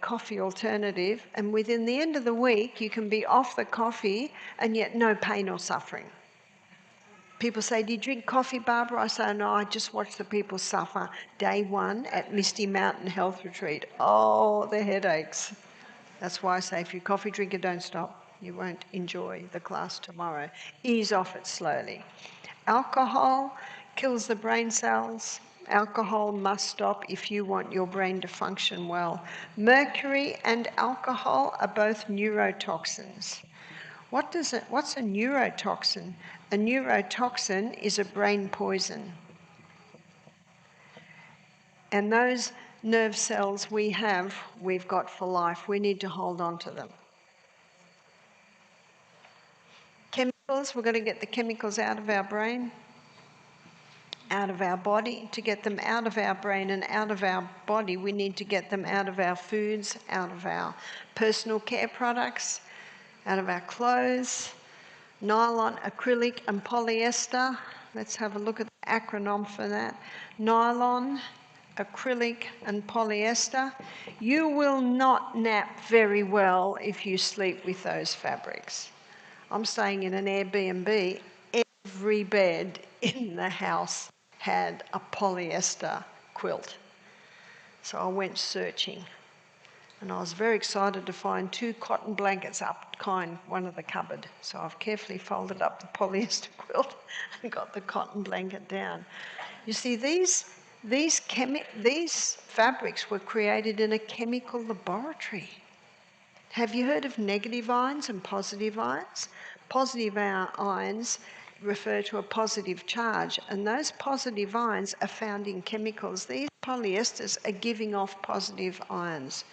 coffee alternative, and within the end of the week you can be off the coffee and yet no pain or suffering. People say, do you drink coffee, Barbara? I say, no, I just watch the people suffer. Day 1 at Misty Mountain Health Retreat. Oh, the headaches. That's why I say if you're a coffee drinker, don't stop. You won't enjoy the class tomorrow. Ease off it slowly. Alcohol kills the brain cells. Alcohol must stop if you want your brain to function well. Mercury and alcohol are both neurotoxins. What's a neurotoxin? A neurotoxin is a brain poison. And those nerve cells we've got for life. We need to hold on to them. Chemicals, we're going to get the chemicals out of our brain, out of our body. To get them out of our brain and out of our body, we need to get them out of our foods, out of our personal care products, out of our clothes. Nylon, acrylic and polyester. Let's have a look at the acronym for that. Nylon, acrylic and polyester. You will not nap very well if you sleep with those fabrics. I'm staying in an Airbnb. Every bed in the house had a polyester quilt. So I went searching. And I was very excited to find 2 cotton blankets up one of the cupboard. So I've carefully folded up the polyester quilt and got the cotton blanket down. You see, these fabrics were created in a chemical laboratory. Have you heard of negative ions and positive ions? Positive ions refer to a positive charge, and those positive ions are found in chemicals. These polyesters are giving off positive ions.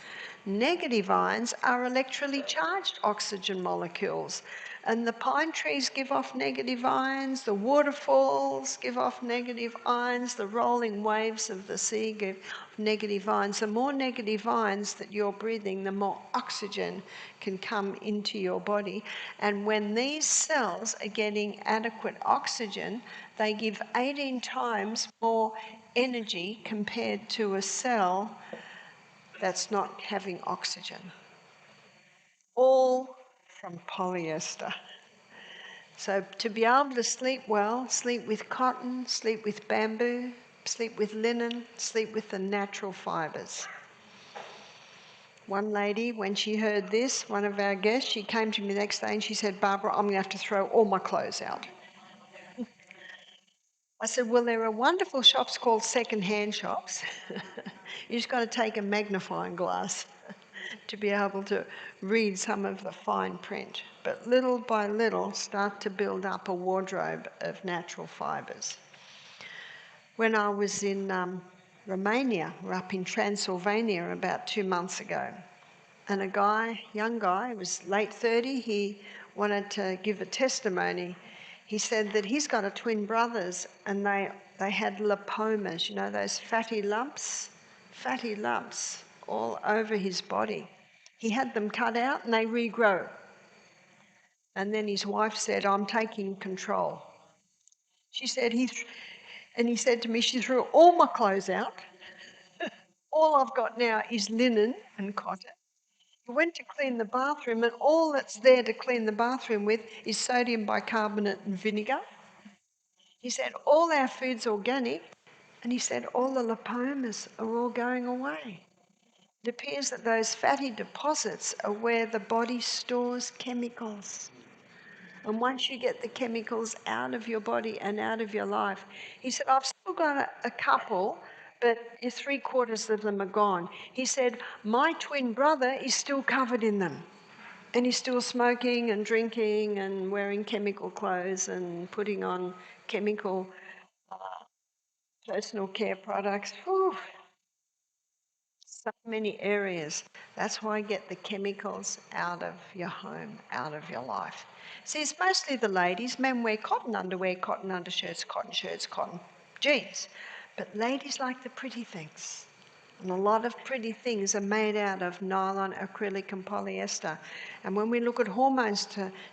Negative ions are electrically charged oxygen molecules. And the pine trees give off negative ions, the waterfalls give off negative ions, the rolling waves of the sea give off negative ions. The more negative ions that you're breathing, the more oxygen can come into your body. And when these cells are getting adequate oxygen, they give 18 times more energy compared to a cell that's not having oxygen. All from polyester. So to be able to sleep well, sleep with cotton, sleep with bamboo, sleep with linen, sleep with the natural fibres. One lady, when she heard this, one of our guests, she came to me the next day and she said, Barbara, I'm going to have to throw all my clothes out. I said, well, there are wonderful shops called second-hand shops. You just got to take a magnifying glass to be able to read some of the fine print. But little by little, start to build up a wardrobe of natural fibres. When I was in Romania, or up in Transylvania about 2 months ago, and a guy, young guy, was late 30, he wanted to give a testimony. He said that he's got a twin brothers and they had lipomas, you know, those fatty lumps all over his body. He had them cut out and they regrow. And then his wife said, I'm taking control. She said, and he said to me, she threw all my clothes out. All I've got now is linen and cotton. He went to clean the bathroom and all that's there to clean the bathroom with is sodium bicarbonate and vinegar. He said, all our food's organic. And he said, all the lipomas are all going away. It appears that those fatty deposits are where the body stores chemicals. And once you get the chemicals out of your body and out of your life, he said, I've still got a couple, but 3/4 of them are gone. He said, my twin brother is still covered in them. And he's still smoking and drinking and wearing chemical clothes and putting on chemical personal care products. Whew. So many areas. That's why get the chemicals out of your home, out of your life. See, it's mostly the ladies. Men wear cotton underwear, cotton undershirts, cotton shirts, cotton jeans. But ladies like the pretty things. And a lot of pretty things are made out of nylon, acrylic and polyester. And when we look at hormones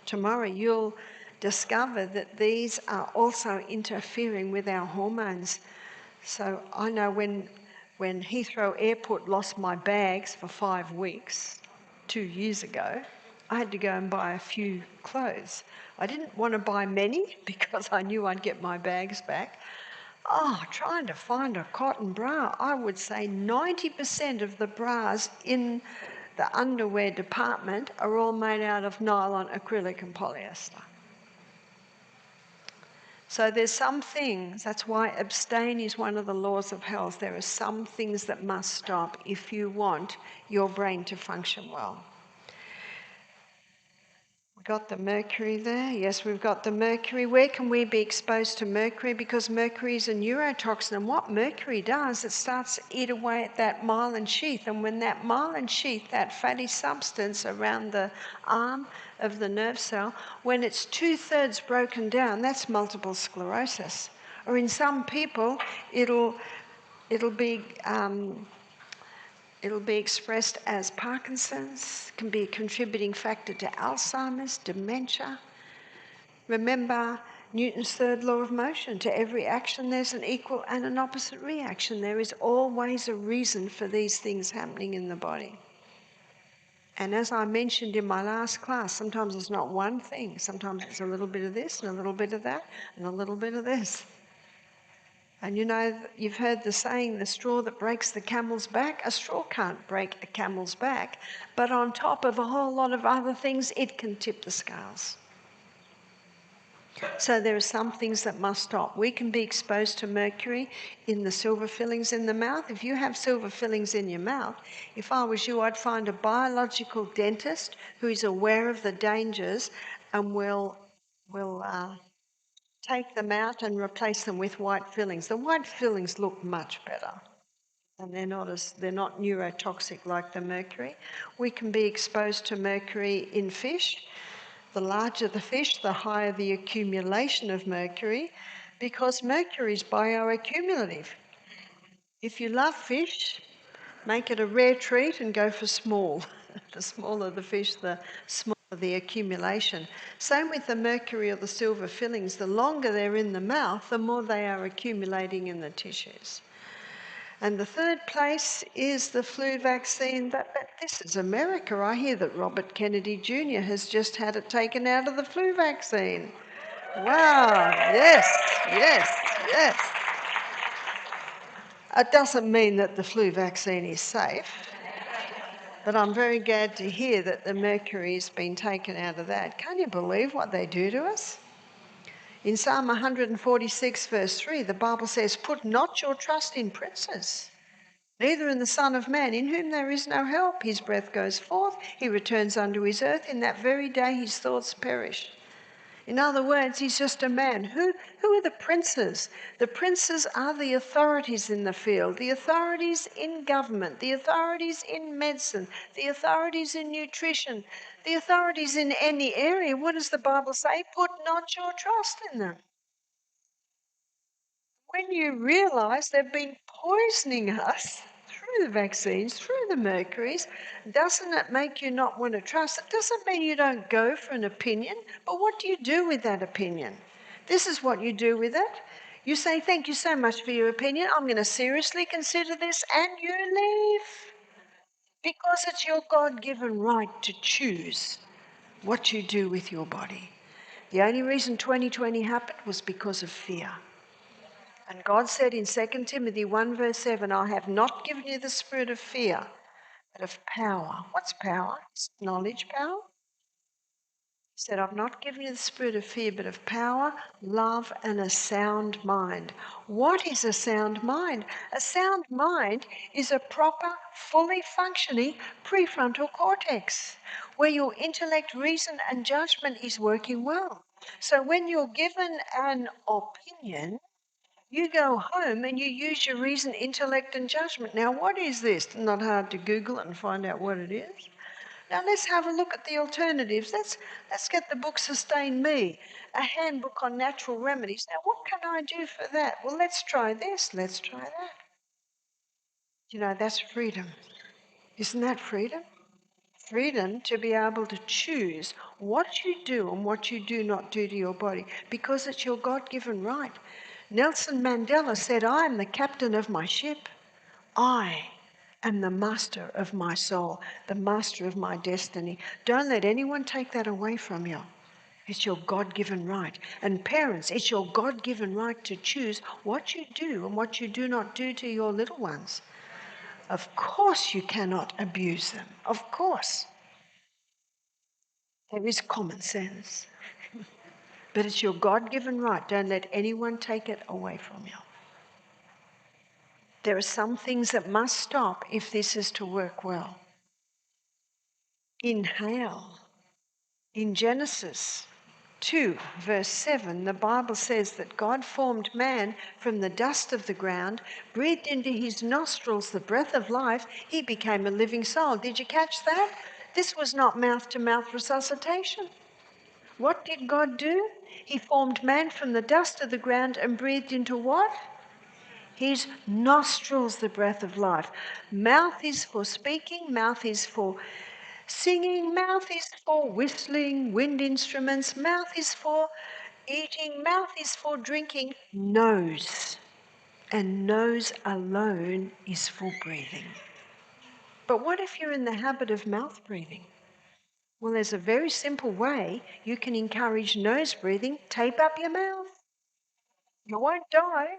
tomorrow, you'll discover that these are also interfering with our hormones. So I know when Heathrow Airport lost my bags for 5 weeks, 2 years ago, I had to go and buy a few clothes. I didn't want to buy many because I knew I'd get my bags back. Oh, trying to find a cotton bra. I would say 90% of the bras in the underwear department are all made out of nylon, acrylic and polyester. So there's some things, that's why abstain is one of the laws of health. There are some things that must stop if you want your brain to function well. We've got the mercury there. Yes, we've got the mercury. Where can we be exposed to mercury? Because mercury is a neurotoxin. And what mercury does, it starts to eat away at that myelin sheath. And when that myelin sheath, that fatty substance around the arm of the nerve cell, when it's 2/3 broken down, that's multiple sclerosis. Or in some people, it'll be expressed as Parkinson's, can be a contributing factor to Alzheimer's, dementia. Remember Newton's third law of motion. To every action there's an equal and an opposite reaction. There is always a reason for these things happening in the body. And as I mentioned in my last class, sometimes it's not one thing. Sometimes it's a little bit of this and a little bit of that and a little bit of this. And you know, you've heard the saying, the straw that breaks the camel's back. A straw can't break a camel's back, but on top of a whole lot of other things, it can tip the scales. So there are some things that must stop. We can be exposed to mercury in the silver fillings in the mouth. If you have silver fillings in your mouth, if I was you, I'd find a biological dentist who is aware of the dangers and will take them out and replace them with white fillings. The white fillings look much better, and they're not neurotoxic like the mercury. We can be exposed to mercury in fish. The larger the fish, the higher the accumulation of mercury, because mercury is bioaccumulative. If you love fish, make it a rare treat and go for small. The smaller the fish, the smaller the accumulation. Same with the mercury or the silver fillings. The longer they're in the mouth, the more they are accumulating in the tissues. And the third place is the flu vaccine. But this is America. I hear that Robert Kennedy Jr. has just had it taken out of the flu vaccine. Wow, yes, yes, yes. It doesn't mean that the flu vaccine is safe, but I'm very glad to hear that the mercury has been taken out of that. Can you believe what they do to us? In Psalm 146, verse 3, the Bible says, "Put not your trust in princes, neither in the Son of Man, in whom there is no help. His breath goes forth, he returns unto his earth. In that very day his thoughts perish." In other words, he's just a man. Who are the princes? The princes are the authorities in the field, the authorities in government, the authorities in medicine, the authorities in nutrition, the authorities in any area. What does the Bible say? Put not your trust in them. When you realise they've been poisoning us through the vaccines, through the mercuries, doesn't it make you not want to trust? It doesn't mean you don't go for an opinion, but what do you do with that opinion? This is what you do with it. You say, "Thank you so much for your opinion. I'm going to seriously consider this," and you leave. Because it's your God-given right to choose what you do with your body. The only reason 2020 happened was because of fear. And God said in 2 Timothy 1 verse 7, "I have not given you the spirit of fear, but of power." What's power? It's knowledge power. He said, "I've not given you the spirit of fear, but of power, love, and a sound mind." What is a sound mind? A sound mind is a proper, fully functioning prefrontal cortex, where your intellect, reason, and judgment is working well. So when you're given an opinion, you go home and you use your reason, intellect, and judgment. Now, what is this? Not hard to Google it and find out what it is. Now, let's have a look at the alternatives. Let's get the book Sustain Me, a handbook on natural remedies. Now, what can I do for that? Well, let's try this. Let's try that. You know, that's freedom. Isn't that freedom? Freedom to be able to choose what you do and what you do not do to your body, because it's your God-given right. Nelson Mandela said, "I am the captain of my ship. I am the master of my soul, the master of my destiny." Don't let anyone take that away from you. It's your God-given right. And parents, it's your God-given right to choose what you do and what you do not do to your little ones. Of course you cannot abuse them. Of course. There is common sense. But it's your God-given right. Don't let anyone take it away from you. There are some things that must stop if this is to work well. Inhale. In Genesis 2, verse 7, the Bible says that God formed man from the dust of the ground, breathed into his nostrils the breath of life, he became a living soul. Did you catch that? This was not mouth-to-mouth resuscitation. What did God do? He formed man from the dust of the ground and breathed into what? His nostrils, the breath of life. Mouth is for speaking, mouth is for singing, mouth is for whistling, wind instruments, mouth is for eating, mouth is for drinking. Nose, and nose alone is for breathing. But what if you're in the habit of mouth breathing? Well, there's a very simple way you can encourage nose breathing. Tape up your mouth. You won't die.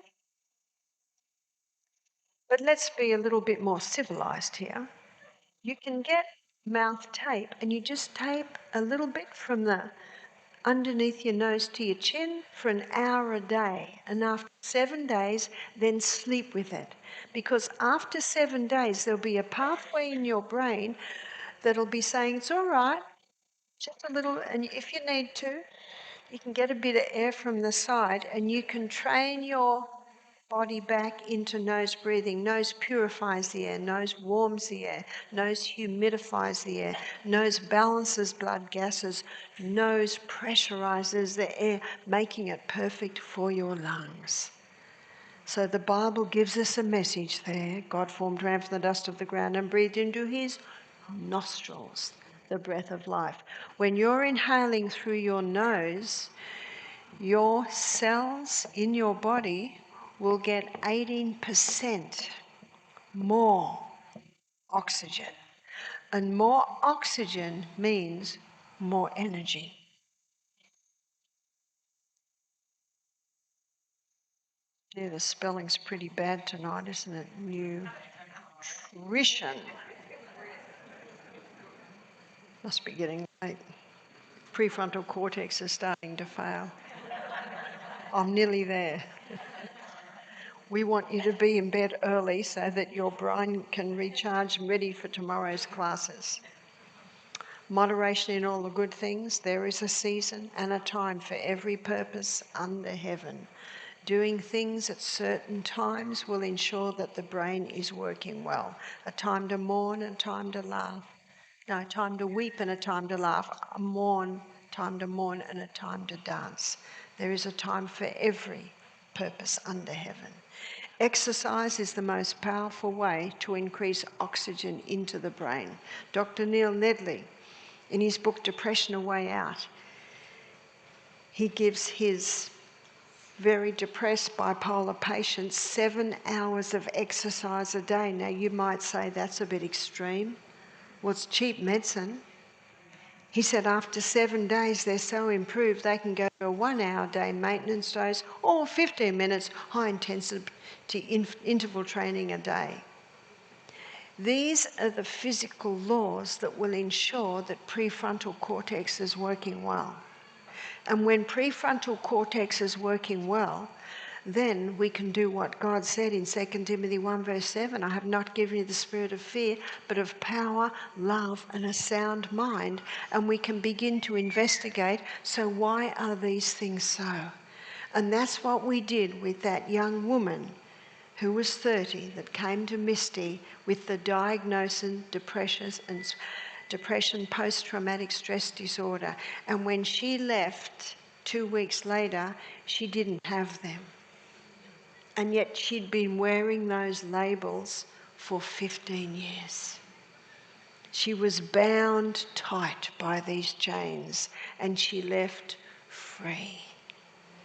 But let's be a little bit more civilized here. You can get mouth tape and you just tape a little bit from the underneath your nose to your chin for an hour a day. And after 7 days, then sleep with it. Because after 7 days, there'll be a pathway in your brain that'll be saying, "It's all right, just a little," and if you need to, you can get a bit of air from the side and you can train your body back into nose breathing. Nose purifies the air, nose warms the air, nose humidifies the air, nose balances blood gases, nose pressurizes the air, making it perfect for your lungs. So the Bible gives us a message there. God formed man from the dust of the ground and breathed into his nostrils the breath of life. When you're inhaling through your nose, your cells in your body will get 18% more oxygen. And more oxygen means more energy. Yeah, the spelling's pretty bad tonight, isn't it? Nutrition. Must be getting late. Prefrontal cortex is starting to fail. I'm nearly there. We want you to be in bed early so that your brain can recharge and ready for tomorrow's classes. Moderation in all the good things. There is a season and a time for every purpose under heaven. Doing things at certain times will ensure that the brain is working well. A time to mourn and a time to laugh. No, time to weep and a time to laugh. Time to mourn and a time to dance. There is a time for every purpose under heaven. Exercise is the most powerful way to increase oxygen into the brain. Dr. Neil Nedley, in his book Depression: A Way Out, he gives his very depressed bipolar patients 7 hours of exercise a day. Now you might say that's a bit extreme. Well, it's cheap medicine. He said after 7 days they're so improved they can go to a 1 hour day maintenance dose or 15 minutes high intensity interval training a day. These are the physical laws that will ensure that prefrontal cortex is working well. And when prefrontal cortex is working well, then we can do what God said in 2 Timothy 1 verse 7, I have not given you the spirit of fear, but of power, love, and a sound mind. And we can begin to investigate, so why are these things so? And that's what we did with that young woman who was 30 that came to Misty with the diagnosis depression post-traumatic stress disorder. And when she left 2 weeks later, she didn't have them. And yet she'd been wearing those labels for 15 years. She was bound tight by these chains and she left free.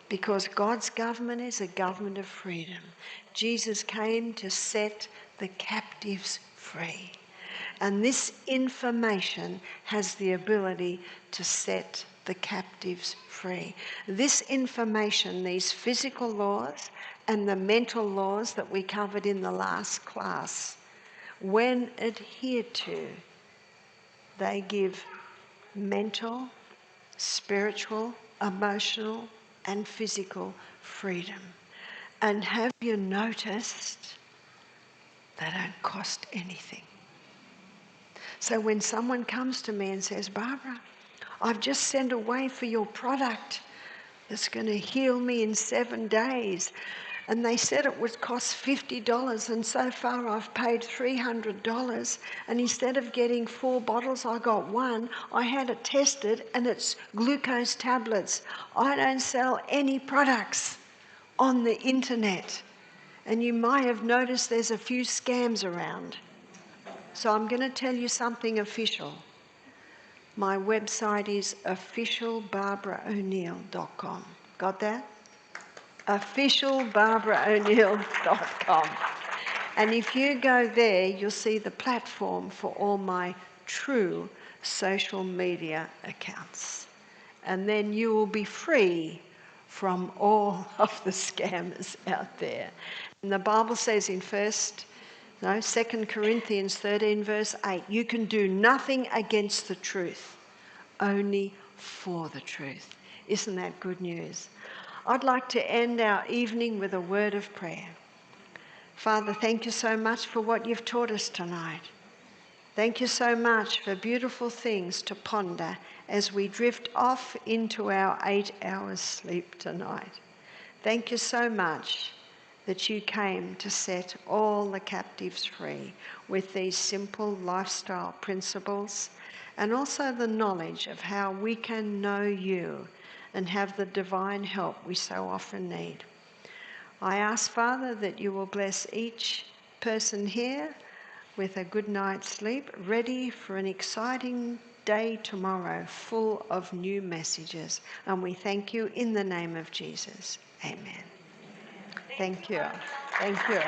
Because God's government is a government of freedom. Jesus came to set the captives free. And this information has the ability to set the captives free. This information, these physical laws and the mental laws that we covered in the last class, when adhered to, they give mental, spiritual, emotional, and physical freedom. And have you noticed they don't cost anything? So when someone comes to me and says, Barbara, I've just sent away for your product that's going to heal me in 7 days. And they said it would cost $50, and so far I've paid $300. And instead of getting 4 bottles, I got 1. I had it tested, and it's glucose tablets. I don't sell any products on the internet. And you might have noticed there's a few scams around. So I'm going to tell you something official. My website is officialbarbaraoneil.com. Got that? officialbarbaraoneil.com. And if you go there, you'll see the platform for all my true social media accounts. And then you will be free from all of the scammers out there. And the Bible says in 2 Corinthians 13 verse 8, you can do nothing against the truth, only for the truth. Isn't that good news? I'd like to end our evening with a word of prayer. Father, thank you so much for what you've taught us tonight. Thank you so much for beautiful things to ponder as we drift off into our 8 hours sleep tonight. Thank you so much that you came to set all the captives free with these simple lifestyle principles and also the knowledge of how we can know you and have the divine help we so often need. I ask, Father, that you will bless each person here with a good night's sleep, ready for an exciting day tomorrow full of new messages. And we thank you in the name of Jesus. Amen. Thank you. Thank you.